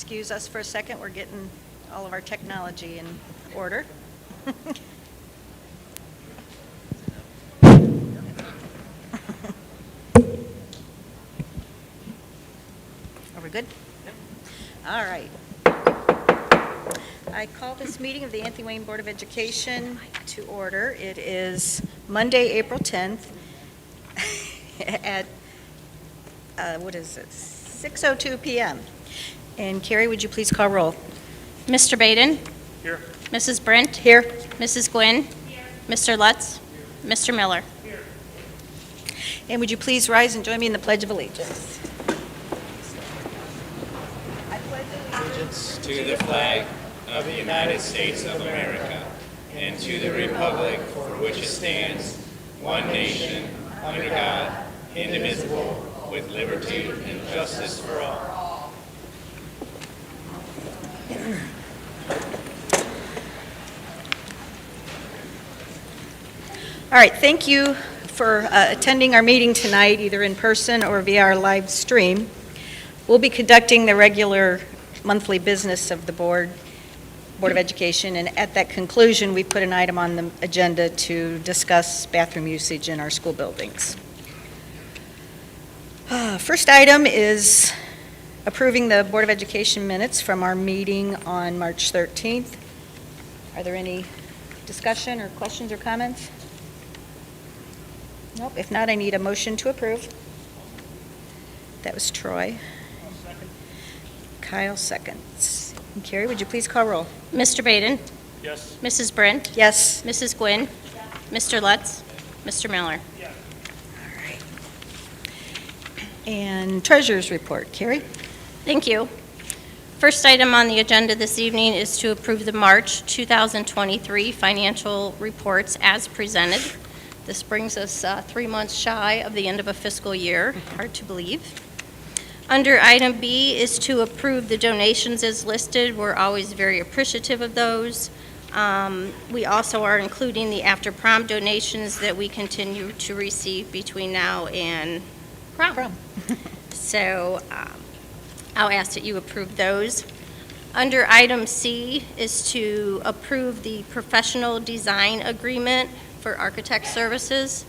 excuse us for a second. We're getting all of our technology in order. Are we good? All right. I call this meeting of the Anthony Wayne Board of Education to order. It is Monday, April 10th at, 6:02 p.m. And Carrie, would you please call roll? Mr. Baden? Here. Mrs. Brent? Here. Mrs. Gwynn? Here. Mr. Lutz? Here. Mr. Miller? Here. And would you please rise and join me in the Pledge of Allegiance? Allegiance to the flag of the United States of America and to the republic for which it stands, one nation, under God, indivisible, with liberty and justice for all. All right, thank you for attending our meeting tonight, either in person or via our live stream. We'll be conducting the regular monthly business of the Board of Education, and at that conclusion, we put an item on the agenda to discuss bathroom usage in our school buildings. First item is approving the Board of Education minutes from our meeting on March 13th. Are there any discussion or questions or comments? Nope. If not, I need a motion to approve. That was Troy. Kyle seconds. And Carrie, would you please call roll? Mr. Baden? Yes. Mrs. Brent? Yes. Mrs. Gwynn? Mr. Lutz? Mr. Miller? All right. And treasurer's report. Carrie? Thank you. First item on the agenda this evening is to approve the March 2023 financial reports as presented. This brings us 3 months shy of the end of a fiscal year. Hard to believe. Under item B is to approve the donations as listed. We're always very appreciative of those. We also are including the after prom donations that we continue to receive between now and prom. So I'll ask that you approve those. Under item C is to approve the professional design agreement for architect services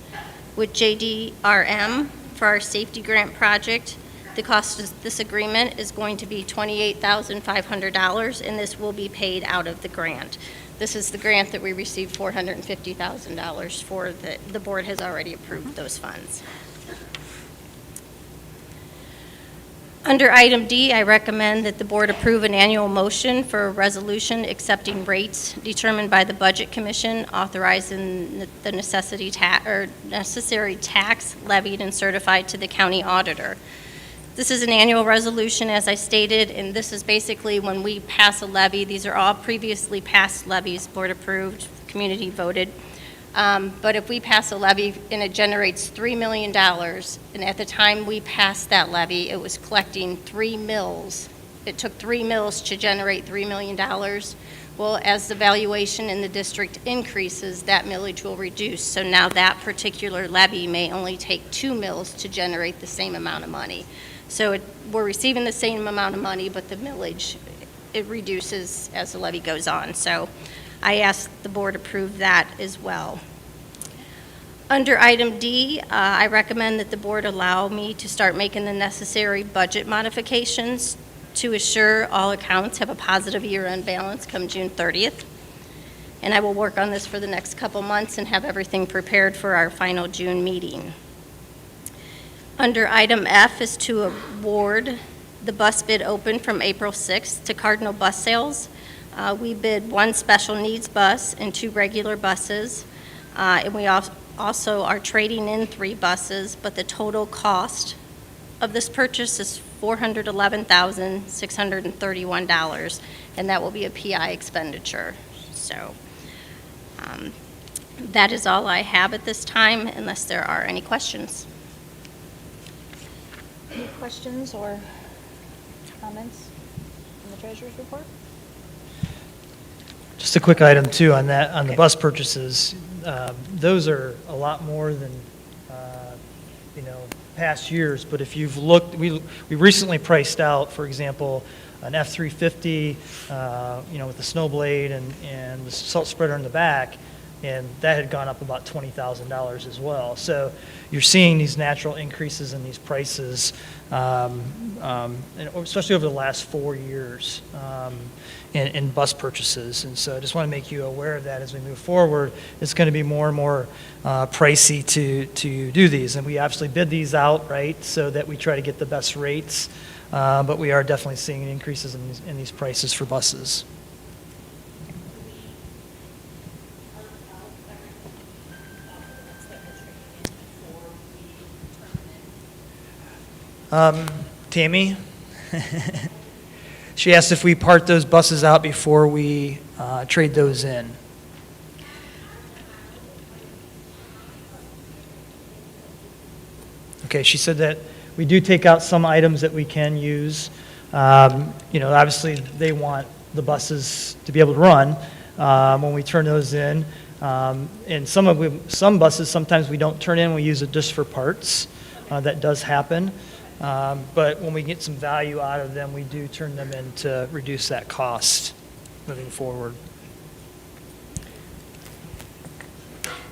with JDRM for our safety grant project. The cost of this agreement is going to be $28,500, and this will be paid out of the grant. This is the grant that we received $450,000 for. The board has already approved those funds. Under item D, I recommend that the board approve an annual motion for a resolution accepting rates determined by the Budget Commission, authorizing the necessary tax levied and certified to the county auditor. This is an annual resolution, as I stated, and this is basically when we pass a levy. These are all previously passed levies, board approved, community voted. But if we pass a levy and it generates $3 million, and at the time we passed that levy, it was collecting 3 mills. It took 3 mills to generate $3 million. Well, as the valuation in the district increases, that millage will reduce. So now that particular levy may only take 2 mills to generate the same amount of money. So we're receiving the same amount of money, but the millage, it reduces as the levy goes on. So I ask the board approve that as well. Under item D, I recommend that the board allow me to start making the necessary budget modifications to assure all accounts have a positive year-end balance come June 30th. And I will work on this for the next couple months and have everything prepared for our final June meeting. Under item F is to award the bus bid open from April 6th to Cardinal Bus Sales. We bid 1 special needs bus and 2 regular buses. And we also are trading in 3 buses, but the total cost of this purchase is $411,631, and that will be a PI expenditure. So that is all I have at this time, unless there are any questions. Any questions or comments on the treasurer's report? Just a quick item too on that, on the bus purchases. Those are a lot more than, past years, but if you've looked, we recently priced out, for example, an F-350, with the snow blade and the salt spreader in the back, and that had gone up about $20,000 as well. So you're seeing these natural increases in these prices, and especially over the last 4 years in bus purchases. And so I just want to make you aware of that as we move forward. It's going to be more and more pricey to do these. And we actually bid these out, right, so that we try to get the best rates. But we are definitely seeing increases in these prices for buses. Tammy, she asked if we part those buses out before we trade those in. Okay, she said that we do take out some items that we can use. Obviously they want the buses to be able to run when we turn those in. And some buses, sometimes we don't turn in, we use it just for parts. That does happen. But when we get some value out of them, we do turn them in to reduce that cost moving forward.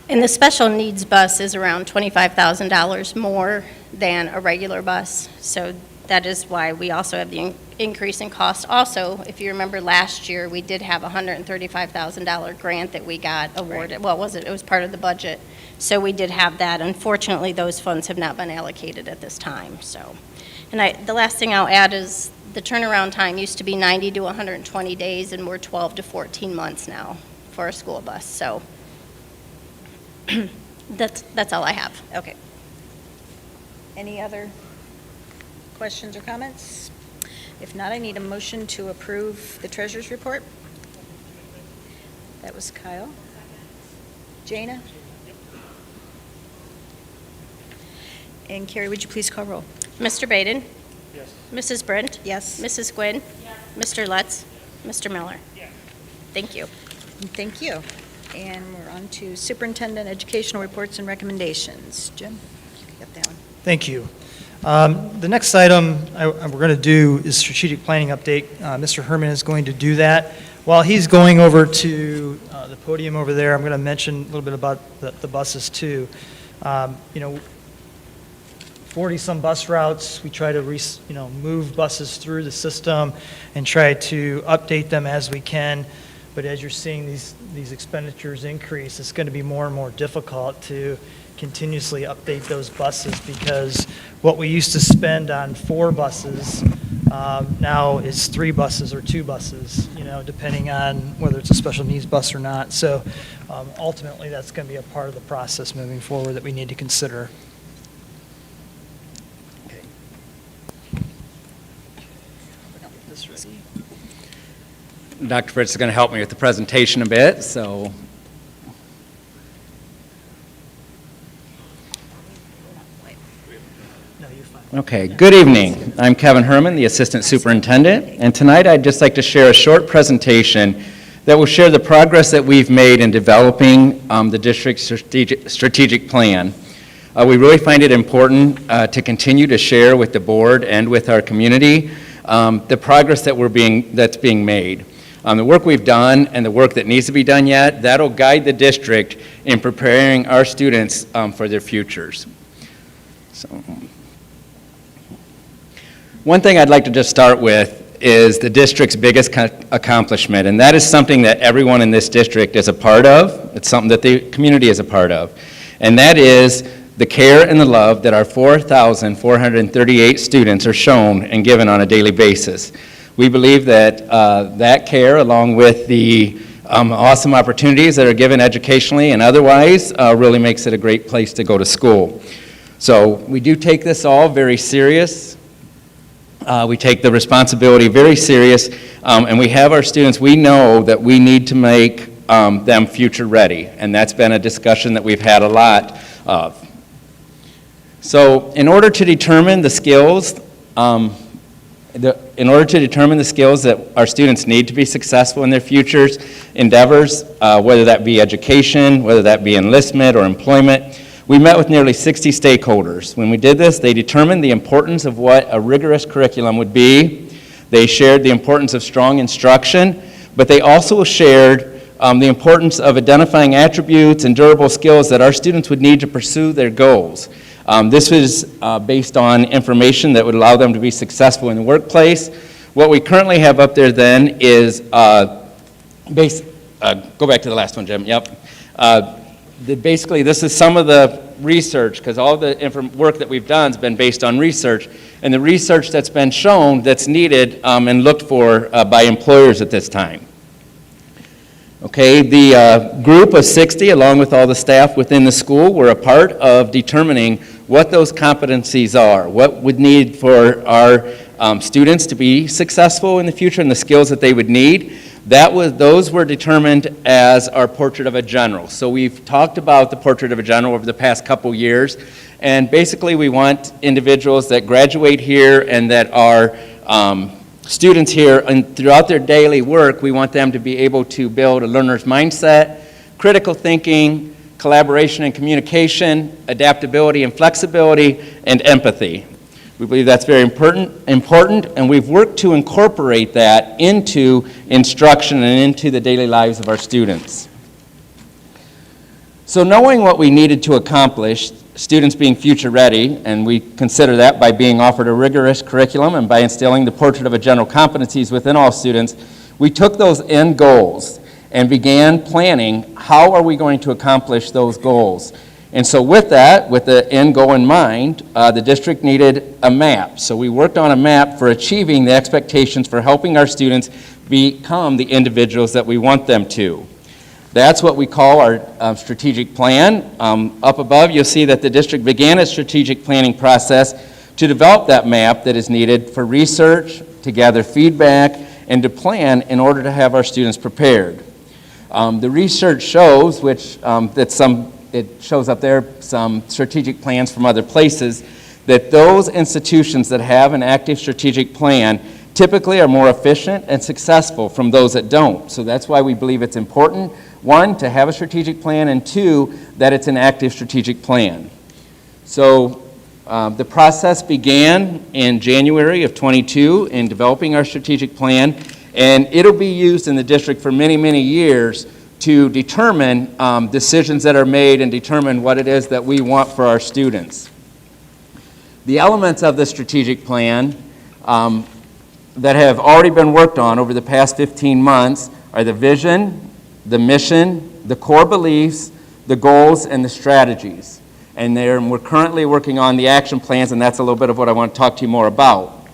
And the special needs bus is around $25,000 more than a regular bus. So that is why we also have the increase in cost. Also, if you remember last year, we did have a $135,000 grant that we got awarded. Well, it was part of the budget. So we did have that. Unfortunately, those funds have not been allocated at this time. So, and the last thing I'll add is the turnaround time used to be 90 to 120 days, and we're 12 to 14 months now for a school bus. So that's all I have. Okay. Any other questions or comments? If not, I need a motion to approve the treasurer's report. That was Kyle. Jana? And Carrie, would you please call roll? Mr. Baden? Yes. Mrs. Brent? Yes. Mrs. Gwynn? Mr. Lutz? Mr. Miller? Yes. Thank you. Thank you. And we're on to superintendent educational reports and recommendations. Jim, you got that one. Thank you. The next item we're going to do is strategic planning update. Mr. Herman is going to do that. While he's going over to the podium over there, I'm going to mention a little bit about the buses too. 40-some bus routes. We try to move buses through the system and try to update them as we can. But as you're seeing these expenditures increase, it's going to be more and more difficult to continuously update those buses, because what we used to spend on 4 buses now is 3 buses or 2 buses, depending on whether it's a special needs bus or not. So ultimately, that's going to be a part of the process moving forward that we need to consider. Dr. Fritz is going to help me with the presentation a bit, so. No, you're fine. Okay, good evening. I'm Kevin Herman, the Assistant Superintendent, and tonight I'd just like to share a short presentation that will share the progress that we've made in developing the district's strategic plan. We really find it important to continue to share with the board and with our community the progress that's being made. The work we've done and the work that needs to be done yet, that'll guide the district in preparing our students for their futures. So, one thing I'd like to just start with is the district's biggest accomplishment, and that is something that everyone in this district is a part of. It's something that the community is a part of, and that is the care and the love that our 4,438 students are shown and given on a daily basis. We believe that that care, along with the awesome opportunities that are given educationally and otherwise, really makes it a great place to go to school. So we do take this all very serious. We take the responsibility very serious, and we have our students, we know that we need to make them future ready, and that's been a discussion that we've had a lot of. So in order to determine the skills that our students need to be successful in their futures endeavors, whether that be education, whether that be enlistment or employment, we met with nearly 60 stakeholders. When we did this, they determined the importance of what a rigorous curriculum would be, They shared the importance of strong instruction, but they also shared the importance of identifying attributes and durable skills that our students would need to pursue their goals. This was based on information that would allow them to be successful in the workplace. What we currently have up there then is, go back to the last one, Jim, yep. Basically, this is some of the research, because all the work that we've done has been based on research, and the research that's been shown that's needed and looked for by employers at this time. Okay, the group of 60, along with all the staff within the school, were a part of determining what those competencies are, what would need for our students to be successful in the future, and the skills that they would need. Those were determined as our portrait of a general. So we've talked about the portrait of a general over the past couple years, and basically we want individuals that graduate here and that are students here, and throughout their daily work, we want them to be able to build a learner's mindset, critical thinking, collaboration and communication, adaptability and flexibility, and empathy. We believe that's very important, and we've worked to incorporate that into instruction and into the daily lives of our students. So knowing what we needed to accomplish, students being future ready, and we consider that by being offered a rigorous curriculum and by instilling the portrait of a general competencies within all students, we took those end goals and began planning how are we going to accomplish those goals. And so with that, with the end goal in mind, the district needed a map. So we worked on a map for achieving the expectations for helping our students become the individuals that we want them to. That's what we call our strategic plan. Up above, you'll see that the district began a strategic planning process to develop that map that is needed for research, to gather feedback, and to plan in order to have our students prepared. The research shows, it shows up there some strategic plans from other places, that those institutions that have an active strategic plan typically are more efficient and successful from those that don't. So that's why we believe it's important, one, to have a strategic plan, and two, that it's an active strategic plan. So the process began in January of '22 in developing our strategic plan, and it'll be used in the district for many, many years to determine decisions that are made and determine what it is that we want for our students. The elements of the strategic plan that have already been worked on over the past 15 months are the vision, the mission, the core beliefs, the goals, and the strategies. And we're currently working on the action plans, and that's a little bit of what I want to talk to you more about.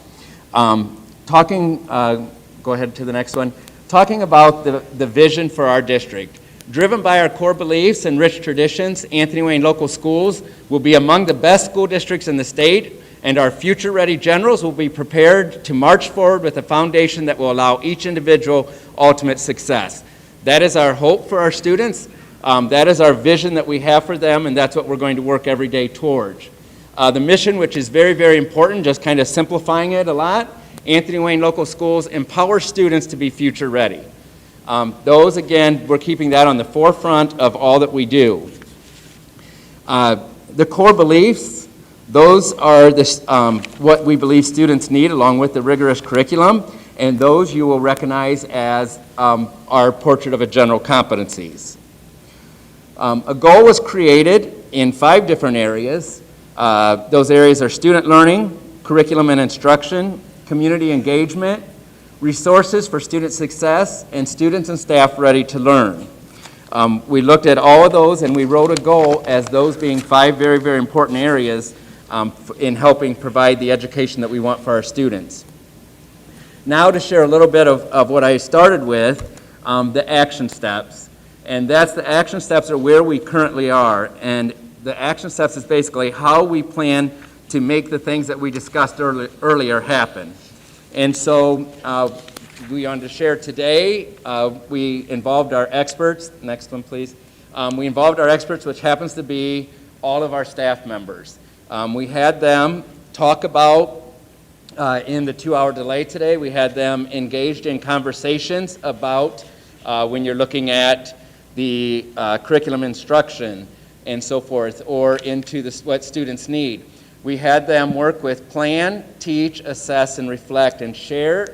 Go ahead to the next one. Talking about the vision for our district. Driven by our core beliefs and rich traditions, Anthony Wayne Local Schools will be among the best school districts in the state, and our future-ready generals will be prepared to march forward with a foundation that will allow each individual ultimate success. That is our hope for our students. That is our vision that we have for them, and that's what we're going to work every day towards. The mission, which is very, very important, just kind of simplifying it a lot, Anthony Wayne Local Schools empower students to be future ready. Those, again, we're keeping that on the forefront of all that we do. The core beliefs, those are what we believe students need along with the rigorous curriculum, and those you will recognize as our portrait of a general competencies. A goal was created in 5 different areas. Those areas are student learning, curriculum and instruction, community engagement, resources for student success, and students and staff ready to learn. We looked at all of those and we wrote a goal as those being 5 very, very important areas in helping provide the education that we want for our students. Now to share a little bit of what I started with, the action steps. And that's the action steps are where we currently are. And the action steps is basically how we plan to make the things that we discussed earlier happen. And so we wanted to share today, we involved our experts. Next one, please. We involved our experts, which happens to be all of our staff members. We had them talk about, in the 2-hour delay today, we had them engaged in conversations about when you're looking at the curriculum instruction and so forth, or into what students need. We had them work with plan, teach, assess, and reflect, and share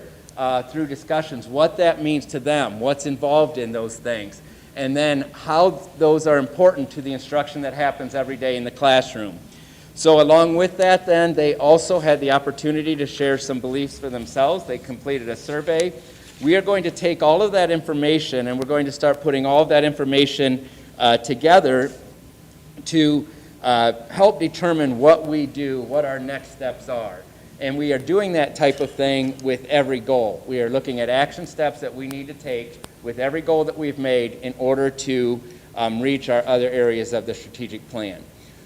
through discussions what that means to them, what's involved in those things, and then how those are important to the instruction that happens every day in the classroom. So along with that then, they also had the opportunity to share some beliefs for themselves. They completed a survey. We are going to take all of that information and we're going to start putting all of that information together to help determine what we do, what our next steps are. And we are doing that type of thing with every goal. We are looking at action steps that we need to take with every goal that we've made in order to reach our other areas of the strategic plan.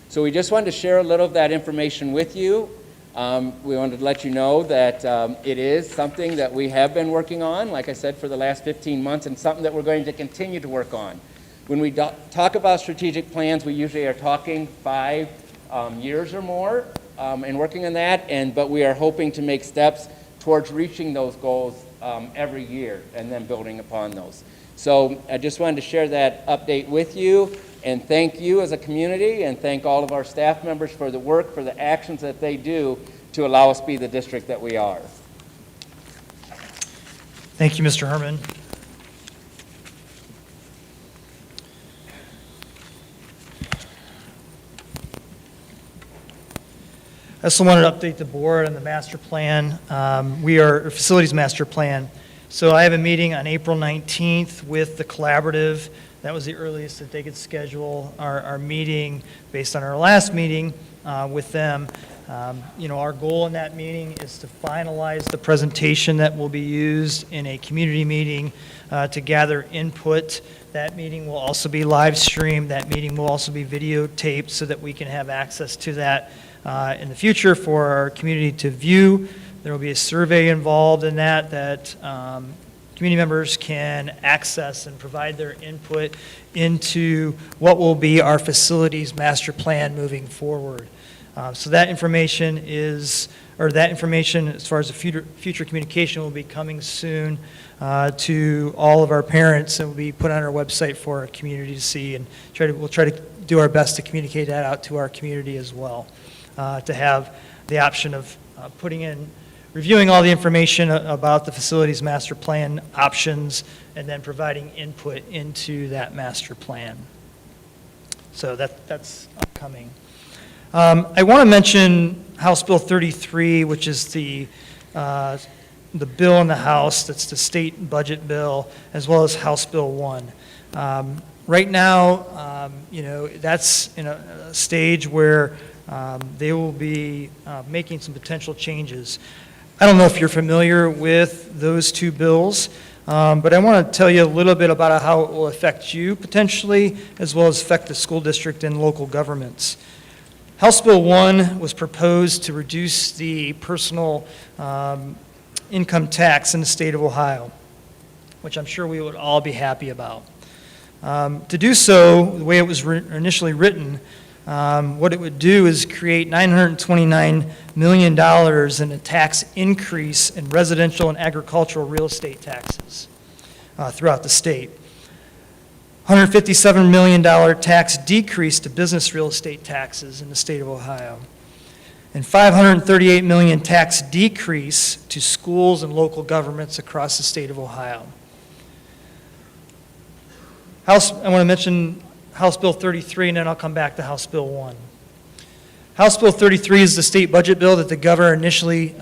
So we just wanted to share a little of that information with you. We wanted to let you know that it is something that we have been working on, like I said, for the last 15 months, and something that we're going to continue to work on. When we talk about strategic plans, we usually are talking 5 years or more in working on that, but we are hoping to make steps towards reaching those goals every year and then building upon those. So I just wanted to share that update with you, and thank you as a community, and thank all of our staff members for the work, for the actions that they do to allow us to be the district that we are. Thank you, Mr. Herman. I also wanted to update the board on the master plan. We are facilities master plan. So I have a meeting on April 19th with the collaborative. That was the earliest that they could schedule our meeting based on our last meeting with them. Our goal in that meeting is to finalize the presentation that will be used in a community meeting to gather input. That meeting will also be live streamed. That meeting will also be videotaped so that we can have access to that in the future for our community to view. There will be a survey involved in that community members can access and provide their input into what will be our facilities master plan moving forward. So that information as far as the future communication will be coming soon to all of our parents, and will be put on our website for our community to see, and we'll try to do our best to communicate that out to our community as well, to have the option of reviewing all the information about the facilities master plan options, and then providing input into that master plan. So that's upcoming. I want to mention House Bill 33, which is the bill in the House, that's the state budget bill, as well as House Bill 1. Right now, that's in a stage where they will be making some potential changes. I don't know if you're familiar with those two bills, but I want to tell you a little bit about how it will affect you potentially, as well as affect the school district and local governments. House Bill 1 was proposed to reduce the personal income tax in the state of Ohio, which I'm sure we would all be happy about. To do so, the way it was initially written, what it would do is create $929 million in a tax increase in residential and agricultural real estate taxes throughout the state. $157 million tax decrease to business real estate taxes in the state of Ohio. And $538 million tax decrease to schools and local governments across the state of Ohio. I want to mention House Bill 33, and then I'll come back to House Bill 1. House Bill 33 is the state budget bill that the governor initially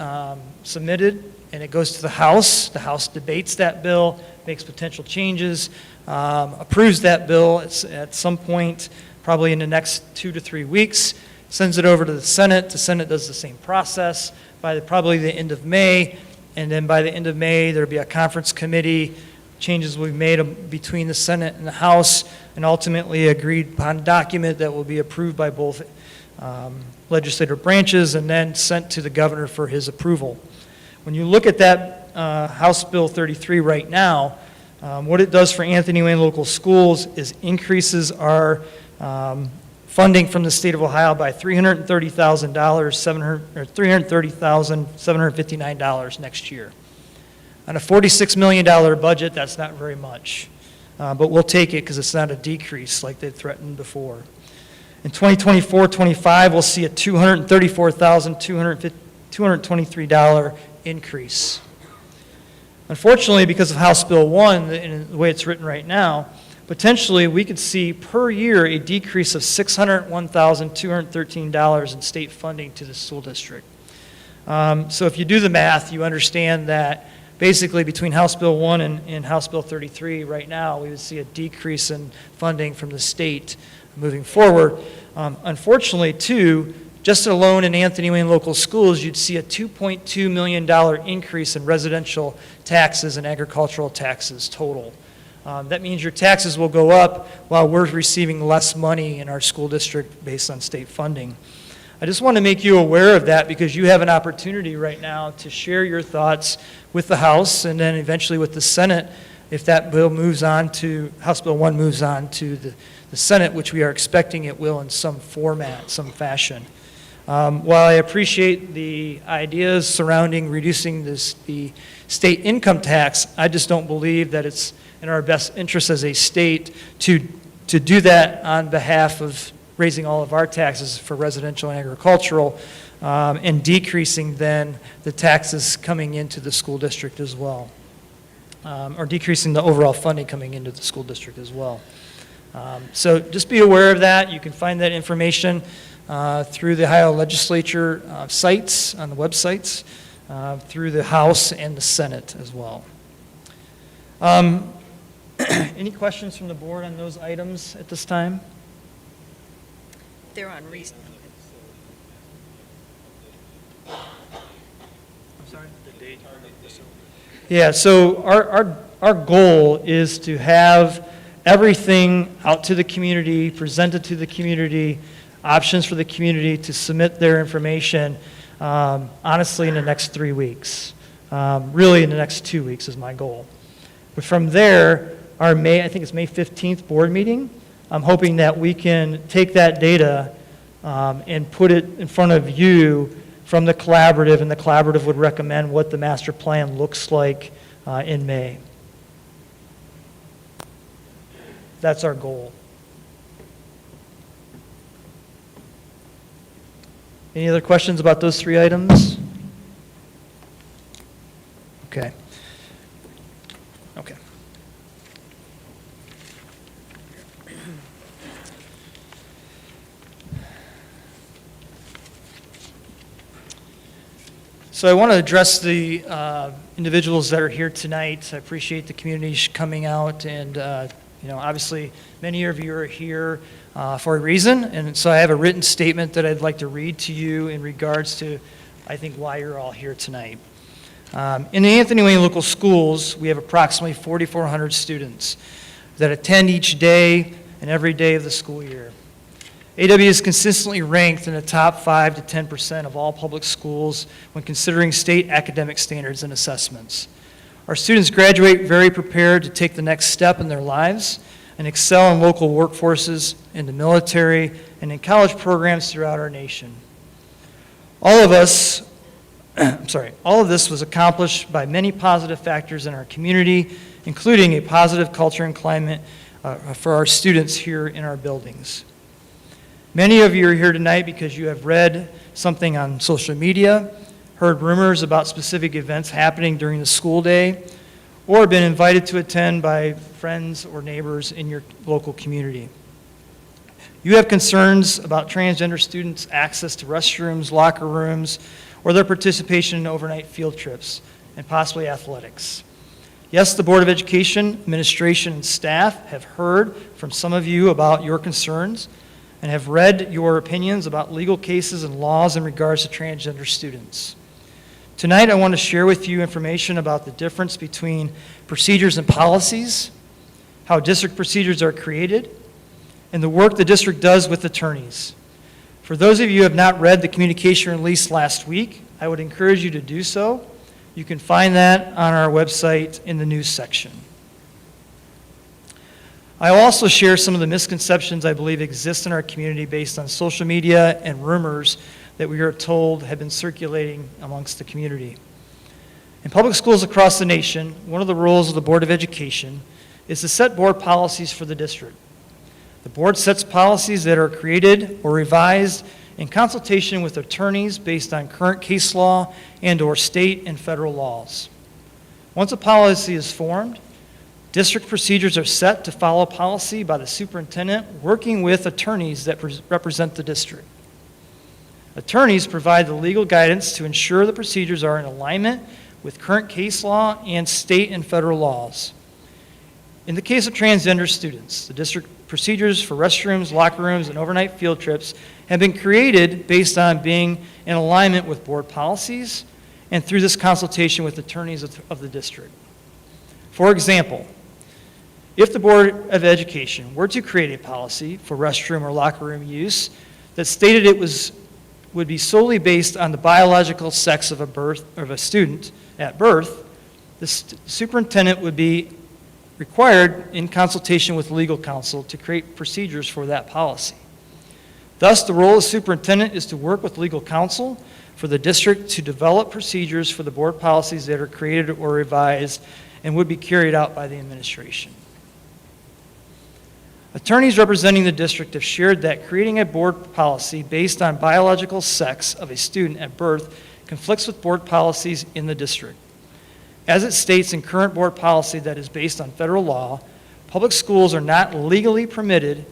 submitted, and it goes to the House. The House debates that bill, makes potential changes, approves that bill at some point, probably in the next 2 to 3 weeks, sends it over to the Senate. The Senate does the same process by probably the end of May, and then by the end of May, there'll be a conference committee. Changes will be made between the Senate and the House, and ultimately agreed upon document that will be approved by both legislative branches and then sent to the governor for his approval. When you look at that House Bill 33 right now, what it does for Anthony Wayne local schools is increases our funding from the state of Ohio by $330,759 next year. On a $46 million budget, that's not very much, but we'll take it because it's not a decrease like they threatened before. In 2024-25, we'll see a $234,223 increase. Unfortunately, because of House Bill 1 and the way it's written right now, potentially we could see per year a decrease of $601,213 in state funding to the school district. So if you do the math, you understand that basically between House Bill 1 and House Bill 33 right now, we would see a decrease in funding from the state moving forward. Unfortunately, too, just alone in Anthony Wayne local schools, you'd see a $2.2 million increase in residential taxes and agricultural taxes total. That means your taxes will go up while we're receiving less money in our school district based on state funding. I just want to make you aware of that because you have an opportunity right now to share your thoughts with the House and then eventually with the Senate if that bill moves on to, House Bill 1 moves on to the Senate, which we are expecting it will in some format, some fashion. While I appreciate the ideas surrounding reducing the state income tax, I just don't believe that it's in our best interest as a state to do that on behalf of raising all of our taxes for residential and agricultural and decreasing then the taxes coming into the school district as well, or decreasing the overall funding coming into the school district as well. So just be aware of that. You can find that information through the Ohio legislature sites, on the websites, through the House and the Senate as well. Any questions from the board on those items at this time? They're on reason. I'm sorry? The date. Yeah, so our goal is to have everything out to the community, presented to the community, options for the community to submit their information, honestly, in the next 3 weeks. Really, in the next 2 weeks is my goal. But from there, our I think it's May 15th board meeting, I'm hoping that we can take that data and put it in front of you from the collaborative, and the collaborative would recommend what the master plan looks like in May. That's our goal. Any other questions about those 3 items? Okay. Okay. So I want to address the individuals that are here tonight. I appreciate the community coming out, and obviously many of you are here for a reason, and so I have a written statement that I'd like to read to you in regards to, I think, why you're all here tonight. In the Anthony Wayne local schools, we have approximately 4,400 students that attend each day and every day of the school year. AW is consistently ranked in the top 5 to 10% of all public schools when considering state academic standards and assessments. Our students graduate very prepared to take the next step in their lives and excel in local workforces, in the military, and in college programs throughout our nation. All of this was accomplished by many positive factors in our community, including a positive culture and climate for our students here in our buildings. Many of you are here tonight because you have read something on social media, heard rumors about specific events happening during the school day, or been invited to attend by friends or neighbors in your local community. You have concerns about transgender students' access to restrooms, locker rooms, or their participation in overnight field trips, and possibly athletics. Yes, the Board of Education, administration, and staff have heard from some of you about your concerns and have read your opinions about legal cases and laws in regards to transgender students. Tonight, I want to share with you information about the difference between procedures and policies, how district procedures are created, and the work the district does with attorneys. For those of you who have not read the communication release last week, I would encourage you to do so. You can find that on our website in the news section. I will also share some of the misconceptions I believe exist in our community based on social media and rumors that we are told have been circulating amongst the community. In public schools across the nation, one of the roles of the Board of Education is to set board policies for the district. The board sets policies that are created or revised in consultation with attorneys based on current case law and/or state and federal laws. Once a policy is formed, district procedures are set to follow policy by the superintendent working with attorneys that represent the district. Attorneys provide the legal guidance to ensure the procedures are in alignment with current case law and state and federal laws. In the case of transgender students, the district procedures for restrooms, locker rooms, and overnight field trips have been created based on being in alignment with board policies and through this consultation with attorneys of the district. For example, if the Board of Education were to create a policy for restroom or locker room use that stated it would be solely based on the biological sex of a student at birth, the superintendent would be required, in consultation with legal counsel, to create procedures for that policy. Thus, the role of superintendent is to work with legal counsel for the district to develop procedures for the board policies that are created or revised and would be carried out by the administration. Attorneys representing the district have shared that creating a board policy based on biological sex of a student at birth conflicts with board policies in the district. As it states in current board policy that is based on federal law, public schools are not legally permitted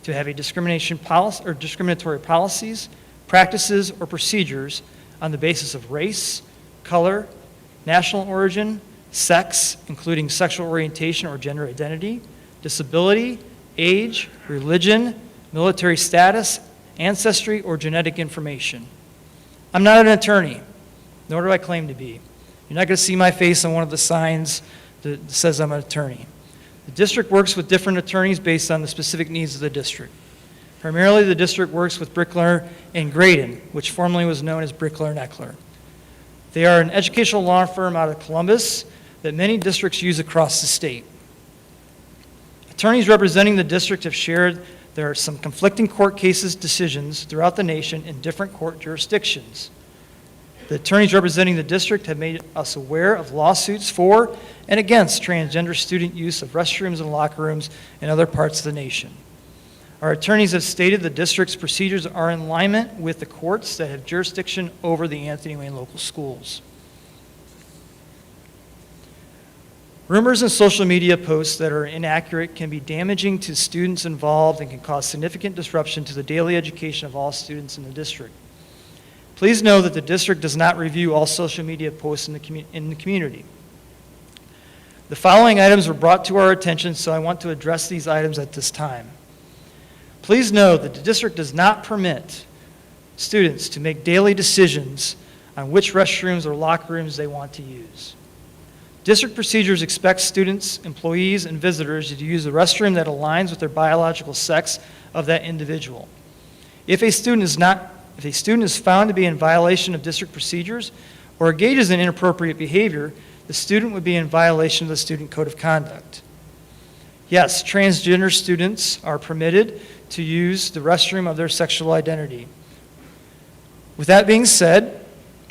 to have a discrimination policy or discriminatory policies, practices, or procedures on the basis of race, color, national origin, sex, including sexual orientation or gender identity, disability, age, religion, military status, ancestry, or genetic information. I'm not an attorney, nor do I claim to be. You're not going to see my face on one of the signs that says I'm an attorney. The district works with different attorneys based on the specific needs of the district. Primarily, the district works with Brickler and Graydon, which formerly was known as Brickler and Eckler. They are an educational law firm out of Columbus that many districts use across the state. Attorneys representing the district have shared there are some conflicting court cases decisions throughout the nation in different court jurisdictions. The attorneys representing the district have made us aware of lawsuits for and against transgender student use of restrooms and locker rooms in other parts of the nation. Our attorneys have stated the district's procedures are in alignment with the courts that have jurisdiction over the Anthony Wayne local schools. Rumors and social media posts that are inaccurate can be damaging to students involved and can cause significant disruption to the daily education of all students in the district. Please know that the district does not review all social media posts in the community. The following items were brought to our attention, so I want to address these items at this time. Please know that the district does not permit students to make daily decisions on which restrooms or locker rooms they want to use. District procedures expect students, employees, and visitors to use the restroom that aligns with their biological sex of that individual. If a student is found to be in violation of district procedures or engages in inappropriate behavior, the student would be in violation of the Student Code of Conduct. Yes, transgender students are permitted to use the restroom of their sexual identity. With that being said,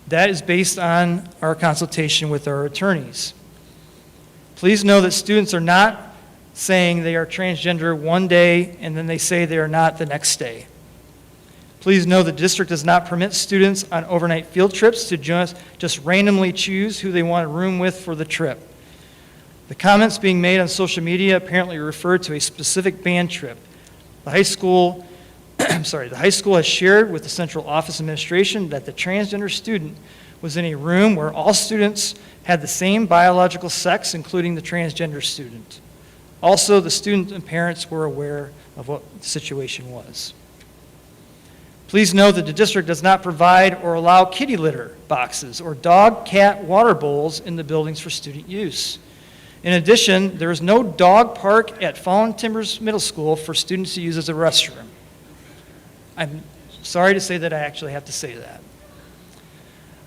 that is based on our consultation with our attorneys. Please know that students are not saying they are transgender one day and then they say they are not the next day. Please know the district does not permit students on overnight field trips to just randomly choose who they want to room with for the trip. The comments being made on social media apparently refer to a specific band trip. The high school has shared with the central office administration that the transgender student was in a room where all students had the same biological sex, including the transgender student. Also, the student and parents were aware of what the situation was. Please know that the district does not provide or allow kitty litter boxes or dog, cat, water bowls in the buildings for student use. In addition, there is no dog park at Fallen Timbers Middle School for students to use as a restroom. I'm sorry to say that I actually have to say that.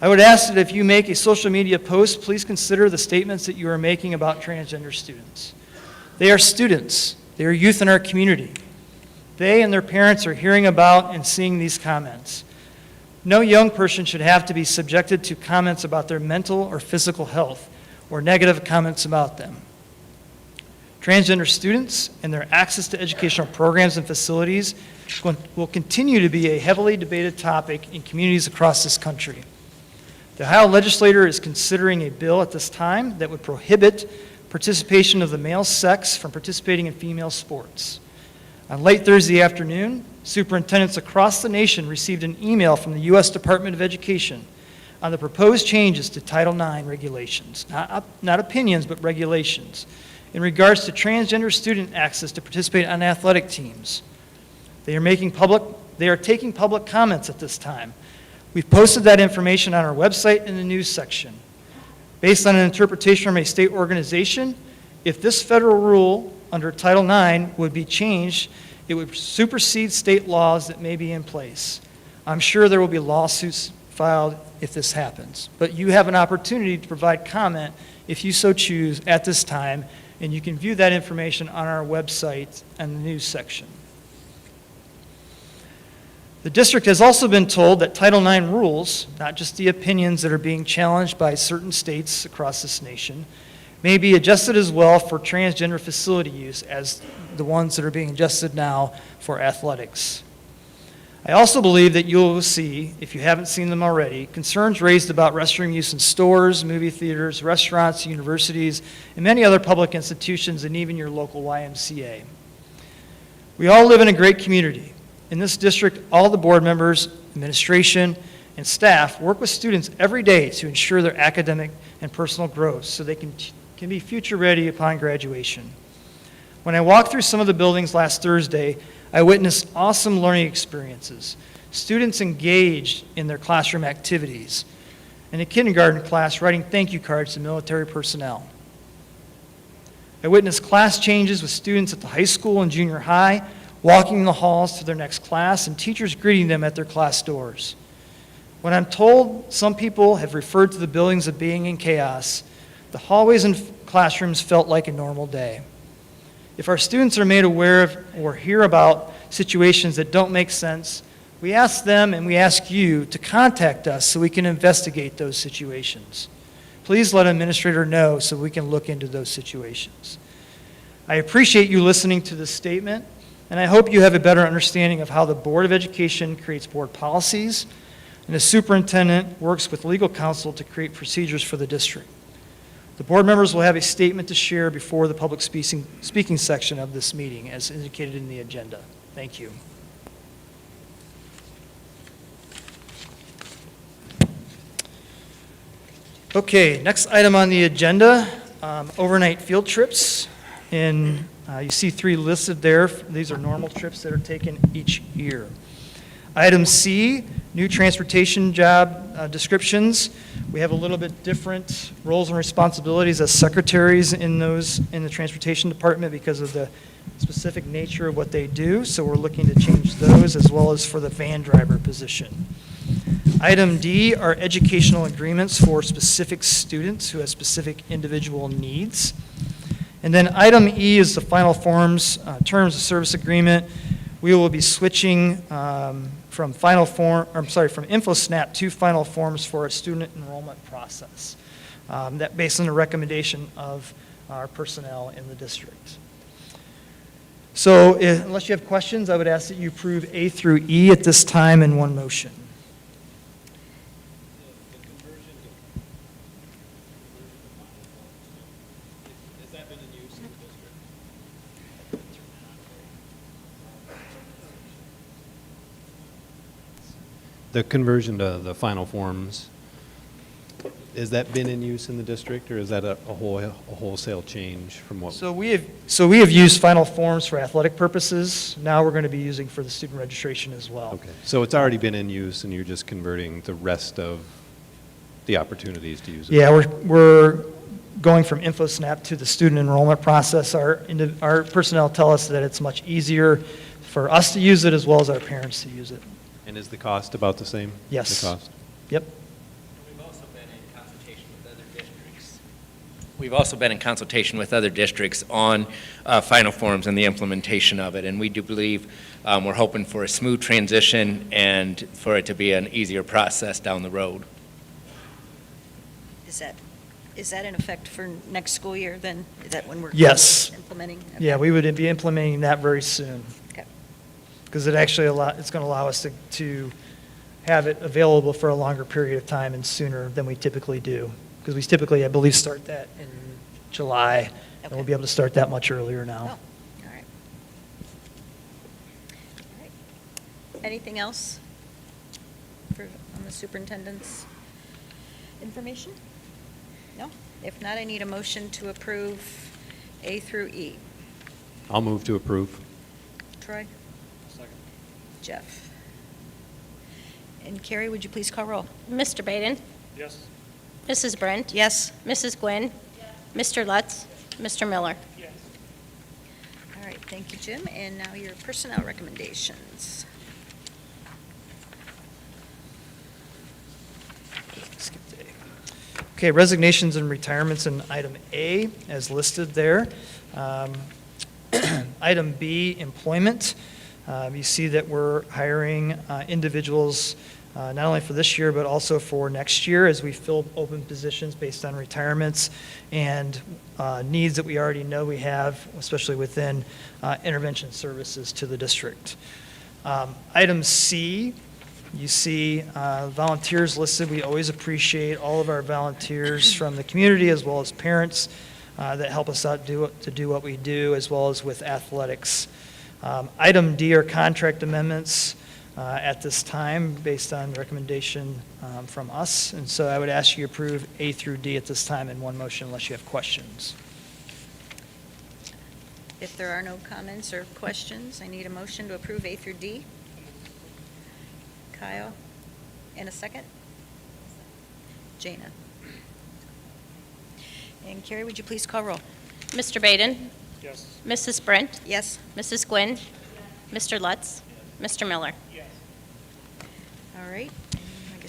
I would ask that if you make a social media post, please consider the statements that you are making about transgender students. They are students. They are youth in our community. They and their parents are hearing about and seeing these comments. No young person should have to be subjected to comments about their mental or physical health or negative comments about them. Transgender students and their access to educational programs and facilities will continue to be a heavily debated topic in communities across this country. The Ohio legislature is considering a bill at this time that would prohibit participation of the male sex from participating in female sports. On late Thursday afternoon, superintendents across the nation received an email from the U.S. Department of Education on the proposed changes to Title IX regulations, not opinions, but regulations, in regards to transgender student access to participate on athletic teams. They are taking public comments at this time. We've posted that information on our website in the news section. Based on an interpretation from a state organization, if this federal rule under Title IX would be changed, it would supersede state laws that may be in place. I'm sure there will be lawsuits filed if this happens, but you have an opportunity to provide comment if you so choose at this time, and you can view that information on our website and the news section. The district has also been told that Title IX rules, not just the opinions that are being challenged by certain states across this nation, may be adjusted as well for transgender facility use as the ones that are being adjusted now for athletics. I also believe that you will see, if you haven't seen them already, concerns raised about restroom use in stores, movie theaters, restaurants, universities, and many other public institutions, and even your local YMCA. We all live in a great community. In this district, all the board members, administration, and staff work with students every day to ensure their academic and personal growth so they can be future ready upon graduation. When I walked through some of the buildings last Thursday, I witnessed awesome learning experiences, students engaged in their classroom activities, and a kindergarten class writing thank you cards to military personnel. I witnessed class changes with students at the high school and junior high, walking in the halls to their next class, and teachers greeting them at their class doors. When I'm told some people have referred to the buildings as being in chaos, the hallways and classrooms felt like a normal day. If our students are made aware of or hear about situations that don't make sense, we ask them and we ask you to contact us so we can investigate those situations. Please let an administrator know so we can look into those situations. I appreciate you listening to this statement, and I hope you have a better understanding of how the Board of Education creates board policies, and the superintendent works with legal counsel to create procedures for the district. The board members will have a statement to share before the public speaking section of this meeting, as indicated in the agenda. Thank you. Okay, next item on the agenda, overnight field trips. And you see 3 listed there. These are normal trips that are taken each year. Item C, new transportation job descriptions. We have a little bit different roles and responsibilities as secretaries in the transportation department because of the specific nature of what they do. So we're looking to change those as well as for the van driver position. Item D are educational agreements for specific students who have specific individual needs. And then item E is the final forms, terms of service agreement. We will be switching from InfoSnap to final forms for a student enrollment process. That based on the recommendation of our personnel in the district. So unless you have questions, I would ask that you approve A through E at this time in one motion. The conversion to the final forms, has that been in use in the district, or is that a wholesale change from what? So we have used final forms for athletic purposes. Now we're going to be using for the student registration as well. Okay, so it's already been in use, and you're just converting the rest of the opportunities to use it? Yeah, we're going from InfoSnap to the student enrollment process. Our personnel tell us that it's much easier for us to use it as well as our parents to use it. And is the cost about the same? Yes. The cost? Yep. We've also been in consultation with other districts. We've also been in consultation with other districts on final forms and the implementation of it, and we do believe we're hoping for a smooth transition and for it to be an easier process down the road. Is that in effect for next school year then? Is that when we're Yes. implementing? Okay. Yeah, we would be implementing that very soon. Okay. Because it's going to allow us to have it available for a longer period of time and sooner than we typically do. Because we typically, I believe, start that in July, and we'll Okay. be able to start that much earlier Oh, now. all right. All right. Anything else on the superintendent's information? No? If not, I need a motion to approve A through E. I'll move to approve. Troy? Jeff? And Carrie, would you please call roll? Mr. Baden? Yes. Mrs. Brent? Yes? Mrs. Gwynn? Mr. Lutz? Mr. Miller? Yes. All right, thank you, Jim. And now your personnel recommendations. Skip to A. Okay, resignations and retirements in item A, as listed there. Item B, employment. You see that we're hiring individuals not only for this year, but also for next year as we fill open positions based on retirements and needs that we already know we have, especially within intervention services to the district. Item C, you see volunteers listed. We always appreciate all of our volunteers from the community as well as parents that help us out to do what we do, as well as with athletics. Item D are contract amendments at this time based on recommendation from us. And so I would ask you to approve A through D at this time in one motion unless you have questions. If there are no comments or questions, I need a motion to approve A through D. Kyle, in a second? Jana. And Carrie, would you please call roll? Mr. Baden? Yes. Mrs. Brent? Yes? Mrs. Gwynn? Mr. Lutz? Mr. Miller? Yes. All right.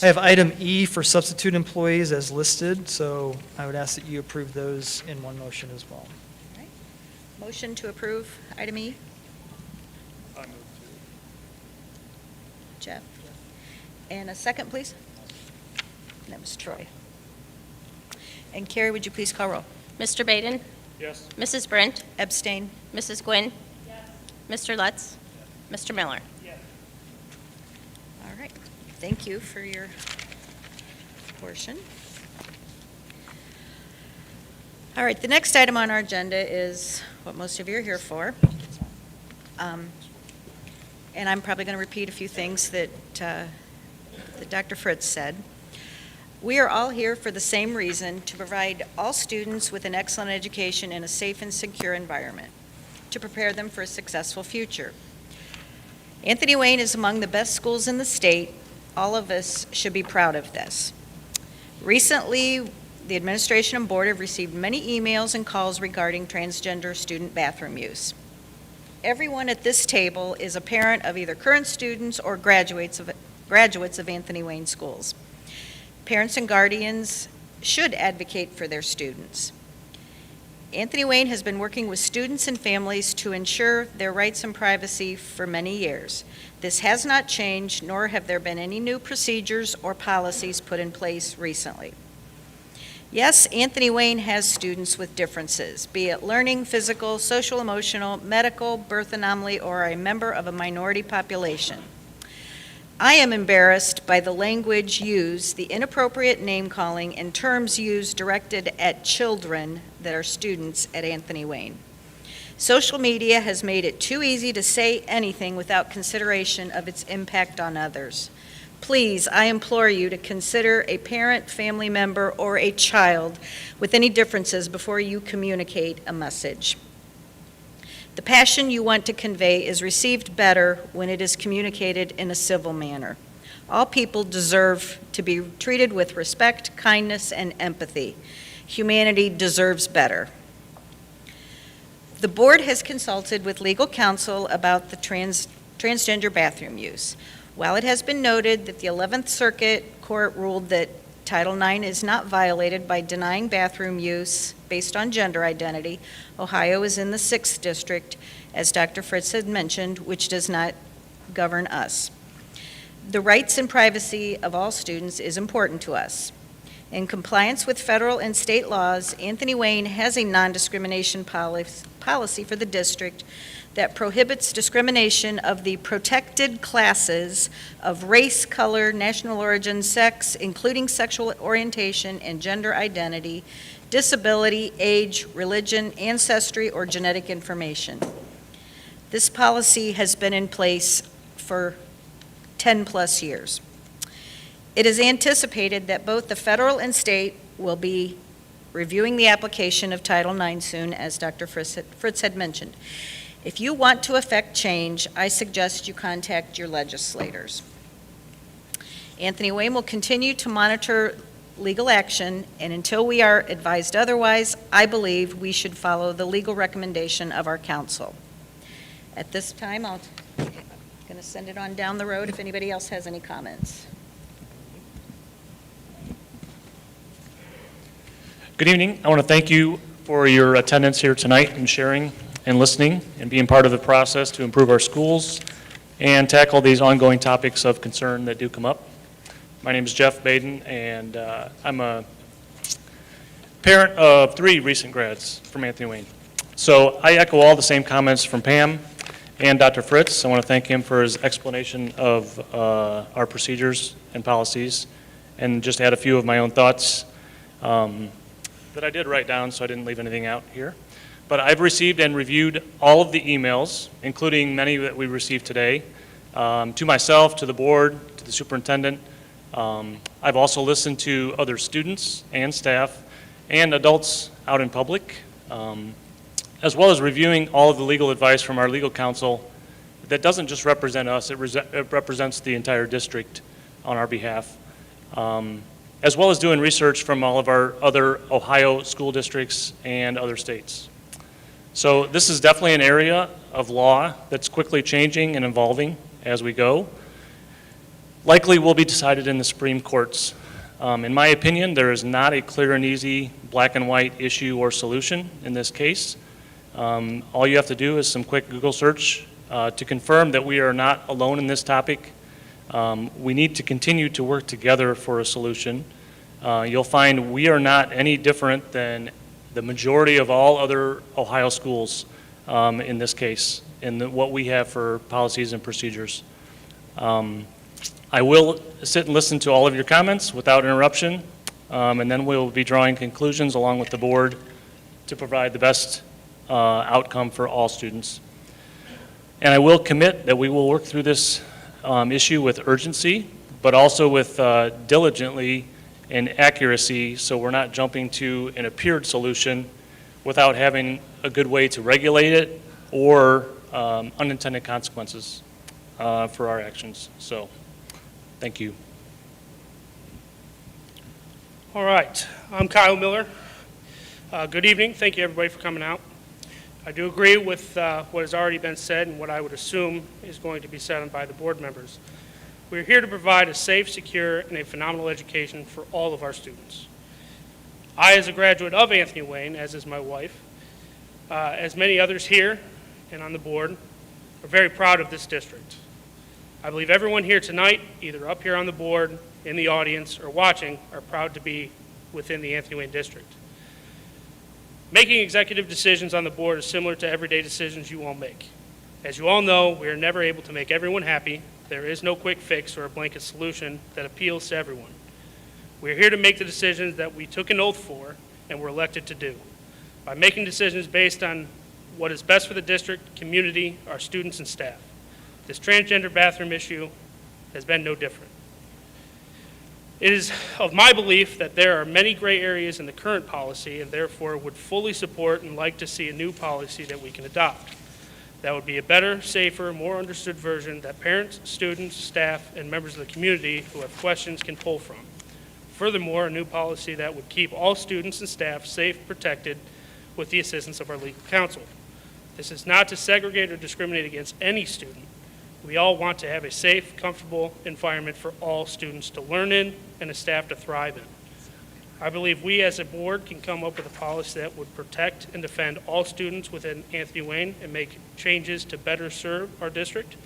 I have item E for substitute employees as listed, so I would ask that you approve those in one motion as well. All right. Motion to approve item E. I move Jeff. And a second, please? That was Troy. And Carrie, would you please call roll? Mr. Baden? to. Yes. Mrs. Brent? Abstain. Mrs. Gwynn? Mr. Lutz? Mr. Miller? Yes. All right. Thank you for your portion. All right, the next item on our agenda is what most of you are here for. And I'm probably going to repeat a few things that Dr. Fritz said. We are all here for the same reason, to provide all students with an excellent education in a safe and secure environment, to prepare them for a successful future. Anthony Wayne is among the best schools in the state. All of us should be proud of this. Recently, the administration and board have received many emails and calls regarding transgender student bathroom use. Everyone at this table is a parent of either current students or graduates of Anthony Wayne schools. Parents and guardians should advocate for their students. Anthony Wayne has been working with students and families to ensure their rights and privacy for many years. This has not changed, nor have there been any new procedures or policies put in place recently. Yes, Anthony Wayne has students with differences, be it learning, physical, social, emotional, medical, birth anomaly, or a member of a minority population. I am embarrassed by the language used, the inappropriate name-calling, and terms used directed at children that are students at Anthony Wayne. Social media has made it too easy to say anything without consideration of its impact on others. Please, I implore you to consider a parent, family member, or a child with any differences before you communicate a message. The passion you want to convey is received better when it is communicated in a civil manner. All people deserve to be treated with respect, kindness, and empathy. Humanity deserves better. The board has consulted with legal counsel about the transgender bathroom use. While it has been noted that the 11th Circuit Court ruled that Title IX is not violated by denying bathroom use based on gender identity, Ohio is in the 6th District, as Dr. Fritz had mentioned, which does not govern us. The rights and privacy of all students is important to us. In compliance with federal and state laws, Anthony Wayne has a non-discrimination policy for the district that prohibits discrimination of the protected classes of race, color, national origin, sex, including sexual orientation and gender identity, disability, age, religion, ancestry, or genetic information. This policy has been in place for 10-plus years. It is anticipated that both the federal and state will be reviewing the application of Title IX soon, as Dr. Fritz had mentioned. If you want to affect change, I suggest you contact your legislators. Anthony Wayne will continue to monitor legal action, and until we are advised otherwise, I believe we should follow the legal recommendation of our counsel. At this time, I'm going to send it on down the road if anybody else has any comments. Good evening. I want to thank you for your attendance here tonight and sharing and listening and being part of the process to improve our schools and tackle these ongoing topics of concern that do come up. My name is Jeff Baden, and I'm a parent of 3 recent grads from Anthony Wayne. So I echo all the same comments from Pam and Dr. Fritz. I want to thank him for his explanation of our procedures and policies, and just add a few of my own thoughts that I did write down, so I didn't leave anything out here. But I've received and reviewed all of the emails, including many that we received today, to myself, to the board, to the superintendent. I've also listened to other students and staff and adults out in public, as well as reviewing all of the legal advice from our legal counsel that doesn't just represent us, it represents the entire district on our behalf. As well as doing research from all of our other Ohio school districts and other states. So this is definitely an area of law that's quickly changing and evolving as we go. Likely will be decided in the Supreme Courts. In my opinion, there is not a clear and easy black and white issue or solution in this case. All you have to do is some quick Google search to confirm that we are not alone in this topic. We need to continue to work together for a solution. You'll find we are not any different than the majority of all other Ohio schools in this case, in what we have for policies and procedures. I will sit and listen to all of your comments without interruption, and then we'll be drawing conclusions along with the board to provide the best outcome for all students. And I will commit that we will work through this issue with urgency, but also with diligently and accuracy, so we're not jumping to an appeared solution without having a good way to regulate it or unintended consequences for our actions. So, thank you. All right, I'm Kyle Miller. Good evening. Thank you, everybody, for coming out. I do agree with what has already been said and what I would assume is going to be said by the board members. We're here to provide a safe, secure, and a phenomenal education for all of our students. I, as a graduate of Anthony Wayne, as is my wife, as many others here and on the board, are very proud of this district. I believe everyone here tonight, either up here on the board, in the audience, or watching, are proud to be within the Anthony Wayne district. Making executive decisions on the board is similar to everyday decisions you all make. As you all know, we are never able to make everyone happy. There is no quick fix or a blanket solution that appeals to everyone. We are here to make the decisions that we took an oath for and were elected to do. By making decisions based on what is best for the district, community, our students, and staff. This transgender bathroom issue has been no different. It is of my belief that there are many gray areas in the current policy and therefore would fully support and like to see a new policy that we can adopt. That would be a better, safer, more understood version that parents, students, staff, and members of the community who have questions can pull from. Furthermore, a new policy that would keep all students and staff safe, protected, with the assistance of our legal counsel. This is not to segregate or discriminate against any student. We all want to have a safe, comfortable environment for all students to learn in and a staff to thrive in. I believe we as a board can come up with a policy that would protect and defend all students within Anthony Wayne and make changes to better serve our district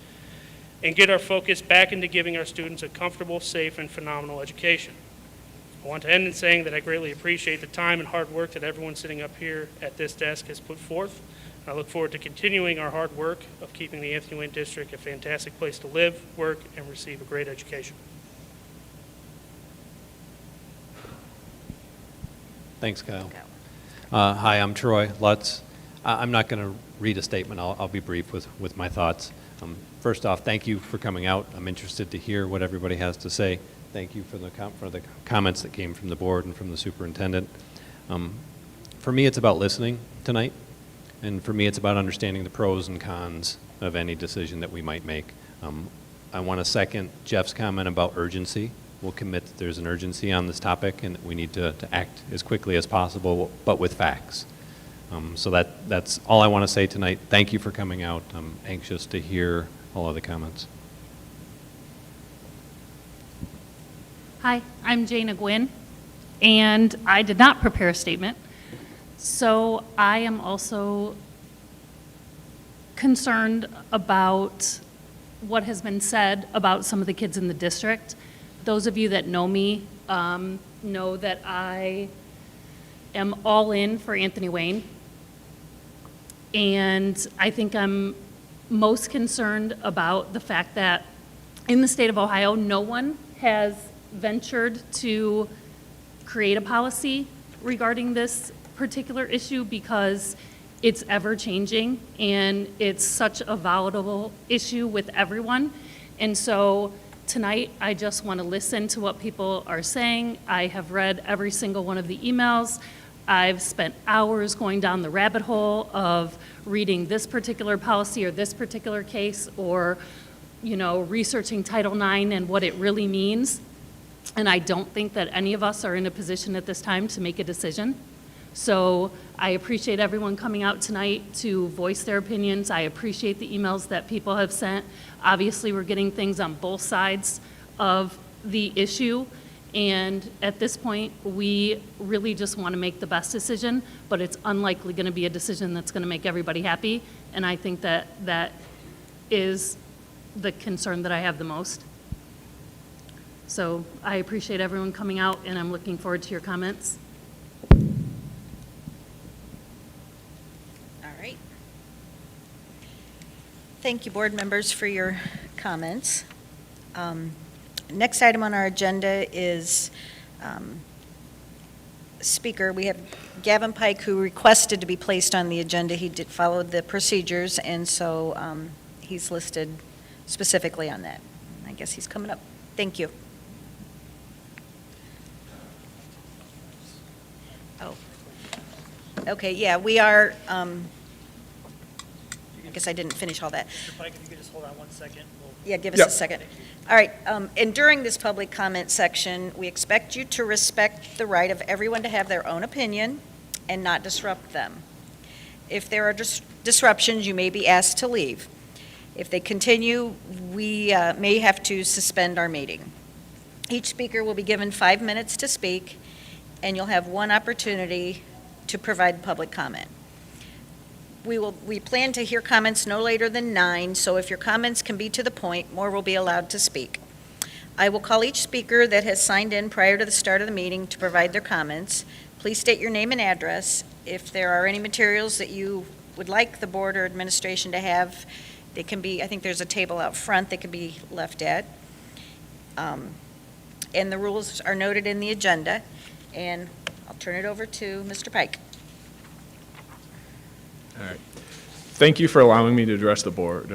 and get our focus back into giving our students a comfortable, safe, and phenomenal education. I want to end in saying that I greatly appreciate the time and hard work that everyone sitting up here at this desk has put forth. I look forward to continuing our hard work of keeping the Anthony Wayne District a fantastic place to live, work, and receive a great education. Thanks, Kyle. Hi, I'm Troy Lutz. I'm not going to read a statement. I'll be brief with my thoughts. First off, thank you for coming out. I'm interested to hear what everybody has to say. Thank you for the comments that came from the board and from the superintendent. For me, it's about listening tonight, and for me, it's about understanding the pros and cons of any decision that we might make. I want to second Jeff's comment about urgency. We'll commit that there's an urgency on this topic and that we need to act as quickly as possible, but with facts. So that's all I want to say tonight. Thank you for coming out. I'm anxious to hear all of the comments. Hi, I'm Jana Gwynn, and I did not prepare a statement. So I am also concerned about what has been said about some of the kids in the district. Those of you that know me know that I am all in for Anthony Wayne. And I think I'm most concerned about the fact that in the state of Ohio, no one has ventured to create a policy regarding this particular issue because it's ever changing and it's such a volatile issue with everyone. And so tonight, I just want to listen to what people are saying. I have read every single one of the emails. I've spent hours going down the rabbit hole of reading this particular policy or this particular case or, researching Title IX and what it really means. And I don't think that any of us are in a position at this time to make a decision. So I appreciate everyone coming out tonight to voice their opinions. I appreciate the emails that people have sent. Obviously, we're getting things on both sides of the issue. And at this point, we really just want to make the best decision, but it's unlikely going to be a decision that's going to make everybody happy. And I think that that is the concern that I have the most. So I appreciate everyone coming out, and I'm looking forward to your comments. All right. Thank you, board members, for your comments. Next item on our agenda is speaker. We have Gavin Pike, who requested to be placed on the agenda. He did follow the procedures, and so he's listed specifically on that. I guess he's coming up. Thank you. Oh. Okay, yeah, we are, I guess I didn't finish all that. Mr. Pike, if you could just hold on 1 second. Yeah, give us a second. All right, and during this public comment section, we expect you to respect the right of everyone to have their own opinion and not disrupt them. If there are disruptions, you may be asked to leave. If they continue, we may have to suspend our meeting. Each speaker will be given 5 minutes to speak, and you'll have one opportunity to provide public comment. We plan to hear comments no later than 9, so if your comments can be to the point, more will be allowed to speak. I will call each speaker that has signed in prior to the start of the meeting to provide their comments. Please state your name and address. If there are any materials that you would like the board or administration to have, they can be, I think there's a table out front that can be left at. And the rules are noted in the agenda. And I'll turn it over to Mr. Pike. All right. Thank you for allowing me to address the board.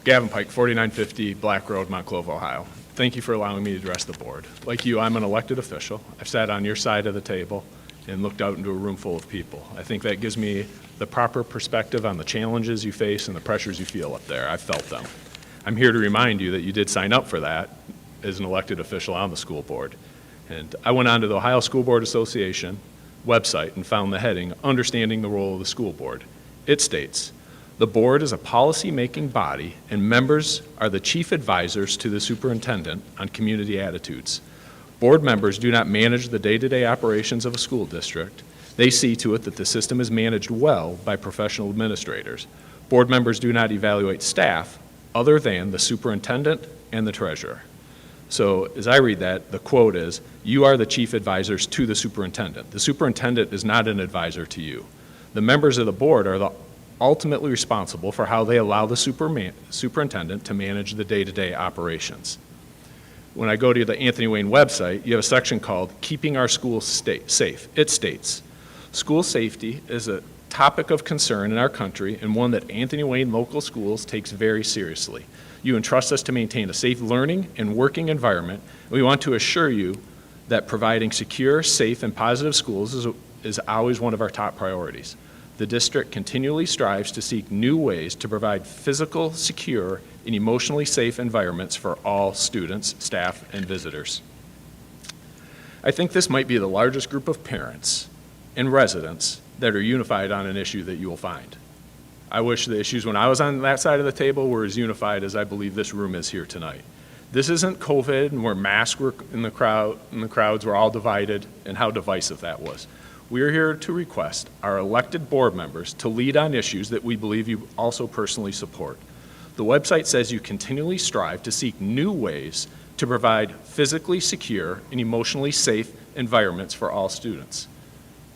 Gavin Pike, 4950 Black Road, Montclove, Ohio. Thank you for allowing me to address the board. Like you, I'm an elected official. I've sat on your side of the table and looked out into a room full of people. I think that gives me the proper perspective on the challenges you face and the pressures you feel up there. I've felt them. I'm here to remind you that you did sign up for that as an elected official on the school board. And I went on to the Ohio School Board Association website and found the heading, Understanding the Role of the School Board. It states, the board is a policy-making body and members are the chief advisors to the superintendent on community attitudes. Board members do not manage the day-to-day operations of a school district. They see to it that the system is managed well by professional administrators. Board members do not evaluate staff other than the superintendent and the treasurer. So as I read that, the quote is, "You are the chief advisors to the superintendent. The superintendent is not an advisor to you. The members of the board are ultimately responsible for how they allow the superintendent to manage the day-to-day operations." When I go to the Anthony Wayne website, you have a section called Keeping Our Schools Safe. It states, "School safety is a topic of concern in our country and one that Anthony Wayne Local Schools takes very seriously. You entrust us to maintain a safe learning and working environment, and we want to assure you that providing secure, safe, and positive schools is always one of our top priorities. The district continually strives to seek new ways to provide physical, secure, and emotionally safe environments for all students, staff, and visitors." I think this might be the largest group of parents and residents that are unified on an issue that you will find. I wish the issues when I was on that side of the table were as unified as I believe this room is here tonight. This isn't COVID and where masks were in the crowds were all divided and how divisive that was. We are here to request our elected board members to lead on issues that we believe you also personally support. The website says you continually strive to seek new ways to provide physically secure and emotionally safe environments for all students.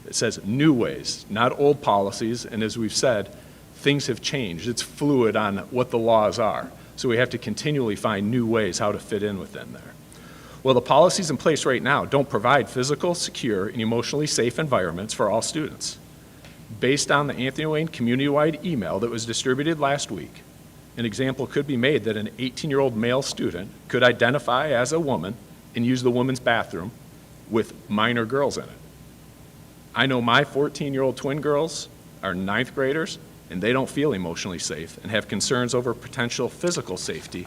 It says new ways, not old policies, and as we've said, things have changed. It's fluid on what the laws are, so we have to continually find new ways how to fit in within there. Well, the policies in place right now don't provide physical, secure, and emotionally safe environments for all students. Based on the Anthony Wayne community-wide email that was distributed last week, an example could be made that an 18-year-old male student could identify as a woman and use the women's bathroom with minor girls in it. I know my 14-year-old twin girls are 9th graders, and they don't feel emotionally safe and have concerns over potential physical safety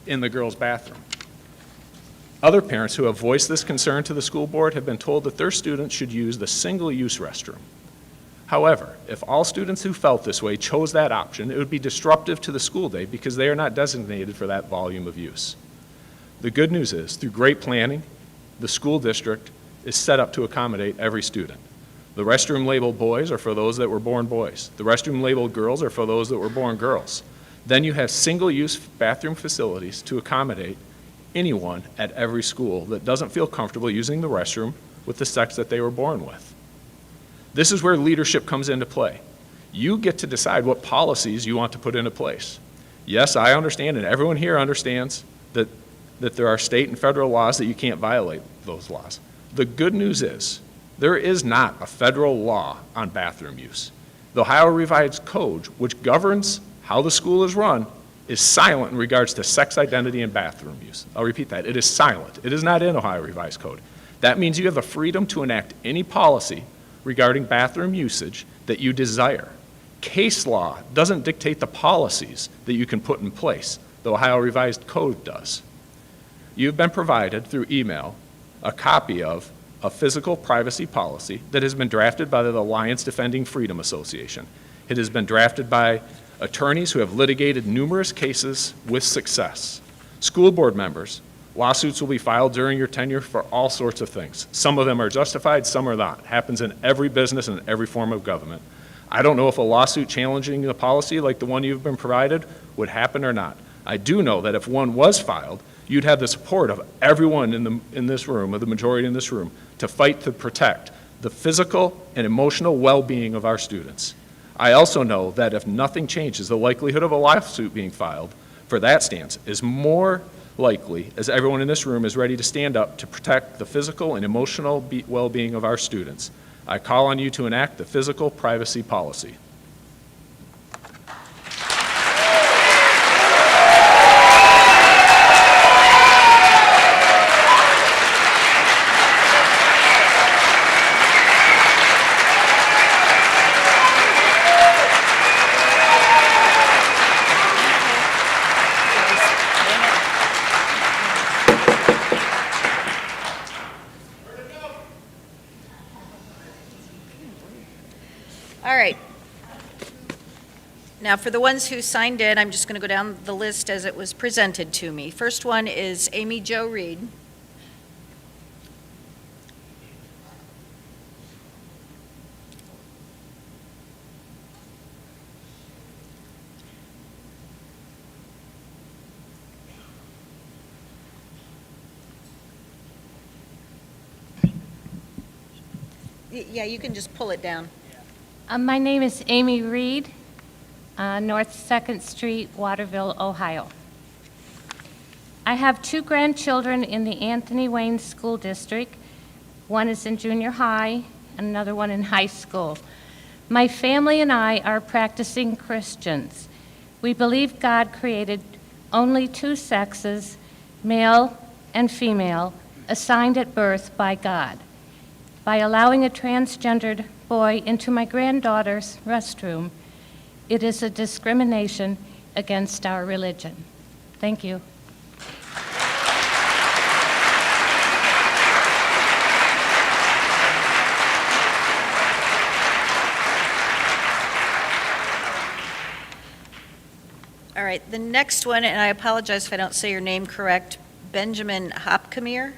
in the girls' bathroom. Other parents who have voiced this concern to the school board have been told that their students should use the single-use restroom. However, if all students who felt this way chose that option, it would be disruptive to the school day because they are not designated for that volume of use. The good news is, through great planning, the school district is set up to accommodate every student. The restroom labeled boys are for those that were born boys. The restroom labeled girls are for those that were born girls. Then you have single-use bathroom facilities to accommodate anyone at every school that doesn't feel comfortable using the restroom with the sex that they were born with. This is where leadership comes into play. You get to decide what policies you want to put into place. Yes, I understand, and everyone here understands that there are state and federal laws that you can't violate those laws. The good news is, there is not a federal law on bathroom use. The Ohio Revised Code, which governs how the school is run, is silent in regards to sex identity and bathroom use. I'll repeat that. It is silent. It is not in Ohio Revised Code. That means you have the freedom to enact any policy regarding bathroom usage that you desire. Case law doesn't dictate the policies that you can put in place. The Ohio Revised Code does. You've been provided through email a copy of a physical privacy policy that has been drafted by the Alliance Defending Freedom Association. It has been drafted by attorneys who have litigated numerous cases with success. School board members, lawsuits will be filed during your tenure for all sorts of things. Some of them are justified, some are not. It happens in every business and every form of government. I don't know if a lawsuit challenging the policy like the one you've been provided would happen or not. I do know that if one was filed, you'd have the support of everyone in this room, or the majority in this room, to fight to protect the physical and emotional well-being of our students. I also know that if nothing changes, the likelihood of a lawsuit being filed for that stance is more likely as everyone in this room is ready to stand up to protect the physical and emotional well-being of our students. I call on you to enact the physical privacy policy. All right. Now, for the ones who signed in, I'm just going to go down the list as it was presented to me. First one is Amy Jo Reed. Yeah, you can just pull it down. My name is Amy Reed, North 2nd Street, Waterville, Ohio. I have 2 grandchildren in the Anthony Wayne School District. One is in junior high and another one in high school. My family and I are practicing Christians. We believe God created only 2 sexes, male and female, assigned at birth by God. By allowing a transgendered boy into my granddaughter's restroom, it is a discrimination against our religion. Thank you. All right, the next one, and I apologize if I don't say your name correct, Benjamin Hopkamir.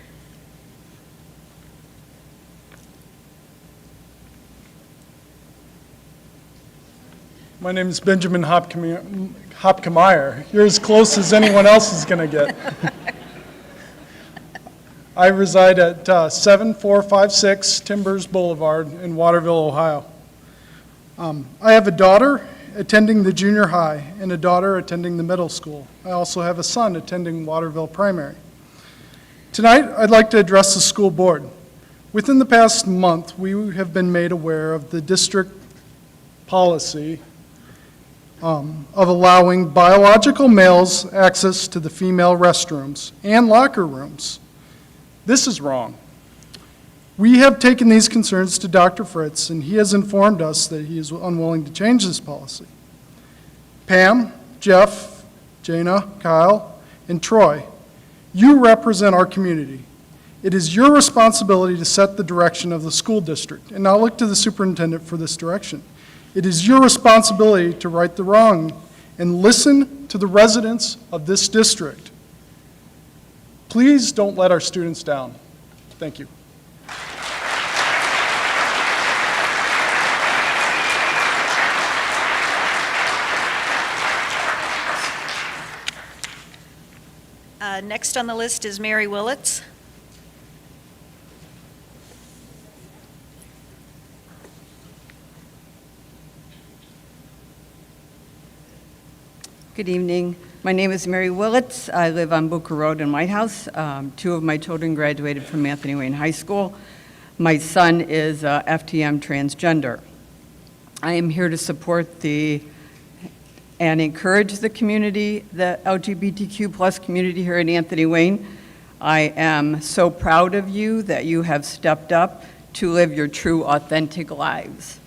My name is Benjamin Hopkamir. You're as close as anyone else is going to get. I reside at 7456 Timbers Boulevard in Waterville, Ohio. I have a daughter attending the junior high and a daughter attending the middle school. I also have a son attending Waterville Primary. Tonight, I'd like to address the school board. Within the past month, we have been made aware of the district policy of allowing biological males access to the female restrooms and locker rooms. This is wrong. We have taken these concerns to Dr. Fritz, and he has informed us that he is unwilling to change this policy. Pam, Jeff, Jana, Kyle, and Troy, you represent our community. It is your responsibility to set the direction of the school district, and I'll look to the superintendent for this direction. It is your responsibility to right the wrong and listen to the residents of this district. Please don't let our students down. Thank you. Next on the list is Mary Willits. Good evening. My name is Mary Willits. I live on Booker Road in White House. 2 of my children graduated from Anthony Wayne High School. My son is FTM transgender. I am here to support and encourage the community, the LGBTQ plus community here in Anthony Wayne. I am so proud of you that you have stepped up to live your true, authentic lives.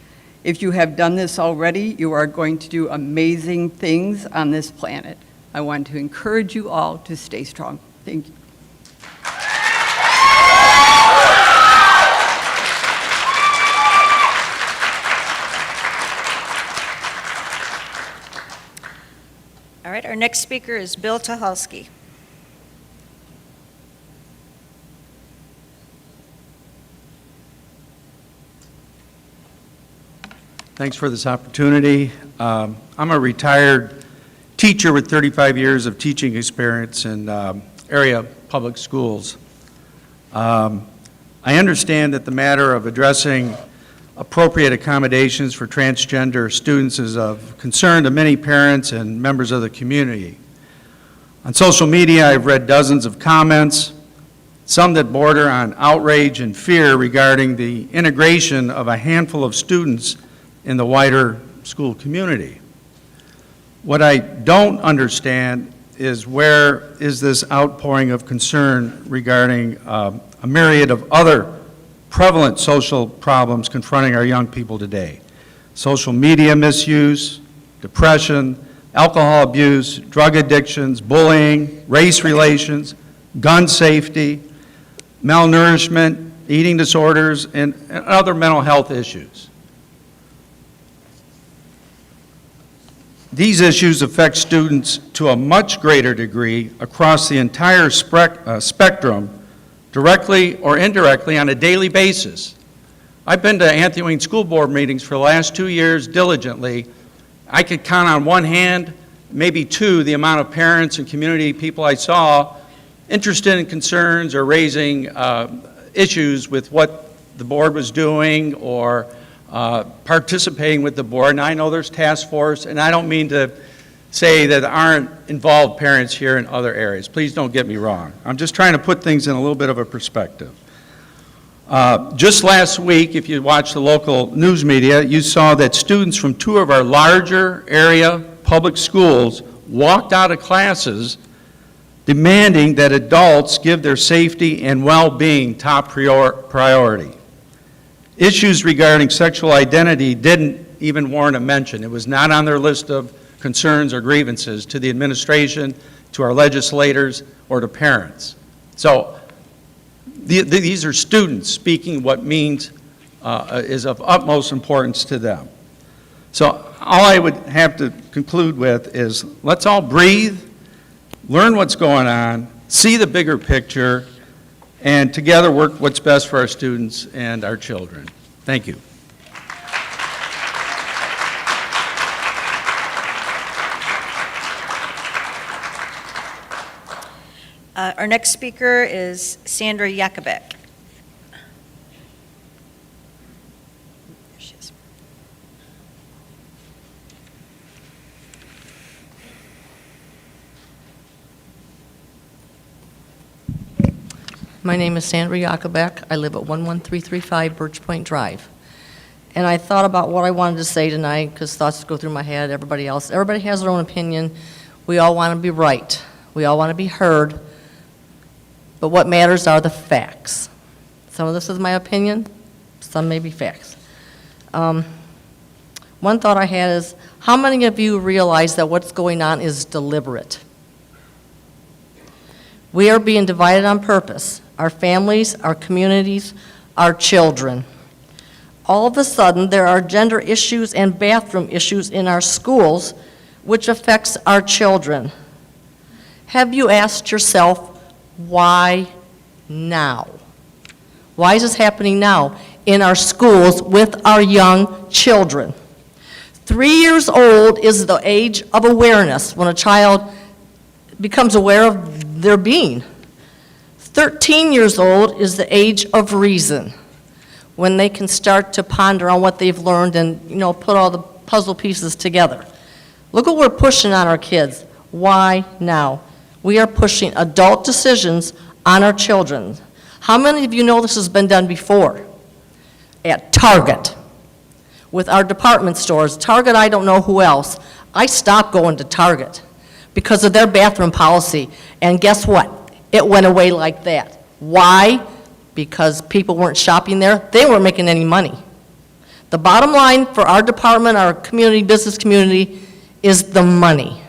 If you have done this already, you are going to do amazing things on this planet. I want to encourage you all to stay strong. Thank you. All right, our next speaker is Bill Tucholsky. Thanks for this opportunity. I'm a retired teacher with 35 years of teaching experience in area public schools. I understand that the matter of addressing appropriate accommodations for transgender students is of concern to many parents and members of the community. On social media, I've read dozens of comments, some that border on outrage and fear regarding the integration of a handful of students in the wider school community. What I don't understand is where is this outpouring of concern regarding a myriad of other prevalent social problems confronting our young people today. Social media misuse, depression, alcohol abuse, drug addictions, bullying, race relations, gun safety, malnourishment, eating disorders, and other mental health issues. These issues affect students to a much greater degree across the entire spectrum, directly or indirectly on a daily basis. I've been to Anthony Wayne School Board meetings for the last 2 years diligently. I could count on one hand, maybe 2, the amount of parents and community people I saw interested in concerns or raising issues with what the board was doing or participating with the board. And I know there's task force, and I don't mean to say that there aren't involved parents here in other areas. Please don't get me wrong. I'm just trying to put things in a little bit of a perspective. Just last week, if you watched the local news media, you saw that students from 2 of our larger area public schools walked out of classes demanding that adults give their safety and well-being top priority. Issues regarding sexual identity didn't even warrant a mention. It was not on their list of concerns or grievances to the administration, to our legislators, or to parents. So these are students speaking what means is of utmost importance to them. So all I would have to conclude with is let's all breathe, learn what's going on, see the bigger picture, and together work what's best for our students and our children. Thank you. Our next speaker is Sandra Yakubek. There she is. My name is Sandra Yakubek. I live at 11335 Birch Point Drive. And I thought about what I wanted to say tonight because thoughts go through my head, everybody else. Everybody has their own opinion. We all want to be right. We all want to be heard. But what matters are the facts. Some of this is my opinion, some may be facts. One thought I had is, how many of you realize that what's going on is deliberate? We are being divided on purpose. Our families, our communities, our children. All of a sudden, there are gender issues and bathroom issues in our schools, which affects our children. Have you asked yourself, why now? Why is this happening now in our schools with our young children? 3 years old is the age of awareness when a child becomes aware of their being. 13 years old is the age of reason, when they can start to ponder on what they've learned and, put all the puzzle pieces together. Look what we're pushing on our kids. Why now? We are pushing adult decisions on our children. How many of you know this has been done before? At Target, with our department stores. Target, I don't know who else. I stopped going to Target because of their bathroom policy. And guess what? It went away like that. Why? Because people weren't shopping there. They weren't making any money. The bottom line for our department, our community, business community, is the money.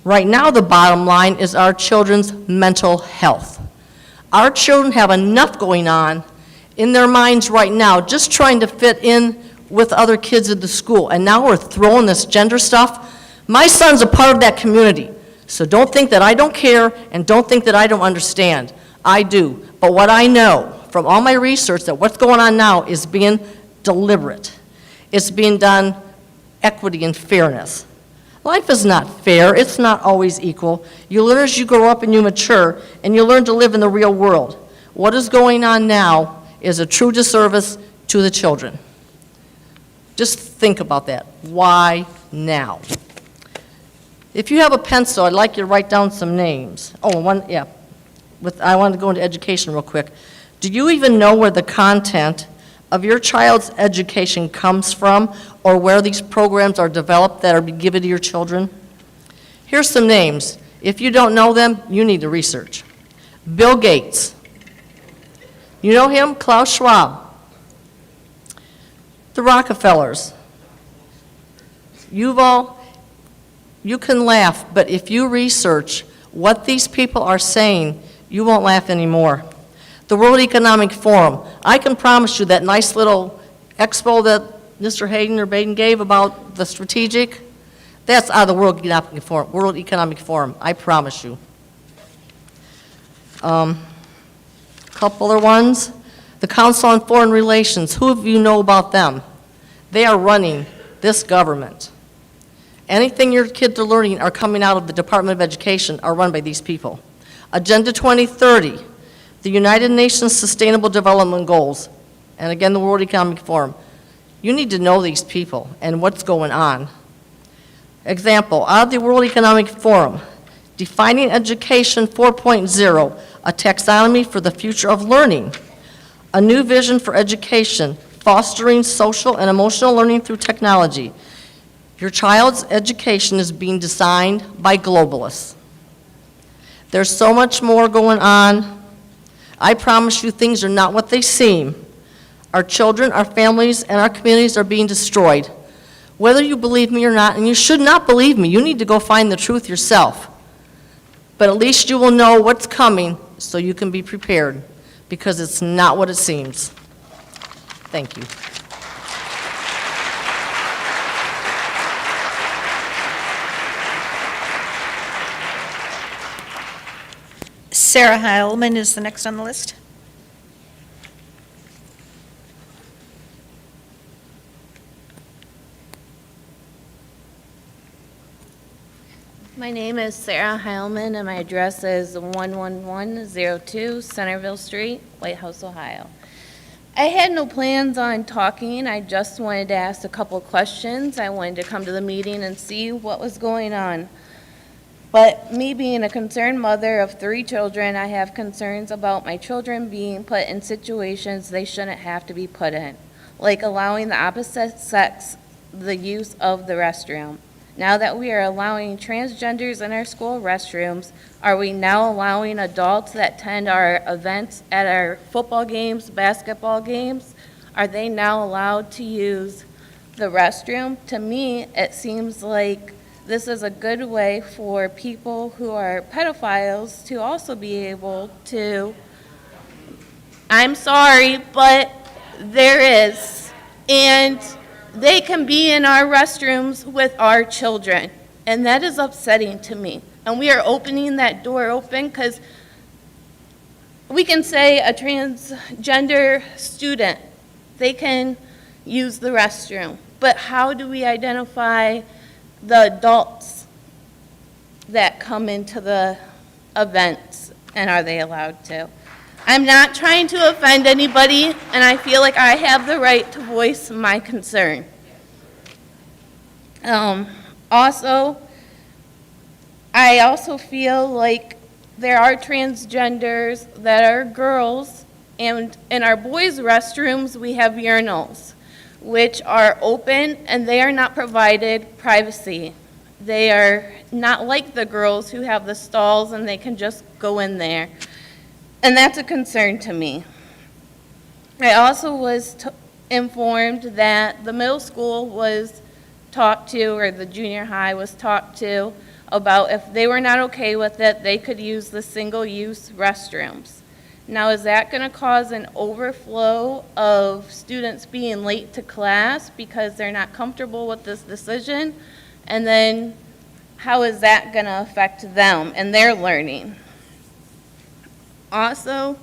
Right now, the bottom line is our children's mental health. Our children have enough going on in their minds right now, just trying to fit in with other kids at the school. And now we're throwing this gender stuff. My son's a part of that community. So don't think that I don't care and don't think that I don't understand. I do. But what I know from all my research that what's going on now is being deliberate. It's being done equity and fairness. Life is not fair. It's not always equal. You learn as you grow up and you mature, and you learn to live in the real world. What is going on now is a true disservice to the children. Just think about that. Why now? If you have a pencil, I'd like you to write down some names. Oh, I want to go into education real quick. Do you even know where the content of your child's education comes from, or where these programs are developed that are given to your children? Here's some names. If you don't know them, you need to research. Bill Gates. You know him? Klaus Schwab. The Rockefellers. Yuval. You can laugh, but if you research what these people are saying, you won't laugh anymore. The World Economic Forum. I can promise you that nice little expo that Mr. Hayden or Baden gave about the strategic, that's out of the World Economic Forum, I promise you. Couple other ones. The Council on Foreign Relations. Who of you know about them? They are running this government. Anything your kids are learning are coming out of the Department of Education are run by these people. Agenda 2030. the United Nations Sustainable Development Goals, and again, the World Economic Forum. You need to know these people and what's going on. Example, out of the World Economic Forum, Defining Education 4.0, a taxonomy for the future of learning, a new vision for education, fostering social and emotional learning through technology. Your child's education is being designed by globalists. There's so much more going on. I promise you things are not what they seem. Our children, our families, and our communities are being destroyed. Whether you believe me or not, and you should not believe me, you need to go find the truth yourself. But at least you will know what's coming so you can be prepared, because it's not what it seems. Thank you. Sarah Heilman is the next on the list. My name is Sarah Heilman, and my address is 11102 Centerville Street, White House, Ohio. I had no plans on talking. I just wanted to ask a couple questions. I wanted to come to the meeting and see what was going on. But me being a concerned mother of 3 children, I have concerns about my children being put in situations they shouldn't have to be put in, like allowing the opposite sex the use of the restroom. Now that we are allowing transgenders in our school restrooms, are we now allowing adults that attend our events at our football games, basketball games, are they now allowed to use the restroom? To me, it seems like this is a good way for people who are pedophiles to also be able to, I'm sorry, but there is, and they can be in our restrooms with our children, and that is upsetting to me. And we are opening that door open because we can say a transgender student, they can use the restroom, but how do we identify the adults that come into the events, and are they allowed to? I'm not trying to offend anybody, and I feel like I have the right to voice my concern. Also, I also feel like there are transgenders that are girls, and in our boys' restrooms, we have urinals, which are open, and they are not provided privacy. They are not like the girls who have the stalls and they can just go in there. And that's a concern to me. I also was informed that the middle school was talked to, or the junior high was talked to, about if they were not okay with it, they could use the single-use restrooms. Now, is that going to cause an overflow of students being late to class because they're not comfortable with this decision? And then how is that going to affect them and their learning? Also,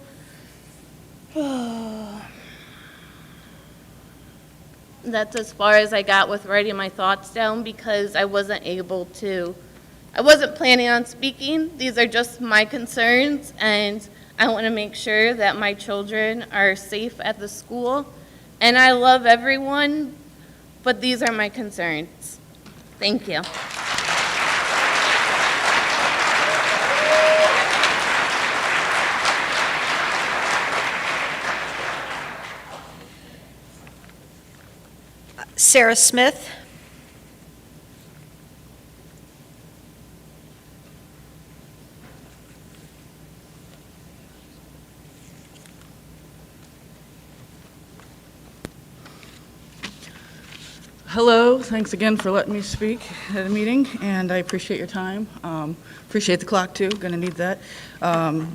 that's as far as I got with writing my thoughts down because I wasn't planning on speaking. These are just my concerns, and I want to make sure that my children are safe at the school. And I love everyone, but these are my concerns. Thank you. Sarah Smith. Hello, thanks again for letting me speak at a meeting, and I appreciate your time. Appreciate the clock, too, going to need that. I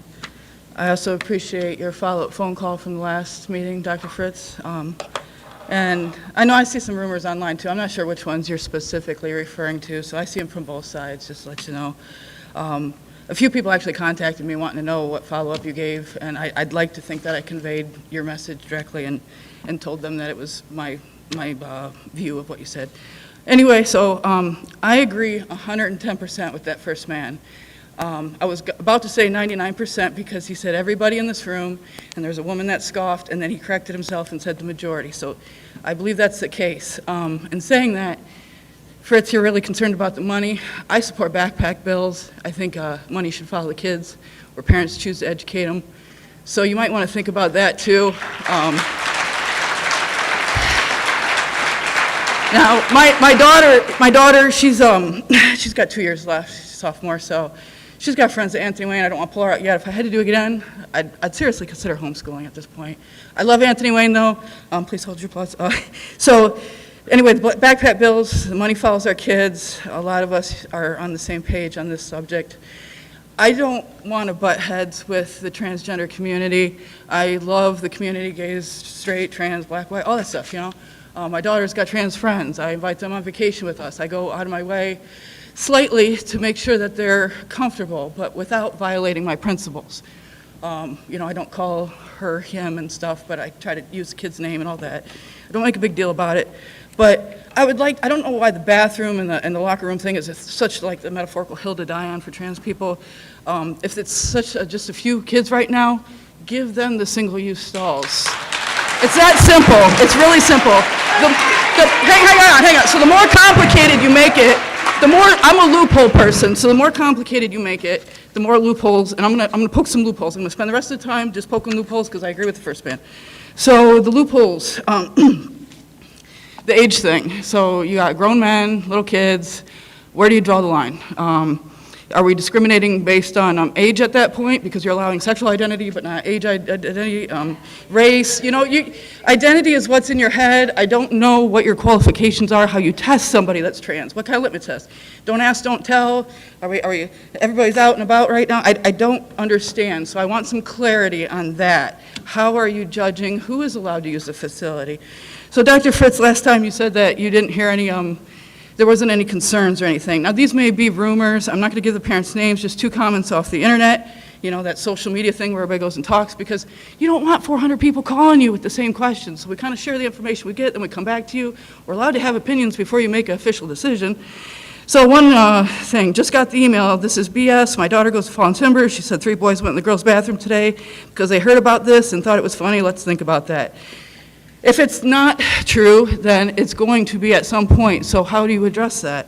also appreciate your follow-up phone call from the last meeting, Dr. Fritz. And I know I see some rumors online, too. I'm not sure which ones you're specifically referring to, so I see them from both sides, just to let you know. A few people actually contacted me wanting to know what follow-up you gave, and I'd like to think that I conveyed your message directly and told them that it was my view of what you said. Anyway, so I agree 110% with that first man. I was about to say 99% because he said everybody in this room, and there's a woman that scoffed, and then he corrected himself and said the majority. So I believe that's the case. In saying that, Fritz, you're really concerned about the money. I support backpack bills. I think money should follow the kids where parents choose to educate them. So you might want to think about that too. Now, my daughter, she's got 2 years left. She's a sophomore, so she's got friends at Anthony Wayne. I don't want to pull her out yet. If I had to do it again, I'd seriously consider homeschooling at this point. I love Anthony Wayne, though. Please hold your applause. So, anyway, the backpack bills, the money follows our kids. A lot of us are on the same page on this subject. I don't want to butt heads with the transgender community. I love the community, gays, straight, trans, black, white, all that stuff, you know. My daughter's got trans friends. I invite them on vacation with us. I go out of my way slightly to make sure that they're comfortable, but without violating my principles. You know, I don't call her him and stuff, but I try to use the kid's name and all that. I don't make a big deal about it. But I don't know why the bathroom and the locker room thing is such like the metaphorical hill to die on for trans people. If it's such just a few kids right now, give them the single-use stalls. It's that simple. It's really simple. Hang on. So the more complicated you make it, the more, I'm a loophole person, so the more complicated you make it, the more loopholes, and I'm gonna poke some loopholes. I'm gonna spend the rest of the time just poking loopholes because I agree with the first man. So the loopholes, the age thing. So you got grown men, little kids. Where do you draw the line? Are we discriminating based on age at that point because you're allowing sexual identity but not age identity, race? You know, identity is what's in your head. I don't know what your qualifications are, how you test somebody that's trans. What kind of litmus test? Don't ask, don't tell. Are we everybody's out and about right now? I don't understand, so I want some clarity on that. How are you judging who is allowed to use the facility? So Dr. Fritz, last time you said that you didn't hear any there wasn't any concerns or anything. Now, these may be rumors. I'm not going to give the parents' names, just 2 comments off the internet, you know, that social media thing where everybody goes and talks, because you don't want 400 people calling you with the same questions. So we kind of share the information we get, then we come back to you. We're allowed to have opinions before you make an official decision. So one thing, just got the email, this is BS. My daughter goes to Fallen Timber. She said 3 boys went in the girls' bathroom today because they heard about this and thought it was funny. Let's think about that. If it's not true, then it's going to be at some point, so how do you address that?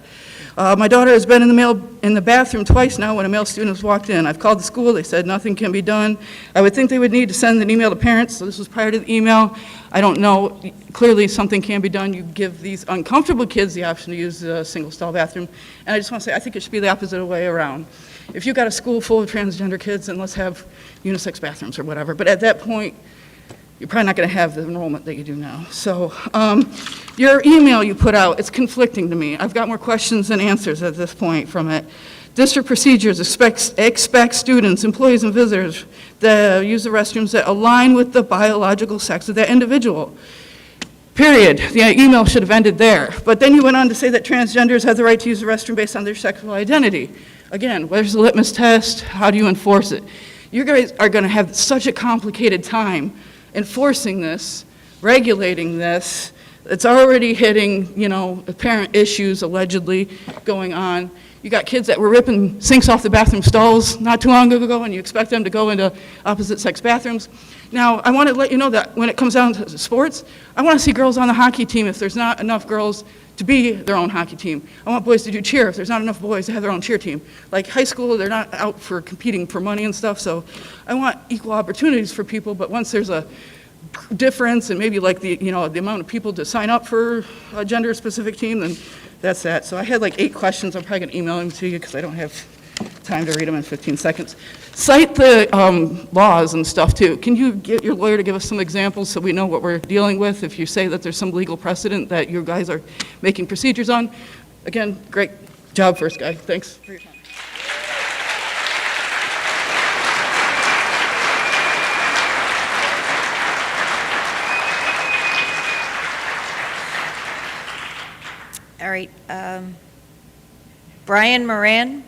My daughter has been in the bathroom twice now when a male student has walked in. I've called the school, they said nothing can be done. I would think they would need to send an email to parents, so this was prior to the email. I don't know, clearly something can be done. You give these uncomfortable kids the option to use the single-stall bathroom. And I just want to say, I think it should be the opposite way around. If you've got a school full of transgender kids, then let's have unisex bathrooms or whatever. But at that point, you're probably not going to have the enrollment that you do now. So your email you put out, it's conflicting to me. I've got more questions than answers at this point from it. District procedures expect students, employees, and visitors to use the restrooms that align with the biological sex of that individual. Period. The email should have ended there. But then you went on to say that transgenders have the right to use the restroom based on their sexual identity. Again, where's the litmus test? How do you enforce it? You guys are going to have such a complicated time enforcing this, regulating this. It's already hitting, you know, parent issues allegedly going on. You got kids that were ripping sinks off the bathroom stalls not too long ago, and you expect them to go into opposite sex bathrooms. Now, I want to let you know that when it comes down to sports, I want to see girls on the hockey team if there's not enough girls to be their own hockey team. I want boys to do cheer if there's not enough boys to have their own cheer team. Like high school, they're not out for competing for money and stuff, so I want equal opportunities for people, but once there's a difference and maybe like the, you know, the amount of people to sign up for a gender-specific team, then that's that. So I had like 8 questions. I'm probably going to email them to you because I don't have time to read them in 15 seconds. Cite the laws and stuff too. Can you get your lawyer to give us some examples so we know what we're dealing with if you say that there's some legal precedent that you guys are making procedures on? Again, great job, first guy. Thanks for your time. All right. Brian Moran.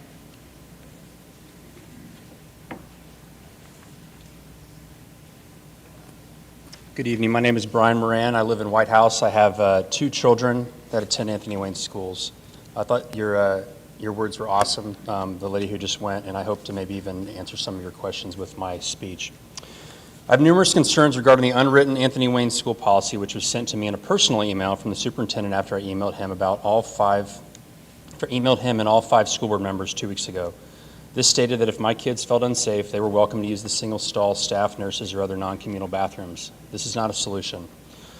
Good evening. My name is Brian Moran. I live in White House. I have 2 children that attend Anthony Wayne schools. I thought your Your words were awesome, the lady who just went, and I hope to maybe even answer some of your questions with my speech. I have numerous concerns regarding the unwritten Anthony Wayne school policy, which was sent to me in a personal email from the superintendent after I emailed him and all 5 school board members 2 weeks ago. This stated that if my kids felt unsafe, they were welcome to use the single-stall staff, nurses, or other non-communal bathrooms. This is not a solution.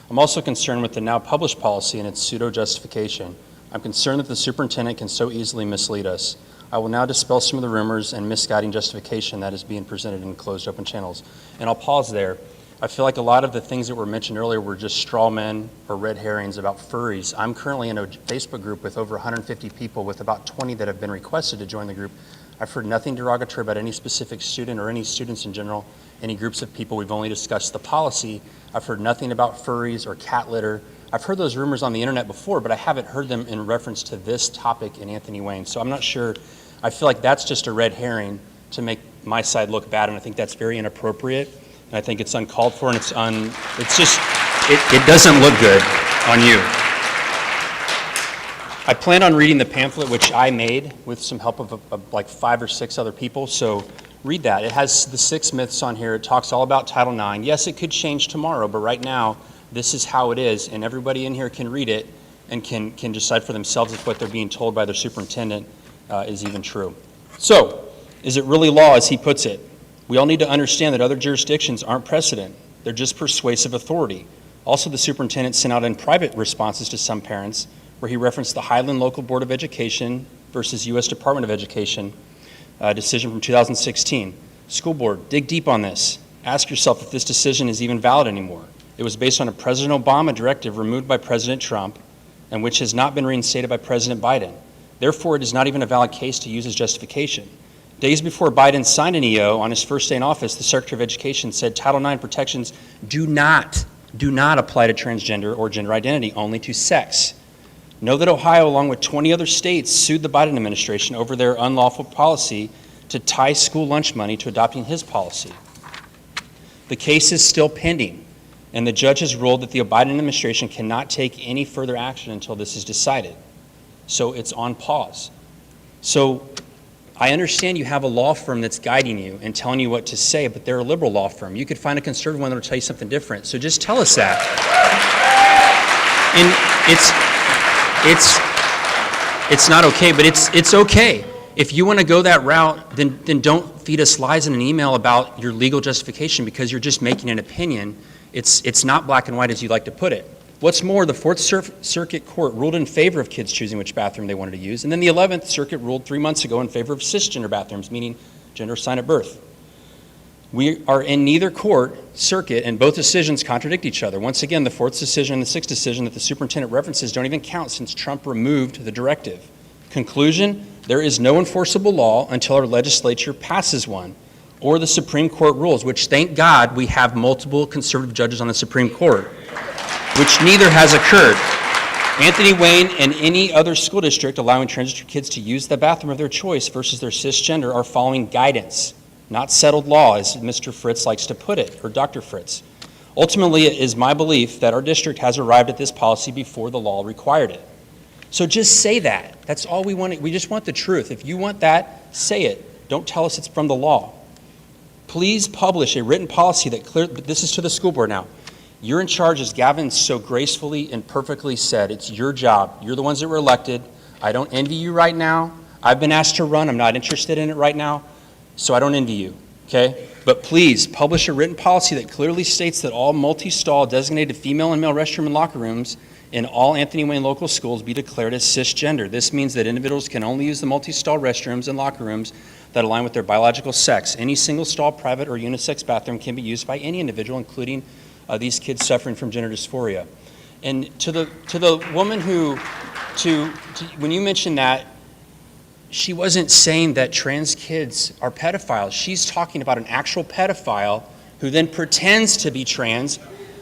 I'm also concerned with the now published policy and its pseudo-justification. I'm concerned that the superintendent can so easily mislead us. I will now dispel some of the rumors and misguiding justification that is being presented in closed open channels. And I'll pause there. I feel like a lot of the things that were mentioned earlier were just straw men or red herrings about furries. I'm currently in a Facebook group with over 150 people with about 20 that have been requested to join the group. I've heard nothing derogatory about any specific student or any students in general, any groups of people. We've only discussed the policy. I've heard nothing about furries or cat litter. I've heard those rumors on the internet before, but I haven't heard them in reference to this topic in Anthony Wayne. So I'm not sure. I feel like that's just a red herring to make my side look bad, and I think that's very inappropriate, and I think it's uncalled for, and it doesn't look good on you. I plan on reading the pamphlet, which I made with some help of like 5 or 6 other people, so read that. It has the 6 myths on here. It talks all about Title IX. Yes, it could change tomorrow, but right now, this is how it is, and everybody in here can read it and can decide for themselves if what they're being told by their superintendent is even true. So, is it really law, as he puts it? We all need to understand that other jurisdictions aren't precedent. They're just persuasive authority. Also, the superintendent sent out in private responses to some parents where he referenced the Highland Local Board of Education versus U.S. Department of Education decision from 2016. School board, dig deep on this. Ask yourself if this decision is even valid anymore. It was based on a President Obama directive removed by President Trump and which has not been reinstated by President Biden. Therefore, it is not even a valid case to use as justification. Days before Biden signed an EO on his first day in office, the Secretary of Education said Title IX protections do not apply to transgender or gender identity, only to sex. Know that Ohio, along with 20 other states, sued the Biden administration over their unlawful policy to tie school lunch money to adopting his policy. The case is still pending, and the judge has ruled that the Biden administration cannot take any further action until this is decided. So it's on pause. So I understand you have a law firm that's guiding you and telling you what to say, but they're a liberal law firm. You could find a conservative one that will tell you something different. So just tell us that. And it's not okay, but it's okay. If you want to go that route, then don't feed us lies in an email about your legal justification because you're just making an opinion. It's not black and white as you like to put it. What's more, the Fourth Circuit Court ruled in favor of kids choosing which bathroom they wanted to use, and then the 11th Circuit ruled 3 months ago in favor of cisgender bathrooms, meaning gender assigned at birth. We are in neither circuit, and both decisions contradict each other. Once again, the 4th decision and the 6th decision that the superintendent references don't even count since Trump removed the directive. Conclusion, there is no enforceable law until our legislature passes one, or the Supreme Court rules, which thank God we have multiple conservative judges on the Supreme Court, which neither has occurred. Anthony Wayne and any other school district allowing transgender kids to use the bathroom of their choice versus their cisgender are following guidance, not settled law, as Mr. Fritz likes to put it, or Dr. Fritz. Ultimately, it is my belief that our district has arrived at this policy before the law required it. So just say that. That's all we want. We just want the truth. If you want that, say it. Don't tell us it's from the law. Please publish a written policy that this is to the school board now. You're in charge, as Gavin so gracefully and perfectly said. It's your job. You're the ones that were elected. I don't envy you right now. I've been asked to run. I'm not interested in it right now, so I don't envy you, okay? But please, publish a written policy that clearly states that all multi-stall designated female and male restroom and locker rooms in all Anthony Wayne local schools be declared as cisgender. This means that individuals can only use the multi-stall restrooms and locker rooms that align with their biological sex. Any single-stall private or unisex bathroom can be used by any individual, including these kids suffering from gender dysphoria. And to the woman when you mentioned that, she wasn't saying that trans kids are pedophiles. She's talking about an actual pedophile who then pretends to be trans,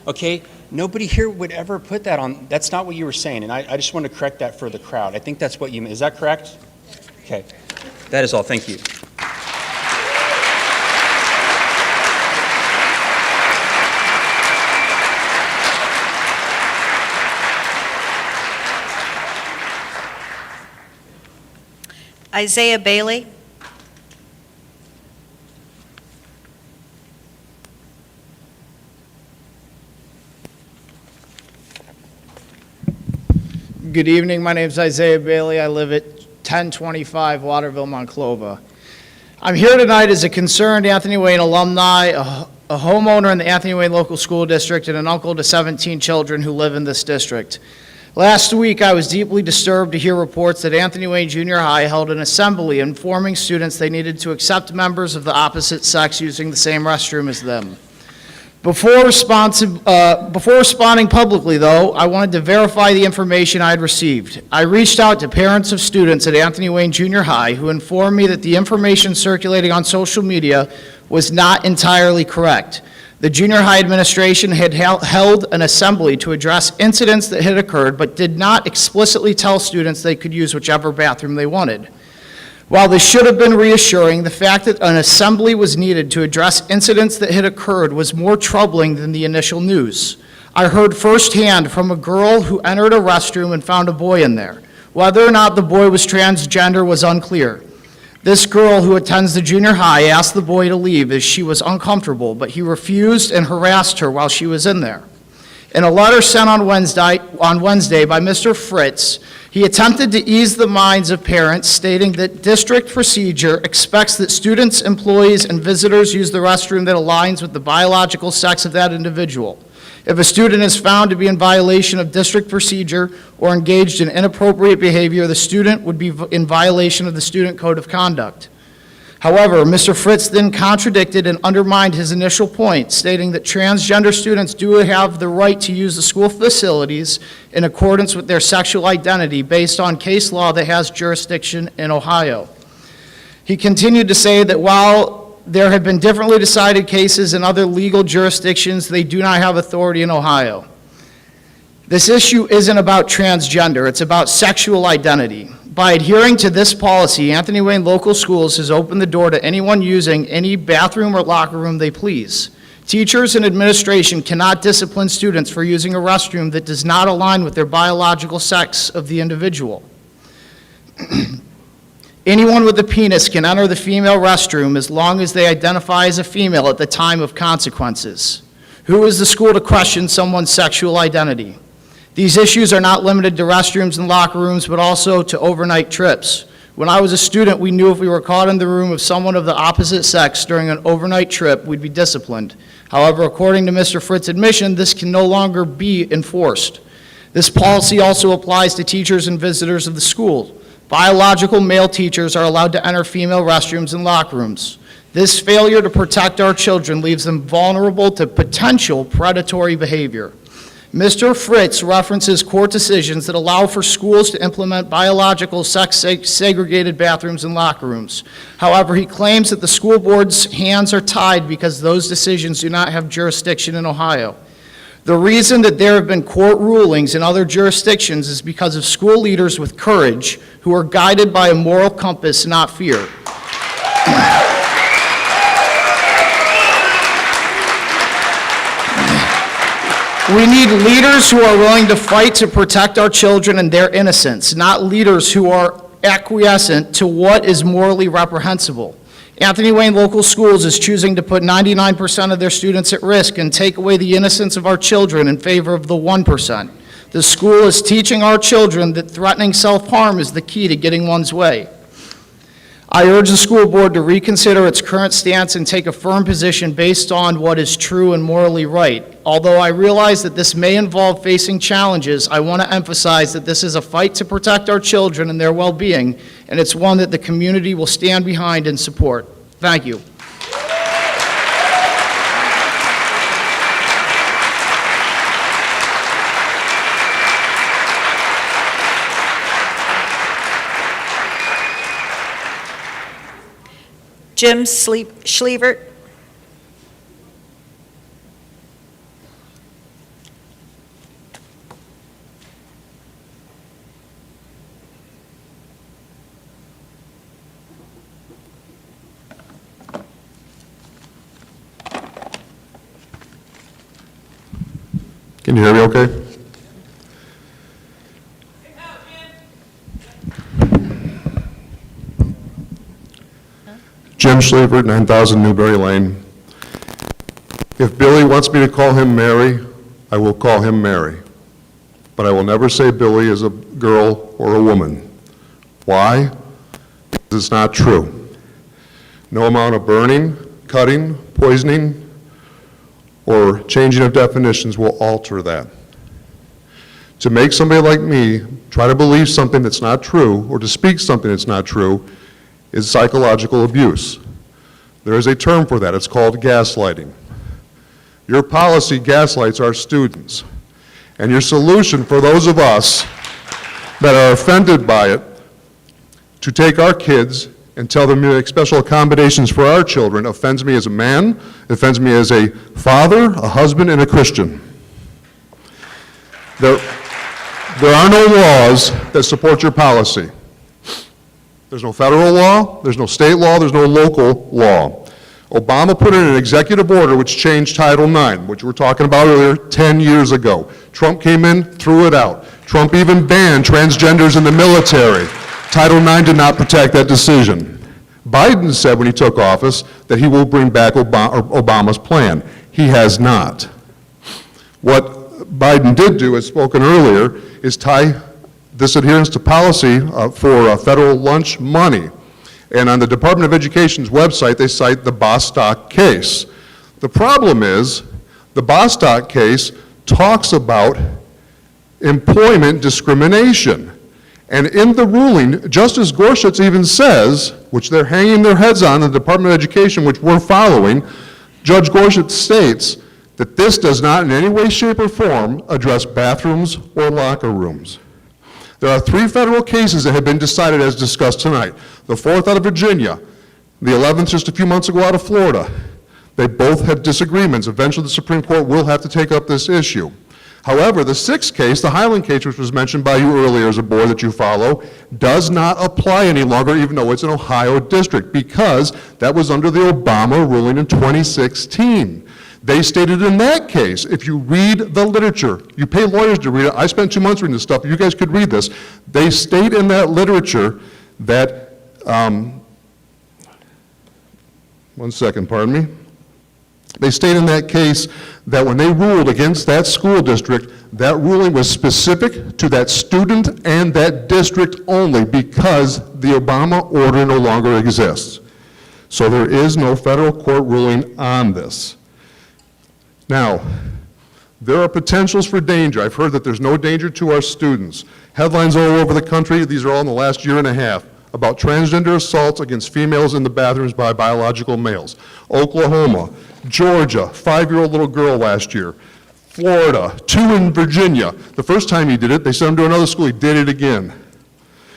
okay? Nobody here would ever put that on. That's not what you were saying, and I just want to correct that for the crowd. I think that's what you meant. Is that correct? Okay. That is all. Thank you. Isaiah Bailey. Good evening. My name is Isaiah Bailey. I live at 1025 Waterville, Monclova. I'm here tonight as a concerned Anthony Wayne alumni, a homeowner in the Anthony Wayne Local School District, and an uncle to 17 children who live in this district. Last week, I was deeply disturbed to hear reports that Anthony Wayne Junior High held an assembly informing students they needed to accept members of the opposite sex using the same restroom as them. Before responding publicly, though, I wanted to verify the information I had received. I reached out to parents of students at Anthony Wayne Junior High who informed me that the information circulating on social media was not entirely correct. The junior high administration had held an assembly to address incidents that had occurred, but did not explicitly tell students they could use whichever bathroom they wanted. While this should have been reassuring, the fact that an assembly was needed to address incidents that had occurred was more troubling than the initial news. I heard firsthand from a girl who entered a restroom and found a boy in there. Whether or not the boy was transgender was unclear. This girl, who attends the junior high, asked the boy to leave as she was uncomfortable, but he refused and harassed her while she was in there. In a letter sent on Wednesday by Mr. Fritz, he attempted to ease the minds of parents, stating that district procedure expects that students, employees, and visitors use the restroom that aligns with the biological sex of that individual. If a student is found to be in violation of district procedure or engaged in inappropriate behavior, the student would be in violation of the student code of conduct. However, Mr. Fritz then contradicted and undermined his initial point, stating that transgender students do have the right to use the school facilities in accordance with their sexual identity based on case law that has jurisdiction in Ohio. He continued to say that while there have been differently decided cases in other legal jurisdictions, they do not have authority in Ohio. This issue isn't about transgender, it's about sexual identity. By adhering to this policy, Anthony Wayne Local Schools has opened the door to anyone using any bathroom or locker room they please. Teachers and administration cannot discipline students for using a restroom that does not align with their biological sex of the individual. Anyone with a penis can enter the female restroom as long as they identify as a female at the time of consequences. Who is the school to question someone's sexual identity? These issues are not limited to restrooms and locker rooms, but also to overnight trips. When I was a student, we knew if we were caught in the room of someone of the opposite sex during an overnight trip, we'd be disciplined. However, according to Mr. Fritz's admission, this can no longer be enforced. This policy also applies to teachers and visitors of the school. Biological male teachers are allowed to enter female restrooms and locker rooms. This failure to protect our children leaves them vulnerable to potential predatory behavior. Mr. Fritz references court decisions that allow for schools to implement biological sex-segregated bathrooms and locker rooms. However, he claims that the school board's hands are tied because those decisions do not have jurisdiction in Ohio. The reason that there have been court rulings in other jurisdictions is because of school leaders with courage who are guided by a moral compass, not fear. We need leaders who are willing to fight to protect our children and their innocence, not leaders who are acquiescent to what is morally reprehensible. Anthony Wayne Local Schools is choosing to put 99% of their students at risk and take away the innocence of our children in favor of the 1%. The school is teaching our children that threatening self-harm is the key to getting one's way. I urge the school board to reconsider its current stance and take a firm position based on what is true and morally right. Although I realize that this may involve facing challenges, I want to emphasize that this is a fight to protect our children and their well-being, and it's one that the community will stand behind and support. Thank you. Jim Schlievert. Can you hear me okay? Jim Schlavert, 9,000 Newberry Lane. If Billy wants me to call him Mary, I will call him Mary. But I will never say Billy is a girl or a woman. Why? Because it's not true. No amount of burning, cutting, poisoning, or changing of definitions will alter that. To make somebody like me try to believe something that's not true, or to speak something that's not true, is psychological abuse. There is a term for that. It's called gaslighting. Your policy gaslights our students. And your solution for those of us that are offended by it, to take our kids and tell them to make special accommodations for our children, offends me as a man, offends me as a father, a husband, and a Christian. There are no laws that support your policy. There's no federal law, there's no state law, there's no local law. Obama put in an executive order which changed Title IX, which we were talking about earlier, 10 years ago. Trump came in, threw it out. Trump even banned transgenders in the military. Title IX did not protect that decision. Biden said when he took office that he will bring back Obama's plan. He has not. What Biden did do, as spoken earlier, is tie this adherence to policy for federal lunch money. And on the Department of Education's website, they cite the Bostock case. The problem is, the Bostock case talks about employment discrimination. And in the ruling, Justice Gorsuch even says, which they're hanging their heads on, the Department of Education, which we're following, Judge Gorsuch states that this does not in any way, shape, or form address bathrooms or locker rooms. There are 3 federal cases that have been decided as discussed tonight. The 4th out of Virginia, the 11th just a few months ago out of Florida. They both had disagreements. Eventually the Supreme Court will have to take up this issue. However, the 6th case, the Highland case, which was mentioned by you earlier as a board that you follow, does not apply any longer, even though it's an Ohio district, because that was under the Obama ruling in 2016. They stated in that case, if you read the literature, you pay lawyers to read it, I spent 2 months reading this stuff, you guys could read this, they state in that literature that, one second, pardon me. They state in that case that when they ruled against that school district, that ruling was specific to that student and that district only because the Obama order no longer exists. So there is no federal court ruling on this. Now, there are potentials for danger. I've heard that there's no danger to our students. Headlines all over the country, these are all in the last year and a half, about transgender assaults against females in the bathrooms by biological males. Oklahoma, Georgia, 5-year-old little girl last year. Florida, 2 in Virginia. The first time he did it, they sent him to another school, he did it again.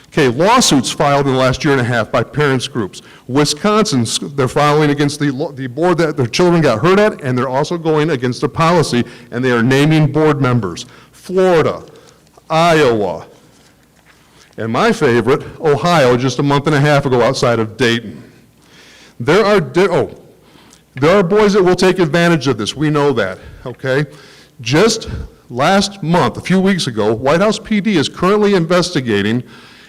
Okay, lawsuits filed in the last year and a half by parents groups. Wisconsin, they're filing against the board that their children got hurt at, and they're also going against the policy, and they are naming board members. Florida, Iowa, and my favorite, Ohio, just a month and a half ago outside of Dayton. There are boys that will take advantage of this, we know that, okay? Just last month, a few weeks ago, White House PD is currently investigating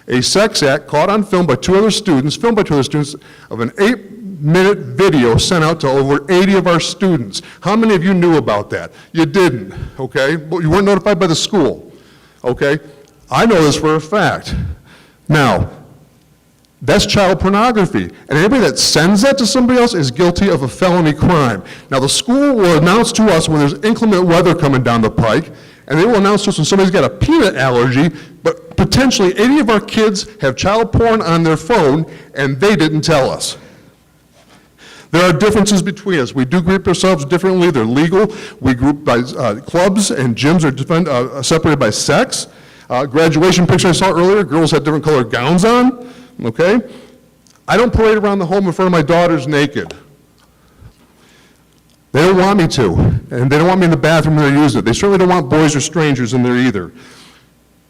a sex act caught on film by 2 other students, filmed by 2 other students, of an 8-minute video sent out to over 80 of our students. How many of you knew about that? You didn't, okay? Well, you weren't notified by the school, okay? I know this for a fact. Now, that's child pornography. And anybody that sends that to somebody else is guilty of a felony crime. Now, the school will announce to us when there's inclement weather coming down the pike, and they will announce to us when somebody's got a peanut allergy, but potentially 80 of our kids have child porn on their phone, and they didn't tell us. There are differences between us. We do group ourselves differently. They're legal. We group by clubs, and gyms are separated by sex. Graduation picture I saw earlier, girls had different colored gowns on, okay? I don't parade around the home in front of my daughters naked. They don't want me to, and they don't want me in the bathroom when they're using it. They certainly don't want boys or strangers in there either.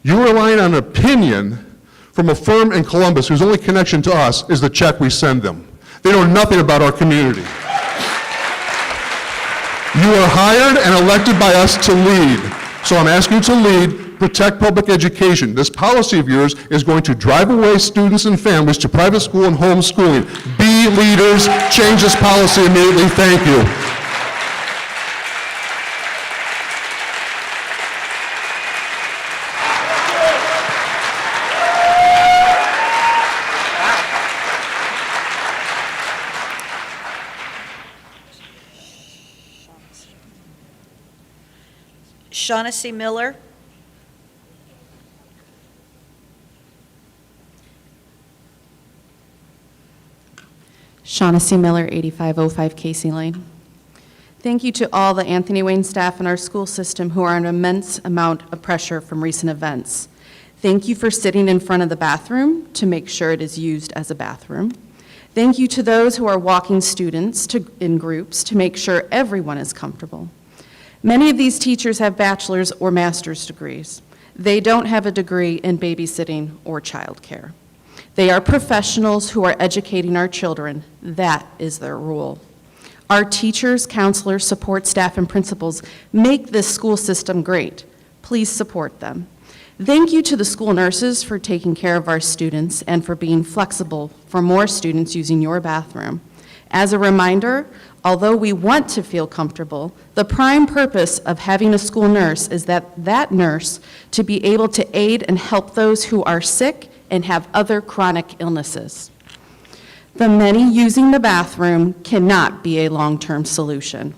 You're relying on an opinion from a firm in Columbus whose only connection to us is the check we send them. They know nothing about our community. You are hired and elected by us to lead. So I'm asking you to lead. protect public education. This policy of yours is going to drive away students and families to private school and homeschooling. Be leaders, change this policy immediately. Thank you. Shaughnessy Miller. Shaughnessy Miller, 8505 Casey Lane. Thank you to all the Anthony Wayne staff in our school system who are under immense amount of pressure from recent events. Thank you for sitting in front of the bathroom to make sure it is used as a bathroom. Thank you to those who are walking students in groups to make sure everyone is comfortable. Many of these teachers have bachelor's or master's degrees. They don't have a degree in babysitting or childcare. They are professionals who are educating our children. That is their role. Our teachers, counselors, support staff, and principals make this school system great. Please support them. Thank you to the school nurses for taking care of our students and for being flexible for more students using your bathroom. As a reminder, although we want to feel comfortable, the prime purpose of having a school nurse is that nurse to be able to aid and help those who are sick and have other chronic illnesses. The many using the bathroom cannot be a long-term solution.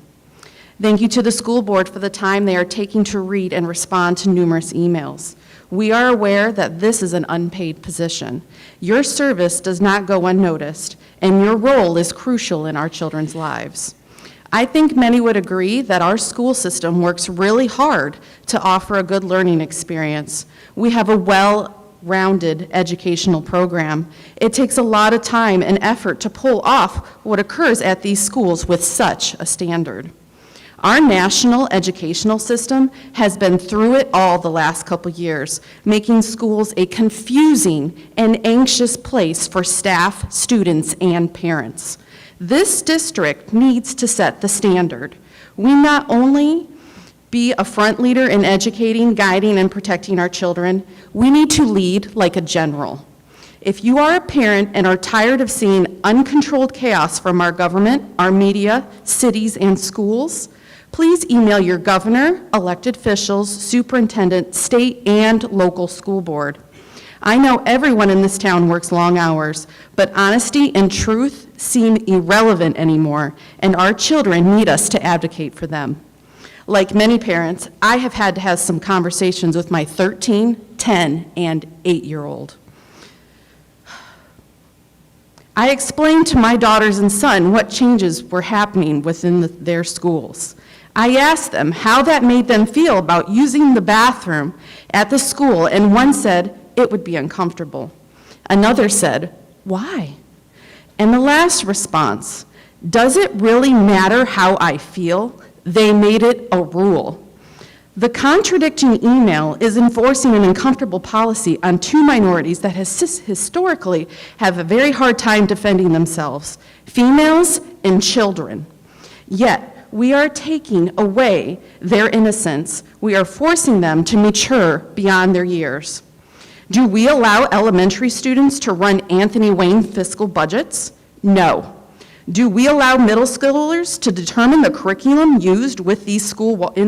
Thank you to the school board for the time they are taking to read and respond to numerous emails. We are aware that this is an unpaid position. Your service does not go unnoticed, and your role is crucial in our children's lives. I think many would agree that our school system works really hard to offer a good learning experience. We have a well-rounded educational program. It takes a lot of time and effort to pull off what occurs at these schools with such a standard. Our national educational system has been through it all the last couple years, making schools a confusing and anxious place for staff, students, and parents. This district needs to set the standard. We not only be a front leader in educating, guiding, and protecting our children, we need to lead like a general. If you are a parent and are tired of seeing uncontrolled chaos from our government, our media, cities, and schools, please email your governor, elected officials, superintendent, state, and local school board. I know everyone in this town works long hours, but honesty and truth seem irrelevant anymore, and our children need us to advocate for them. Like many parents, I have had to have some conversations with my 13, 10, and 8-year-old. I explained to my daughters and son what changes were happening within their schools. I asked them how that made them feel about using the bathroom at the school, and one said it would be uncomfortable. Another said, why? And the last response, does it really matter how I feel? They made it a rule. The contradicting email is enforcing an uncomfortable policy on two minorities that historically have a very hard time defending themselves, females and children. Yet, we are taking away their innocence. We are forcing them to mature beyond their years. Do we allow elementary students to run Anthony Wayne fiscal budgets? No. Do we allow middle schoolers to determine the curriculum used with in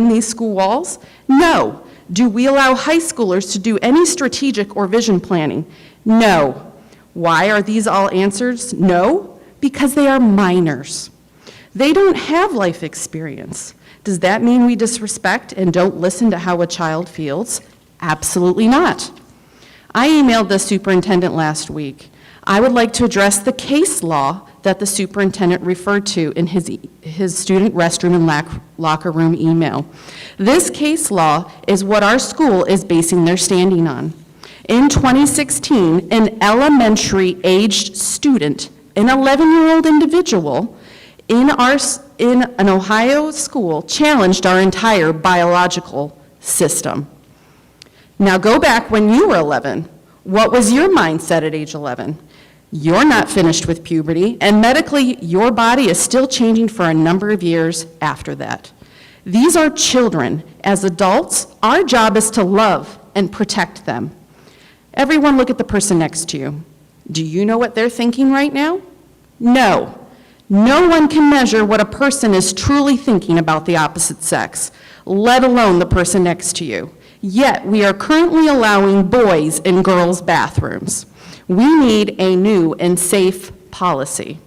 these school walls? No. Do we allow high schoolers to do any strategic or vision planning? No. Why are these all answers no? Because they are minors. They don't have life experience. Does that mean we disrespect and don't listen to how a child feels? Absolutely not. I emailed the superintendent last week. I would like to address the case law that the superintendent referred to in his student restroom and locker room email. This case law is what our school is basing their standing on. In 2016, an elementary-aged student, an 11-year-old individual, in an Ohio school challenged our entire biological system. Now go back when you were 11. What was your mindset at age 11? You're not finished with puberty, and medically, your body is still changing for a number of years after that. These are children. As adults, our job is to love, and protect them. Everyone look at the person next to you. Do you know what they're thinking right now? No. No one can measure what a person is truly thinking about the opposite sex, let alone the person next to you. Yet, we are currently allowing boys in girls' bathrooms. We need a new and safe policy.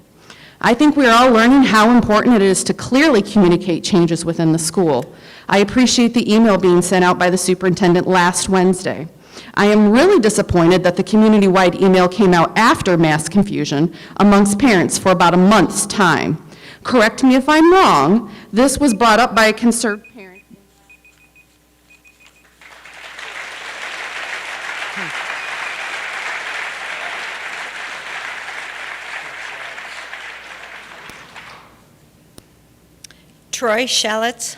I think we are all learning how important it is to clearly communicate changes within the school. I appreciate the email being sent out by the superintendent last Wednesday. I am really disappointed that the community-wide email came out after mass confusion amongst parents for about a month's time. Correct me if I'm wrong, this was brought up by a concerned parent. Troy Shallotz.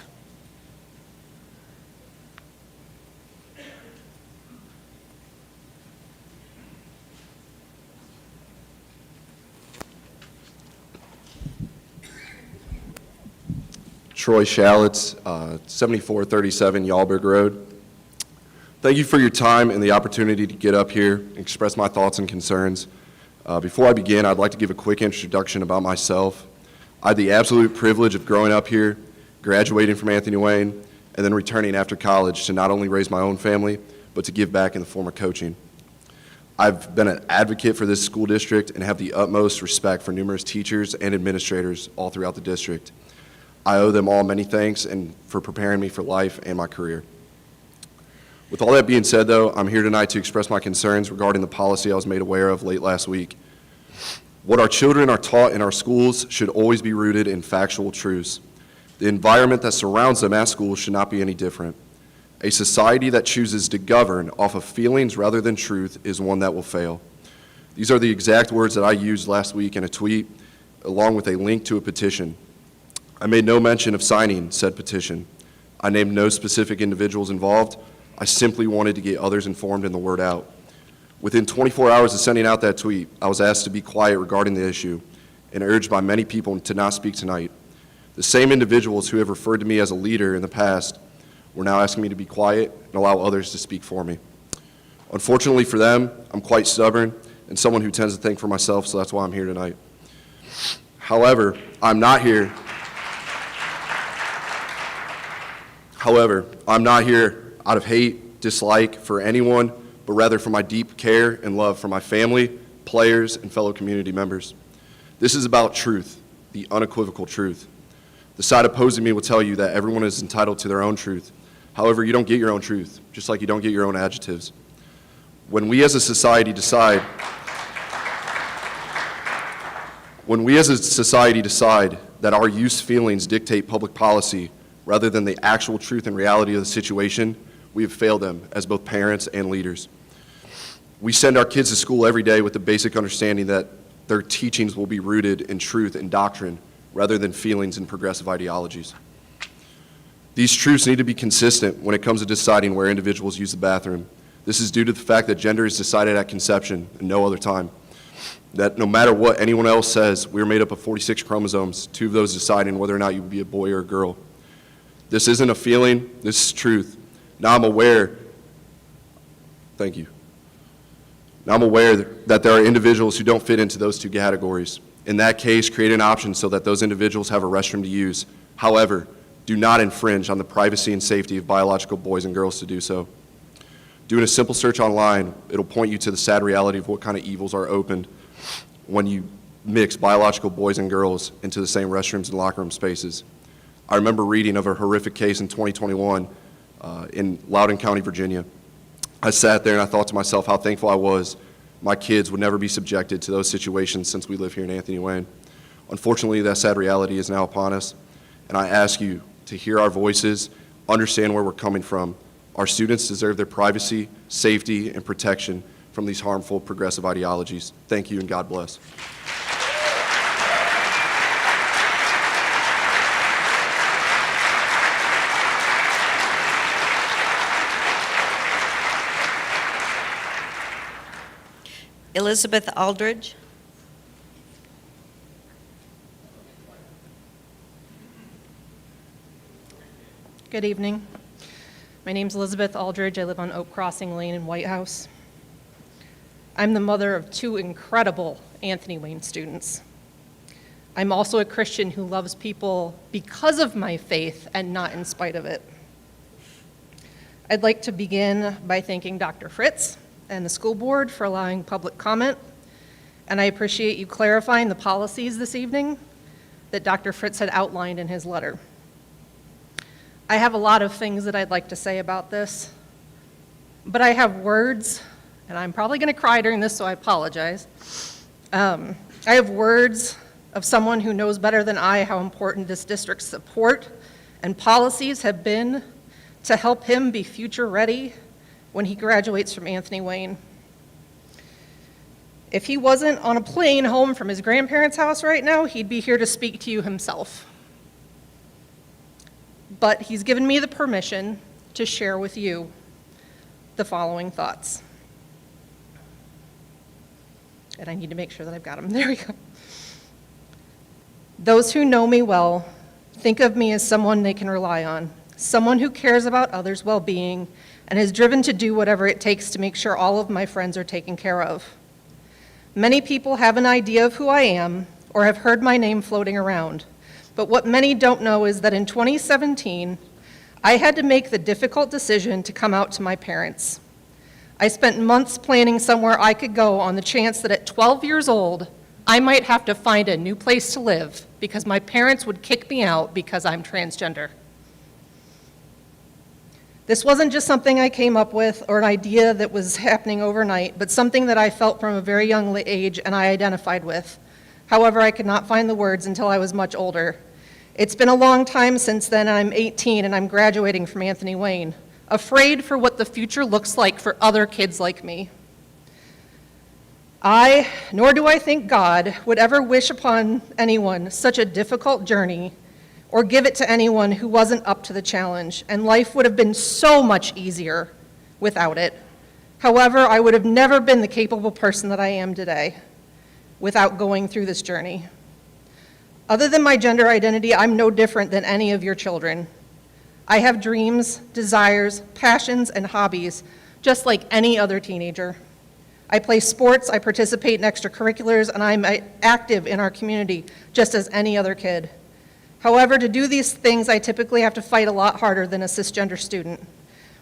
Troy Shallotz, 7437 Yalberg Road. Thank you for your time and the opportunity to get up here and express my thoughts and concerns. Before I begin, I'd like to give a quick introduction about myself. I had the absolute privilege of growing up here, graduating from Anthony Wayne, and then returning after college to not only raise my own family, but to give back in the form of coaching. I've been an advocate for this school district and have the utmost respect for numerous teachers and administrators all throughout the district. I owe them all many thanks and for preparing me for life and my career. With all that being said, though, I'm here tonight to express my concerns regarding the policy I was made aware of late last week. What our children are taught in our schools should always be rooted in factual truths. The environment that surrounds them at school should not be any different. A society that chooses to govern off of feelings rather than truth is one that will fail. These are the exact words that I used last week in a tweet, along with a link to a petition. I made no mention of signing said petition. I named no specific individuals involved. I simply wanted to get others informed and the word out. Within 24 hours of sending out that tweet, I was asked to be quiet regarding the issue and urged by many people to not speak tonight. The same individuals who have referred to me as a leader in the past were now asking me to be quiet and allow others to speak for me. Unfortunately for them, I'm quite stubborn and someone who tends to think for myself, so that's why I'm here tonight. However, I'm not here out of hate, dislike for anyone, but rather for my deep care and love for my family, players, and fellow community members. This is about truth, the unequivocal truth. The side opposing me will tell you that everyone is entitled to their own truth. However, you don't get your own truth, just like you don't get your own adjectives. When we as a society decide that our youth's feelings dictate public policy rather than the actual truth and reality of the situation, we have failed them as both parents and leaders. We send our kids to school every day with the basic understanding that their teachings will be rooted in truth and doctrine rather than feelings and progressive ideologies. These truths need to be consistent when it comes to deciding where individuals use the bathroom. This is due to the fact that gender is decided at conception and no other time. That no matter what anyone else says, we're made up of 46 chromosomes, 2 of those deciding whether or not you will be a boy or a girl. This isn't a feeling, this is truth. Now I'm aware that there are individuals who don't fit into those 2 categories. In that case, create an option so that those individuals have a restroom to use. However, do not infringe on the privacy and safety of biological boys and girls to do so. Doing a simple search online, it'll point you to the sad reality of what kind of evils are opened when you mix biological boys and girls into the same restrooms and locker room spaces. I remember reading of a horrific case in 2021 in Loudoun County, Virginia. I sat there and I thought to myself how thankful I was my kids would never be subjected to those situations since we live here in Anthony Wayne. Unfortunately, that sad reality is now upon us, and I ask you to hear our voices, understand where we're coming from. Our students deserve their privacy, safety, and protection from these harmful progressive ideologies. Thank you and God bless. Elizabeth Aldridge. Good evening. My name's Elizabeth Aldridge. I live on Oak Crossing Lane in White House. I'm the mother of 2 incredible Anthony Wayne students. I'm also a Christian who loves people because of my faith and not in spite of it. I'd like to begin by thanking Dr. Fritz and the school board for allowing public comment, and I appreciate you clarifying the policies this evening that Dr. Fritz had outlined in his letter. I have a lot of things that I'd like to say about this, but I have words, and I'm probably going to cry during this, so I apologize. I have words of someone who knows better than I how important this district's support and policies have been to help him be future ready when he graduates from Anthony Wayne. If he wasn't on a plane home from his grandparents' house right now, he'd be here to speak to you himself. But he's given me the permission to share with you the following thoughts. And I need to make sure that I've got them. There we go. Those who know me well think of me as someone they can rely on, someone who cares about others' well-being and is driven to do whatever it takes to make sure all of my friends are taken care of. Many people have an idea of who I am or have heard my name floating around, but what many don't know is that in 2017, I had to make the difficult decision to come out to my parents. I spent months planning somewhere I could go on the chance that at 12 years old, I might have to find a new place to live because my parents would kick me out because I'm transgender. This wasn't just something I came up with or an idea that was happening overnight, but something that I felt from a very young age and I identified with. However, I could not find the words until I was much older. It's been a long time since then, and I'm 18 and I'm graduating from Anthony Wayne, afraid for what the future looks like for other kids like me. Nor do I think God would ever wish upon anyone such a difficult journey or give it to anyone who wasn't up to the challenge, and life would have been so much easier without it. However, I would have never been the capable person that I am today without going through this journey. Other than my gender identity, I'm no different than any of your children. I have dreams, desires, passions, and hobbies, just like any other teenager. I play sports, I participate in extracurriculars, and I'm active in our community, just as any other kid. However, to do these things, I typically have to fight a lot harder than a cisgender student.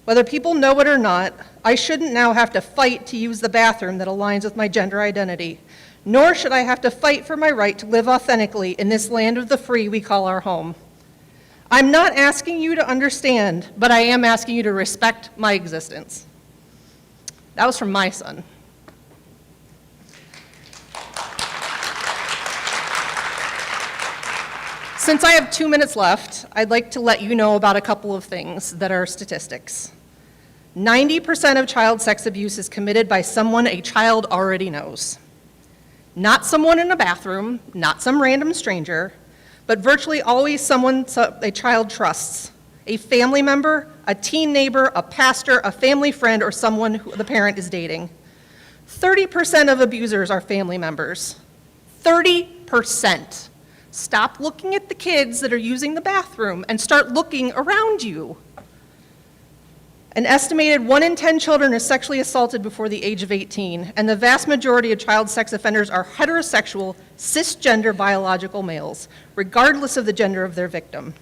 Whether people know it or not, I shouldn't now have to fight to use the bathroom that aligns with my gender identity, nor should I have to fight for my right to live authentically in this land of the free we call our home. I'm not asking you to understand, but I am asking you to respect my existence. That was from my son. Since I have 2 minutes left, I'd like to let you know about a couple of things that are statistics. 90% of child sex abuse is committed by someone a child already knows. Not someone in a bathroom, not some random stranger, but virtually always someone a child trusts. A family member, a teen neighbor, a pastor, a family friend, or someone who the parent is dating. 30% of abusers are family members. 30%. Stop looking at the kids that are using the bathroom and start looking around you. An estimated 1 in 10 children are sexually assaulted before the age of 18, and the vast majority of child sex offenders are heterosexual, cisgender biological males, regardless of the gender of their victim.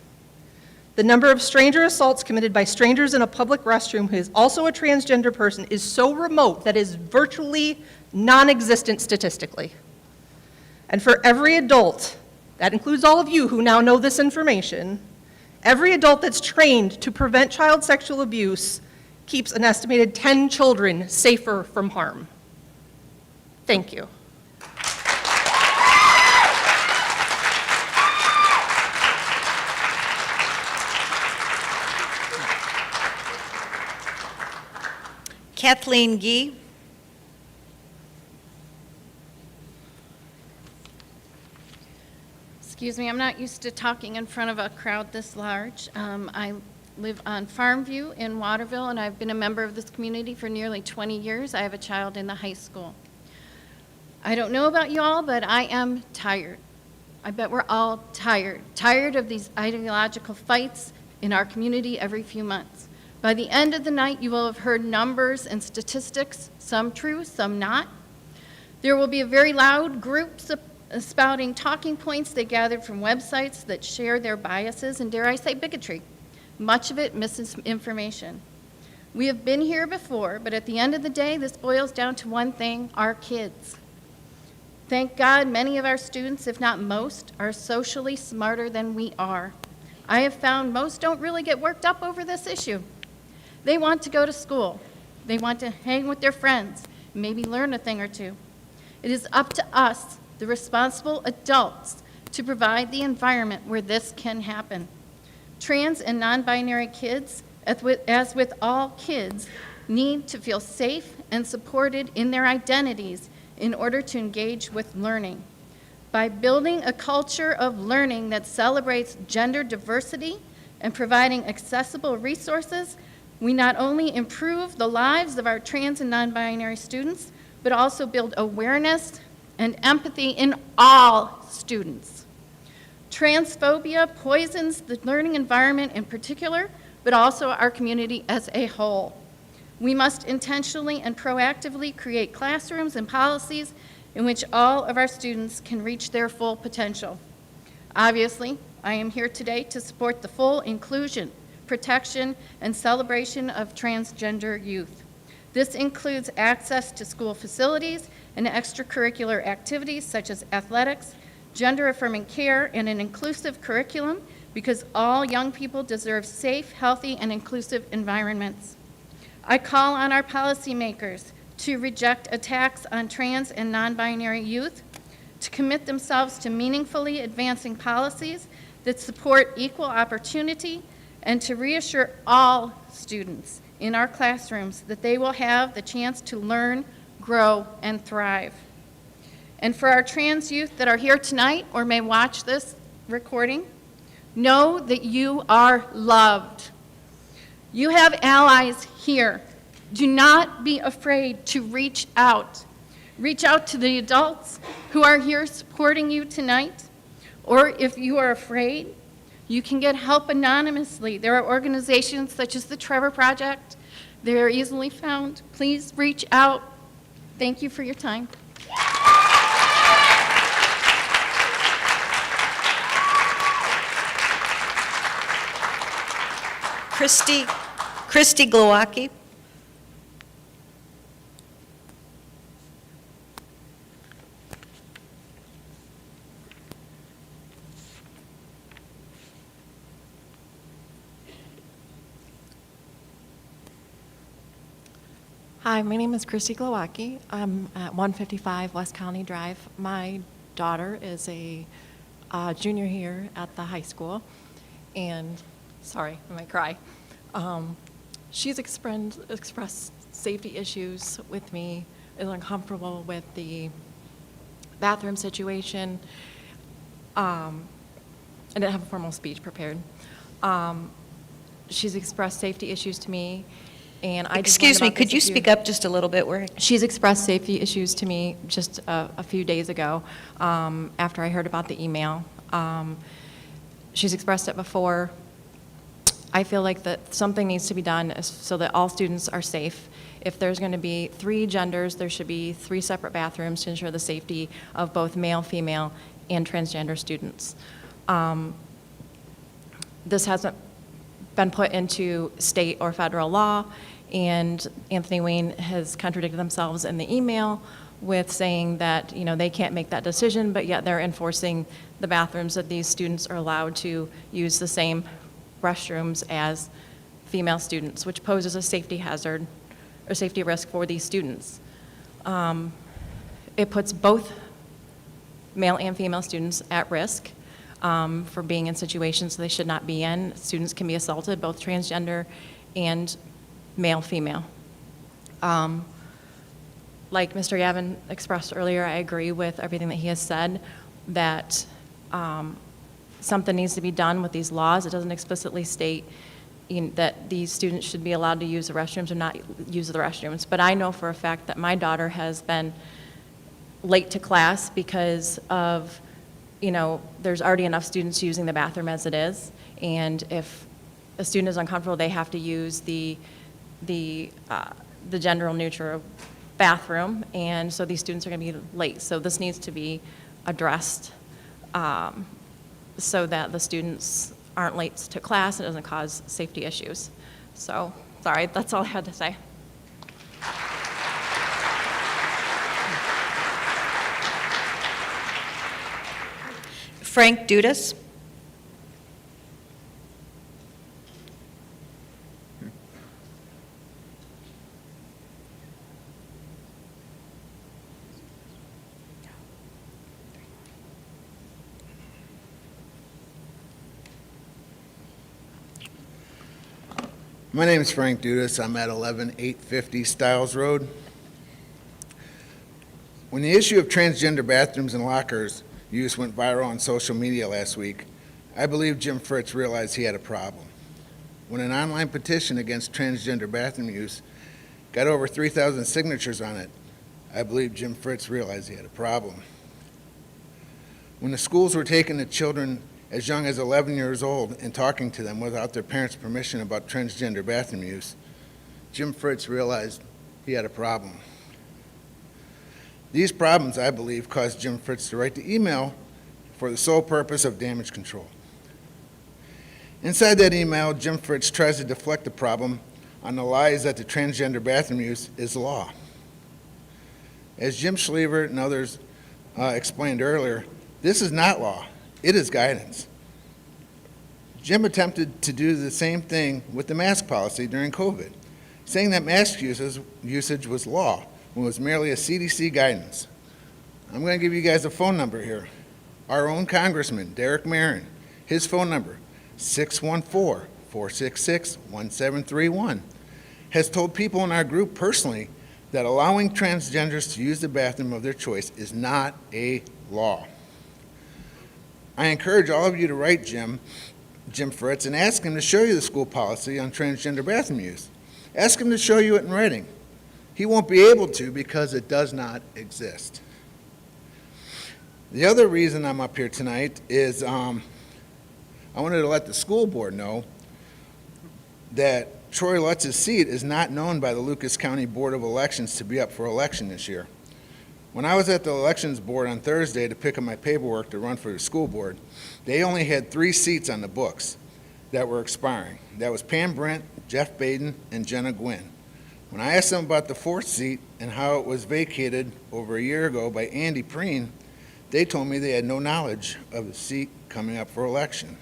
The number of stranger assaults committed by strangers in a public restroom who is also a transgender person is so remote that it is virtually non-existent statistically. And for every adult, that includes all of you who now know this information, every adult that's trained to prevent child sexual abuse keeps an estimated 10 children safer from harm. Thank you. Kathleen Gee. Excuse me, I'm not used to talking in front of a crowd this large. I live on Farmview in Waterville, and I've been a member of this community for nearly 20 years. I have a child in the high school. I don't know about you all, but I am tired. I bet we're all tired. Tired of these ideological fights in our community every few months. By the end of the night, you will have heard numbers and statistics, some true, some not. There will be a very loud group spouting talking points they gathered from websites that share their biases and, dare I say, bigotry. Much of it misinformation. We have been here before, but at the end of the day, this boils down to one thing: our kids. Thank God many of our students, if not most, are socially smarter than we are. I have found most don't really get worked up over this issue. They want to go to school. They want to hang with their friends, maybe learn a thing or two. It is up to us, the responsible adults, to provide the environment where this can happen. Trans and non-binary kids, as with all kids, need to feel safe and supported in their identities in order to engage with learning. By building a culture of learning that celebrates gender diversity and providing accessible resources, we not only improve the lives of our trans and non-binary students, but also build awareness and empathy in all students. Transphobia poisons the learning environment in particular, but also our community as a whole. We must intentionally and proactively create classrooms and policies in which all of our students can reach their full potential. Obviously, I am here today to support the full inclusion, protection, and celebration of transgender youth. This includes access to school facilities and extracurricular activities such as athletics, gender-affirming care, and an inclusive curriculum, because all young people deserve safe, healthy, and inclusive environments. I call on our policymakers to reject attacks on trans and non-binary youth, to commit themselves to meaningfully advancing policies that support equal opportunity, and to reassure all students in our classrooms that they will have the chance to learn, grow, and thrive. And for our trans youth that are here tonight or may watch this recording, know that you are loved. You have allies here. Do not be afraid to reach out. Reach out to the adults who are here supporting you tonight. Or if you are afraid, you can get help anonymously. There are organizations such as the Trevor Project. They are easily found. Please reach out. Thank you for your time. Christy Glowacki. Hi, my name is Christy Glowacki. I'm at 155 West County Drive. My daughter is a junior here at the high school, and, sorry, I might cry. She's expressed safety issues with me, is uncomfortable with the bathroom situation. I didn't have a formal speech prepared. She's expressed safety issues to me. And I Excuse me, could you speak up just a little bit? She's expressed safety issues to me just a few days ago after I heard about the email. She's expressed it before. I feel like that something needs to be done so that all students are safe. If there's going to be 3 genders, there should be 3 separate bathrooms to ensure the safety of both male, female, and transgender students. This hasn't been put into state or federal law, and Anthony Wayne has contradicted themselves in the email with saying that, you know, they can't make that decision, but yet they're enforcing the bathrooms that these students are allowed to use the same restrooms as female students, which poses a safety hazard or safety risk for these students. It puts both male and female students at risk for being in situations they should not be in. Students can be assaulted, both transgender and male, female. Like Mr. Gavin expressed earlier, I agree with everything that he has said, that something needs to be done with these laws. It doesn't explicitly state that these students should be allowed to use the restrooms or not use the restrooms. But I know for a fact that my daughter has been late to class because of, you know, there's already enough students using the bathroom as it is. And if a student is uncomfortable, they have to use the gender neutral bathroom, and so these students are going to be late. So this needs to be addressed so that the students aren't late to class and it doesn't cause safety issues. So, sorry, that's all I had to say. Frank Dudas. My name is Frank Dudas. I'm at 11850 Stiles Road. When the issue of transgender bathrooms and lockers use went viral on social media last week, I believe Jim Fritz realized he had a problem. When an online petition against transgender bathroom use got over 3,000 signatures on it, I believe Jim Fritz realized he had a problem. When the schools were taking the children as young as 11 years old and talking to them without their parents' permission about transgender bathroom use, Jim Fritz realized he had a problem. These problems, I believe, caused Jim Fritz to write the email for the sole purpose of damage control. Inside that email, Jim Fritz tries to deflect the problem on the lies that the transgender bathroom use is law. As Jim Schlievert and others explained earlier, this is not law. It is guidance. Jim attempted to do the same thing with the mask policy during COVID, saying that mask usage was law when it was merely a CDC guidance. I'm going to give you guys a phone number here. Our own Congressman, Derek Marin, his phone number, 614-466-1731, has told people in our group personally that allowing transgenders to use the bathroom of their choice is not a law. I encourage all of you to write Jim Fritz and ask him to show you the school policy on transgender bathroom use. Ask him to show you it in writing. He won't be able to because it does not exist. The other reason I'm up here tonight is I wanted to let the school board know that Troy Lutz's seat is not known by the Lucas County Board of Elections to be up for election this year. When I was at the elections board on Thursday to pick up my paperwork to run for the school board, they only had 3 seats on the books that were expiring. That was Pam Brent, Jeff Baden, and Jenna Gwynn. When I asked them about the 4th seat and how it was vacated over a year ago by Andy Preen, they told me they had no knowledge of the seat coming up for election.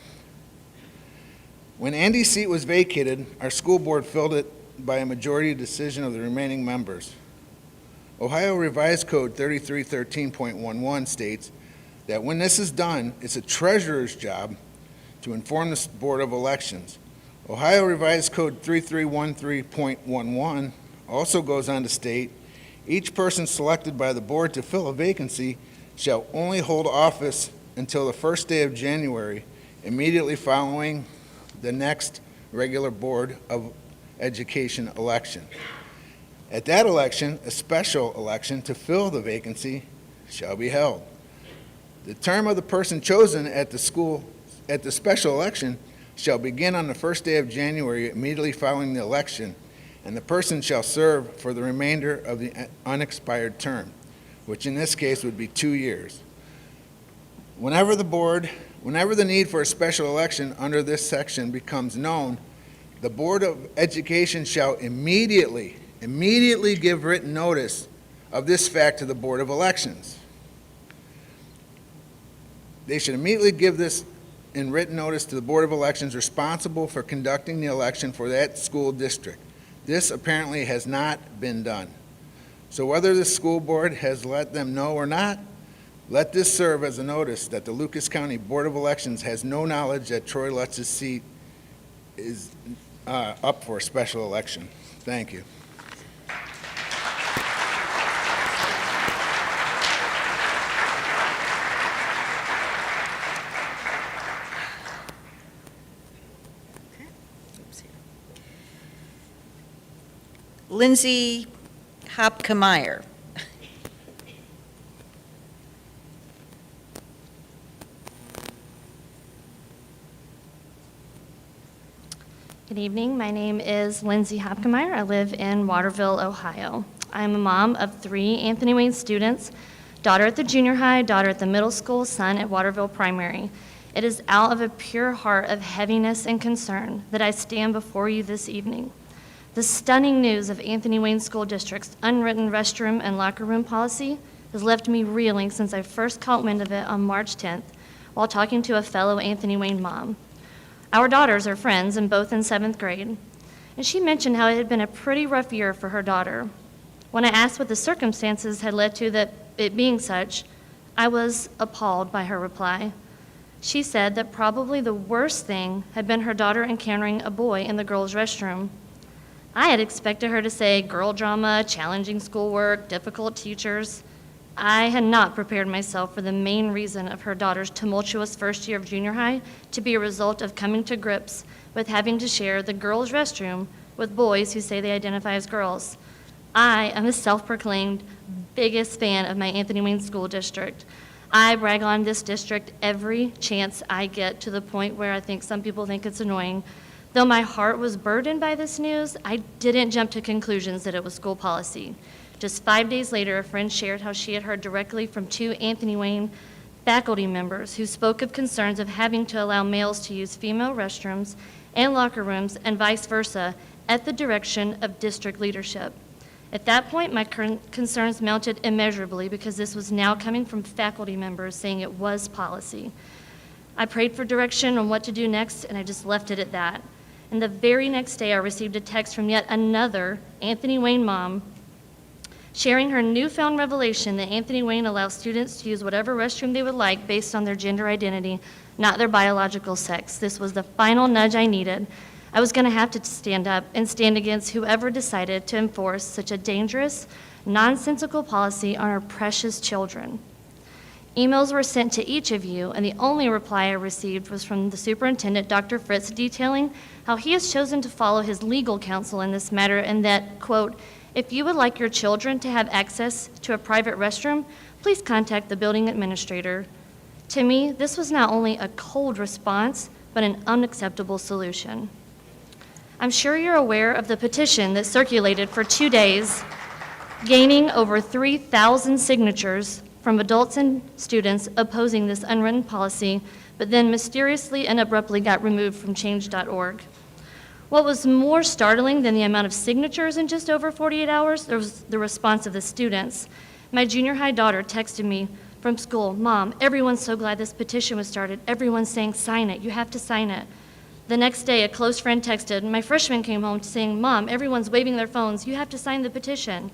When Andy's seat was vacated, our school board filled it by a majority decision of the remaining members. Ohio Revised Code 3313.11 states that when this is done, it's a treasurer's job to inform the Board of Elections. Ohio Revised Code 3313.11 also goes on to state, each person selected by the board to fill a vacancy shall only hold office until the first day of January, immediately following the next regular Board of Education election. At that election, a special election to fill the vacancy shall be held. The term of the person chosen at the special election shall begin on the first day of January immediately following the election, and the person shall serve for the remainder of the unexpired term, which in this case would be 2 years. Whenever the need for a special election under this section becomes known, the Board of Education shall immediately give written notice of this fact to the Board of Elections. They should immediately give this in written notice to the Board of Elections responsible for conducting the election for that school district. This apparently has not been done. So whether the school board has let them know or not, let this serve as a notice that the Lucas County Board of Elections has no knowledge that Troy Lutz's seat is up for a special election. Thank you. Lindsay Hopkemeyer. Good evening. My name is Lindsay Hopkemeyer. I live in Waterville, Ohio. I'm a mom of 3 Anthony Wayne students, daughter at the junior high, daughter at the middle school, son at Waterville Primary. It is out of a pure heart of heaviness and concern that I stand before you this evening. The stunning news of Anthony Wayne School District's unwritten restroom and locker room policy has left me reeling since I first caught wind of it on March 10th while talking to a fellow Anthony Wayne mom. Our daughters are friends and both in 7th grade, and she mentioned how it had been a pretty rough year for her daughter. When I asked what the circumstances had led to that it being such, I was appalled by her reply. She said that probably the worst thing had been her daughter encountering a boy in the girls' restroom. I had expected her to say girl drama, challenging schoolwork, difficult teachers. I had not prepared myself for the main reason of her daughter's tumultuous first year of junior high to be a result of coming to grips with having to share the girls' restroom with boys who say they identify as girls. I am a self-proclaimed biggest fan of my Anthony Wayne School District. I brag on this district every chance I get, to the point where I think some people think it's annoying. Though my heart was burdened by this news, I didn't jump to conclusions that it was school policy. Just 5 days later, a friend shared how she had heard directly from 2 Anthony Wayne faculty members who spoke of concerns of having to allow males to use female restrooms and locker rooms and vice versa at the direction of district leadership. At that point, my concerns mounted immeasurably because this was now coming from faculty members saying it was policy. I prayed for direction on what to do next, and I just left it at that. And the very next day, I received a text from yet another Anthony Wayne mom sharing her newfound revelation that Anthony Wayne allows students to use whatever restroom they would like based on their gender identity, not their biological sex. This was the final nudge I needed. I was going to have to stand up and stand against whoever decided to enforce such a dangerous, nonsensical policy on our precious children. Emails were sent to each of you, and the only reply I received was from the superintendent, Dr. Fritz, detailing how he has chosen to follow his legal counsel in this matter, and that, quote, if you would like your children to have access to a private restroom, please contact the building administrator. To me, this was not only a cold response, but an unacceptable solution. I'm sure you're aware of the petition that circulated for 2 days, gaining over 3,000 signatures from adults and students opposing this unwritten policy, but then mysteriously and abruptly got removed from change.org. What was more startling than the amount of signatures in just over 48 hours was the response of the students. My junior high daughter texted me from school, "Mom, everyone's so glad this petition was started. Everyone's saying sign it, you have to sign it." The next day, a close friend texted, my freshman came home saying, "Mom, everyone's waving their phones, you have to sign the petition."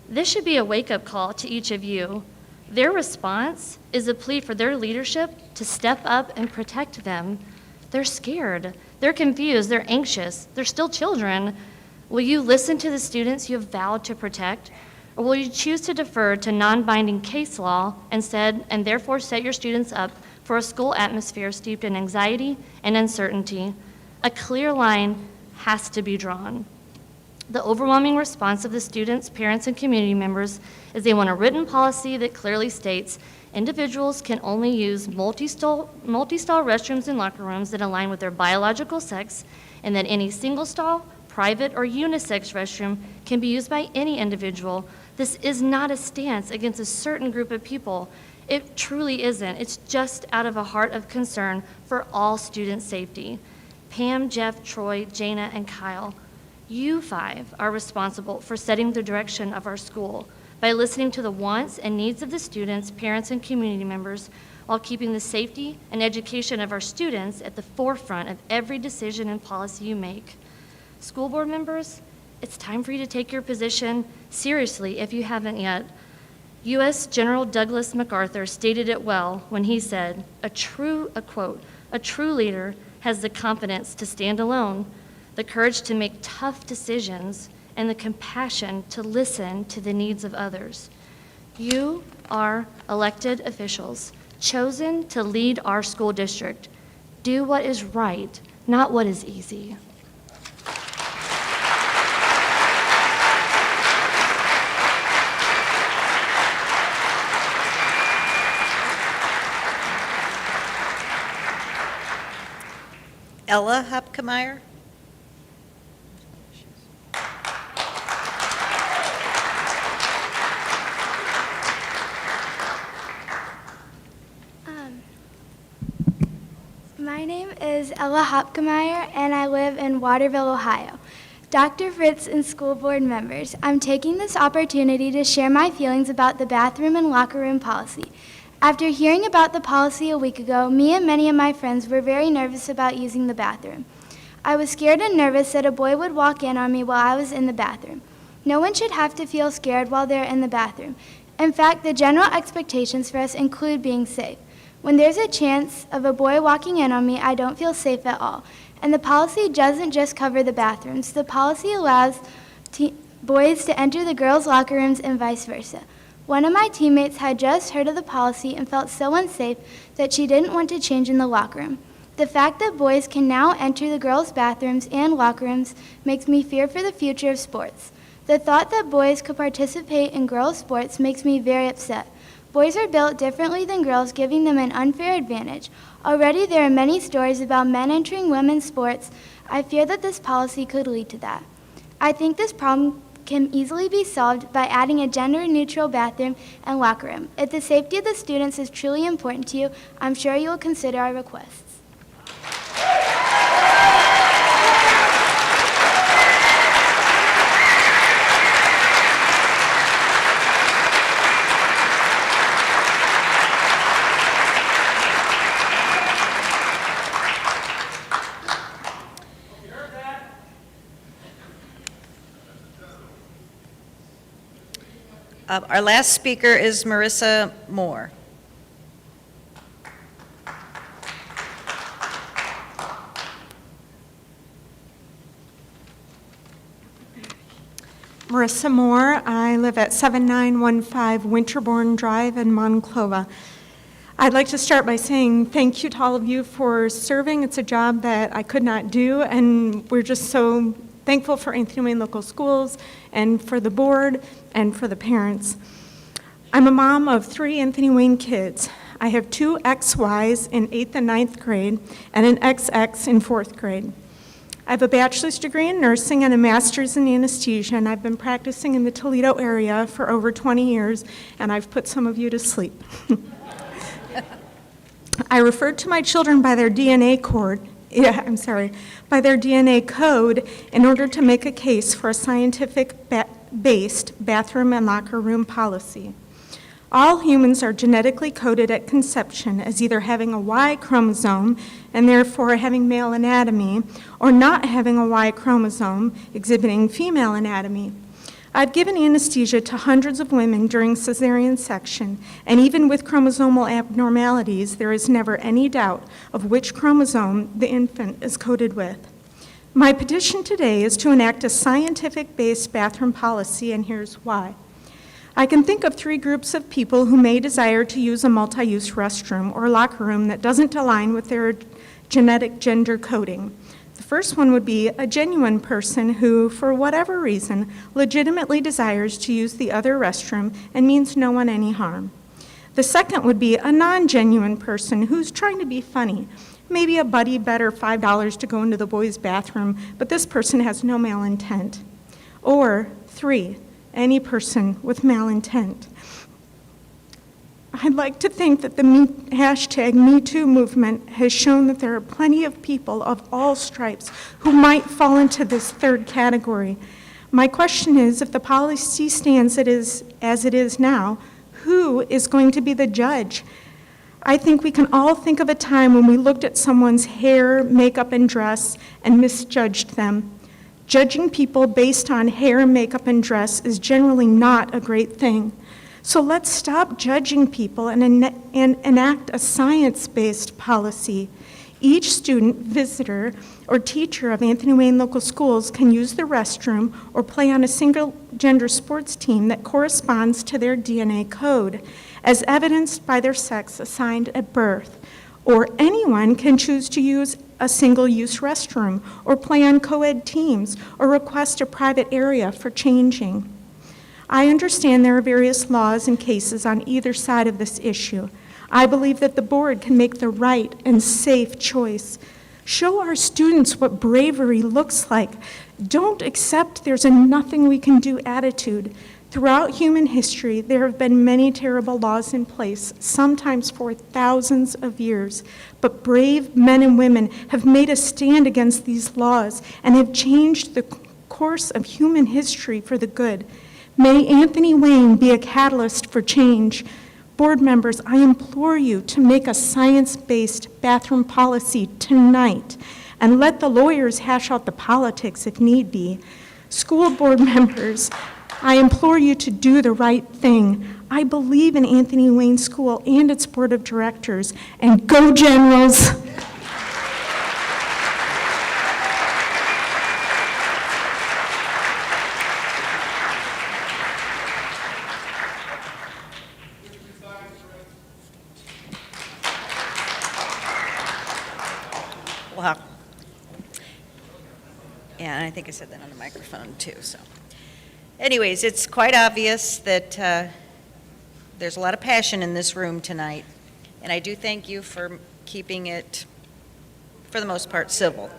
This should be a wake-up call to each of you. Their response is a plea for their leadership to step up and protect them. They're scared, they're confused, they're anxious, they're still children. Will you listen to the students you have vowed to protect, or will you choose to defer to non-binding case law instead, and therefore set your students up for a school atmosphere steeped in anxiety and uncertainty? A clear line has to be drawn. The overwhelming response of the students, parents, and community members is they want a written policy that clearly states individuals can only use multi-stall restrooms and locker rooms that align with their biological sex, and that any single-stall, private, or unisex restroom can be used by any individual. This is not a stance against a certain group of people. It truly isn't. It's just out of a heart of concern for all student safety. Pam, Jeff, Troy, Jana, and Kyle, you 5 are responsible for setting the direction of our school by listening to the wants and needs of the students, parents, and community members, while keeping the safety and education of our students at the forefront of every decision and policy you make. School board members, it's time for you to take your position seriously if you haven't yet. U.S. General Douglas MacArthur stated it well when he said, a true leader has the confidence to stand alone, the courage to make tough decisions, and the compassion to listen to the needs of others. You are elected officials, chosen to lead our school district. Do what is right, not what is easy. Ella Hopkemeyer. My name is Ella Hopkemeyer, and I live in Waterville, Ohio. Dr. Fritz and school board members, I'm taking this opportunity to share my feelings about the bathroom and locker room policy. After hearing about the policy a week ago, me and many of my friends were very nervous about using the bathroom. I was scared and nervous that a boy would walk in on me while I was in the bathroom. No one should have to feel scared while they're in the bathroom. In fact, the general expectations for us include being safe. When there's a chance of a boy walking in on me, I don't feel safe at all. And the policy doesn't just cover the bathrooms. The policy allows boys to enter the girls' locker rooms and vice versa. One of my teammates had just heard of the policy and felt so unsafe that she didn't want to change in the locker room. The fact that boys can now enter the girls' bathrooms and locker rooms makes me fear for the future of sports. The thought that boys could participate in girls' sports makes me very upset. Boys are built differently than girls, giving them an unfair advantage. Already there are many stories about men entering women's sports. I fear that this policy could lead to that. I think this problem can easily be solved by adding a gender-neutral bathroom and locker room. If the safety of the students is truly important to you, I'm sure you will consider our requests. Our last speaker is Marissa Moore. Marissa Moore. I live at 7915 Winterbourne Drive in Monclova. I'd like to start by saying thank you to all of you for serving. It's a job that I could not do, and we're just so thankful for Anthony Wayne Local Schools and for the board and for the parents. I'm a mom of 3 Anthony Wayne kids. I have 2 XYs in 8th and 9th grade and an XX in 4th grade. I have a bachelor's degree in nursing and a master's in anesthesia, and I've been practicing in the Toledo area for over 20 years, and I've put some of you to sleep. I referred to my children by their DNA code in order to make a case for a scientific-based bathroom and locker room policy. All humans are genetically coded at conception as either having a Y chromosome and therefore having male anatomy, or not having a Y chromosome exhibiting female anatomy. I've given anesthesia to hundreds of women during cesarean section, and even with chromosomal abnormalities, there is never any doubt of which chromosome the infant is coded with. My petition today is to enact a scientific-based bathroom policy, and here's why. I can think of 3 groups of people who may desire to use a multi-use restroom or locker room that doesn't align with their genetic gender coding. The first one would be a genuine person who, for whatever reason, legitimately desires to use the other restroom and means no one any harm. The second would be a non-genuine person who's trying to be funny. Maybe a buddy bet her $5 to go into the boys' bathroom, but this person has no malintent. Or 3, any person with malintent. I'd like to think that the #MeToo movement has shown that there are plenty of people of all stripes who might fall into this third category. My question is, if the policy stands as it is now, who is going to be the judge? I think we can all think of a time when we looked at someone's hair, makeup, and dress and misjudged them. Judging people based on hair, makeup, and dress is generally not a great thing. So let's stop judging people and enact a science-based policy. Each student, visitor, or teacher of Anthony Wayne Local Schools can use the restroom or play on a single-gender sports team that corresponds to their DNA code, as evidenced by their sex assigned at birth. Or anyone can choose to use a single-use restroom or play on co-ed teams or request a private area for changing. I understand there are various laws and cases on either side of this issue. I believe that the board can make the right and safe choice. Show our students what bravery looks like. Don't accept there's a nothing we can do attitude. Throughout human history, there have been many terrible laws in place, sometimes for thousands of years. But brave men and women have made a stand against these laws and have changed the course of human history for the good. May Anthony Wayne be a catalyst for change. Board members, I implore you to make a science-based bathroom policy tonight and let the lawyers hash out the politics if need be. School board members, I implore you to do the right thing. I believe in Anthony Wayne School and its board of directors, and go Generals! Wow. Yeah, and I think I said that on the microphone too, so. Anyways, it's quite obvious that there's a lot of passion in this room tonight, and I do thank you for keeping it, for the most part, civil.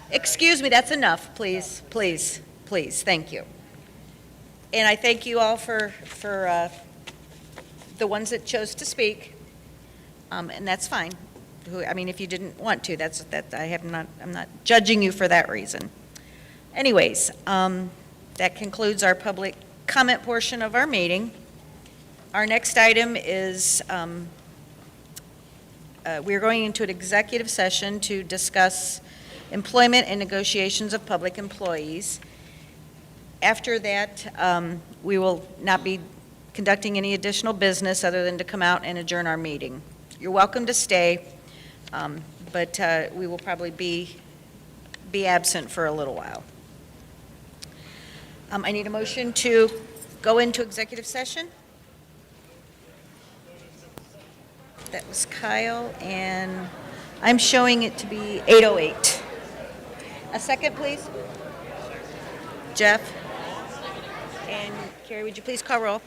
Excuse me, that's enough, please, please, please, thank you. And I thank you all for the ones that chose to speak, and that's fine. I mean, if you didn't want to, I'm not judging you for that reason. Anyways, that concludes our public comment portion of our meeting. Our next item is we're going into an executive session to discuss employment and negotiations of public employees. After that, we will not be conducting any additional business other than to come out and adjourn our meeting. You're welcome to stay. But we will probably be absent for a little while. I need a motion to go into executive session. That was Kyle, and I'm showing it to be 8:08. A second, please. Jeff. And Carrie, would you please call roll?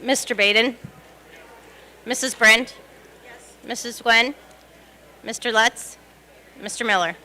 Mr. Baden? Mrs. Brent? Yes. Mrs. Gwen? Mr. Lutz? Mr. Miller?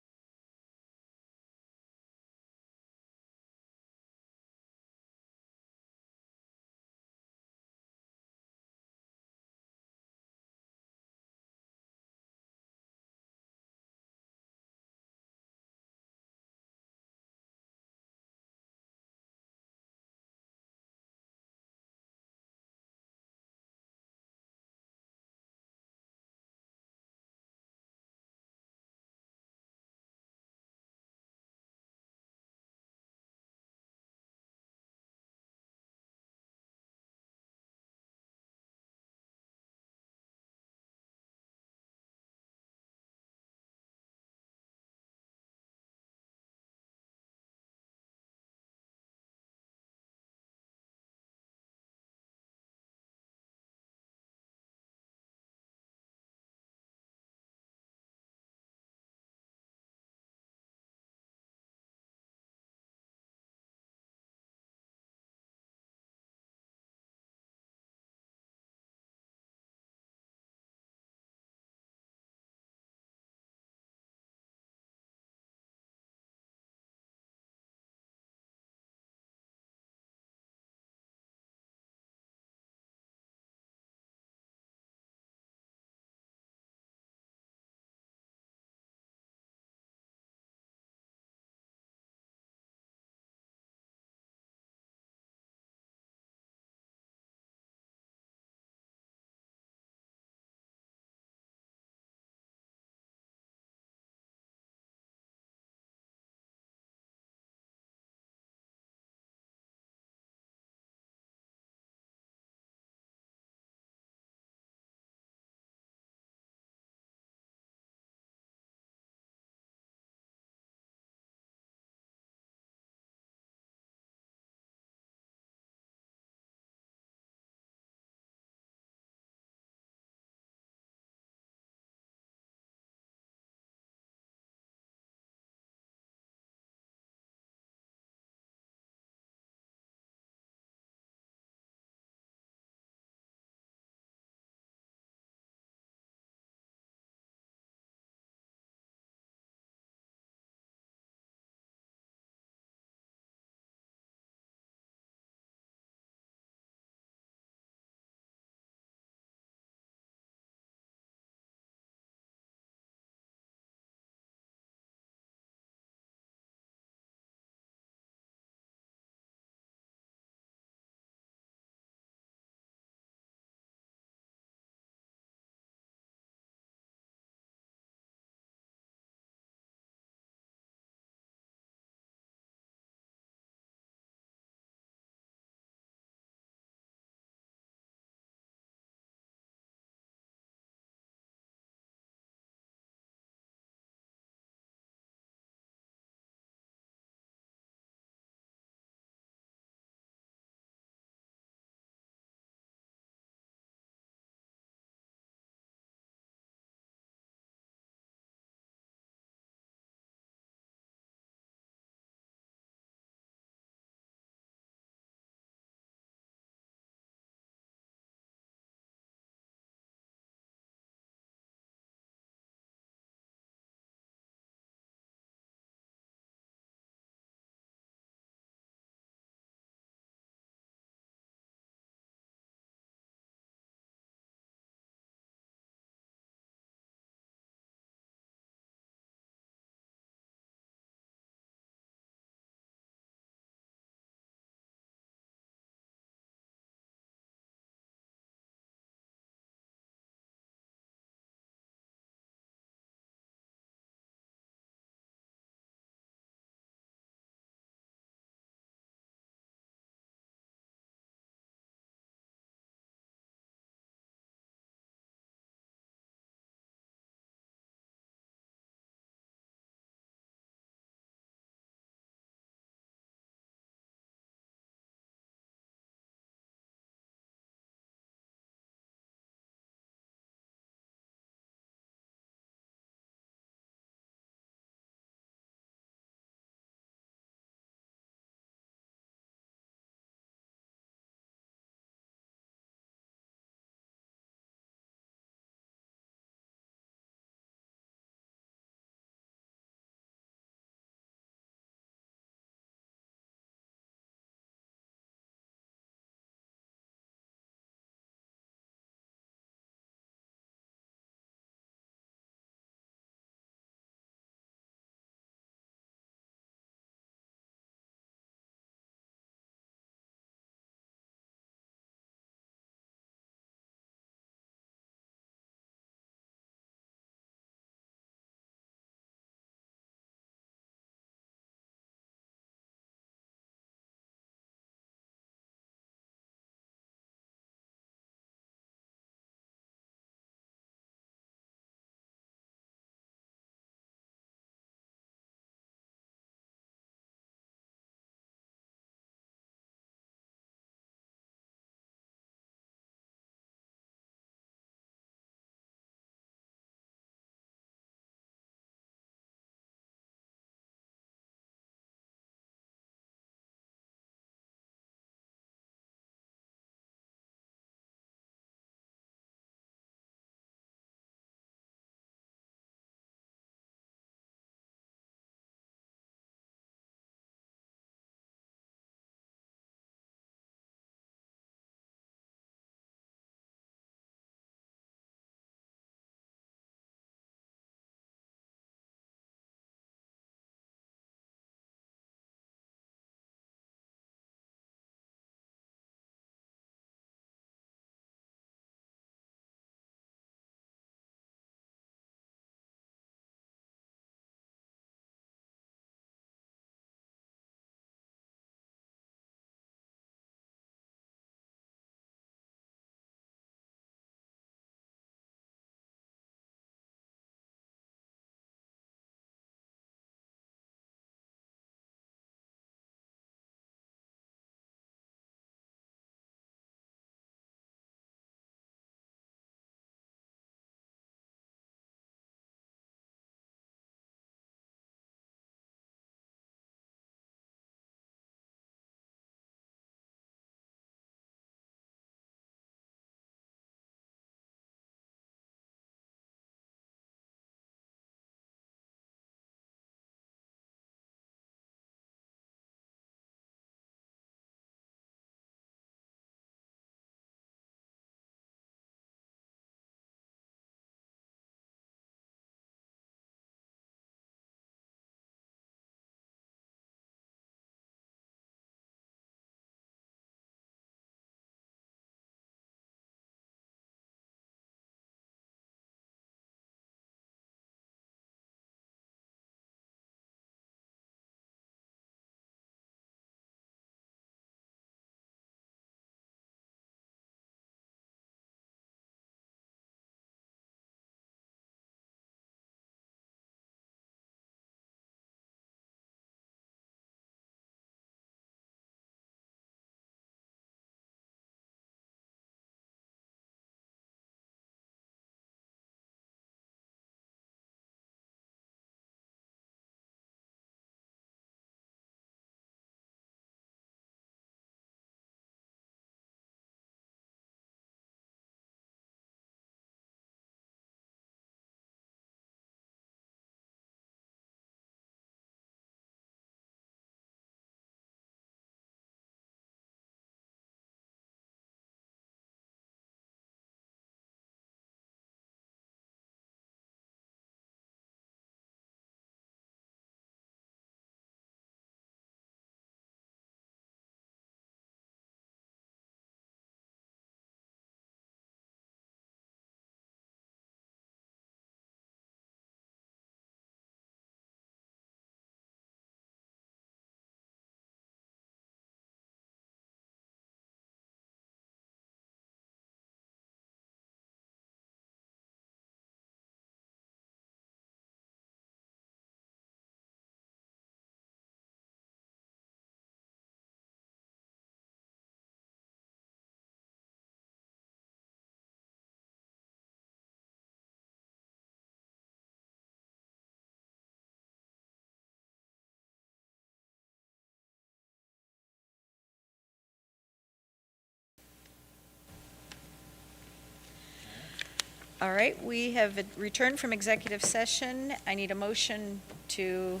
All right, we have returned from executive session. I need a motion to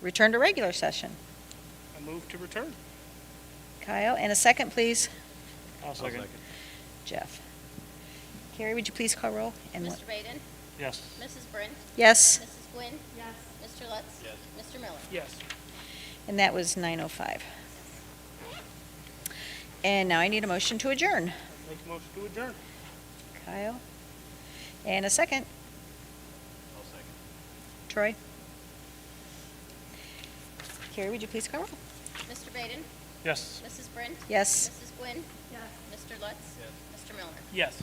return to regular session. I move to return. Kyle, and a second, please. I'll second. Jeff. Carrie, would you please call roll? And what- Mr. Baden? Yes. Mrs. Brent? Yes, Mrs. Gwynn? Yes. Mr. Lutz? Yes. Mr. Miller? Yes. and that was 9:05. And now I need a motion to adjourn. Make a motion to adjourn. Kyle, and a second. I'll second. Troy. Carrie, would you please call roll? Mr. Baden? Yes. Mrs. Brent? Yes. Mrs. Gwynn? Yes. Mr. Lutz? Yes. Mr. Miller? Yes.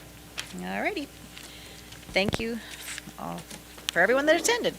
All righty. Thank you all, for everyone that attended.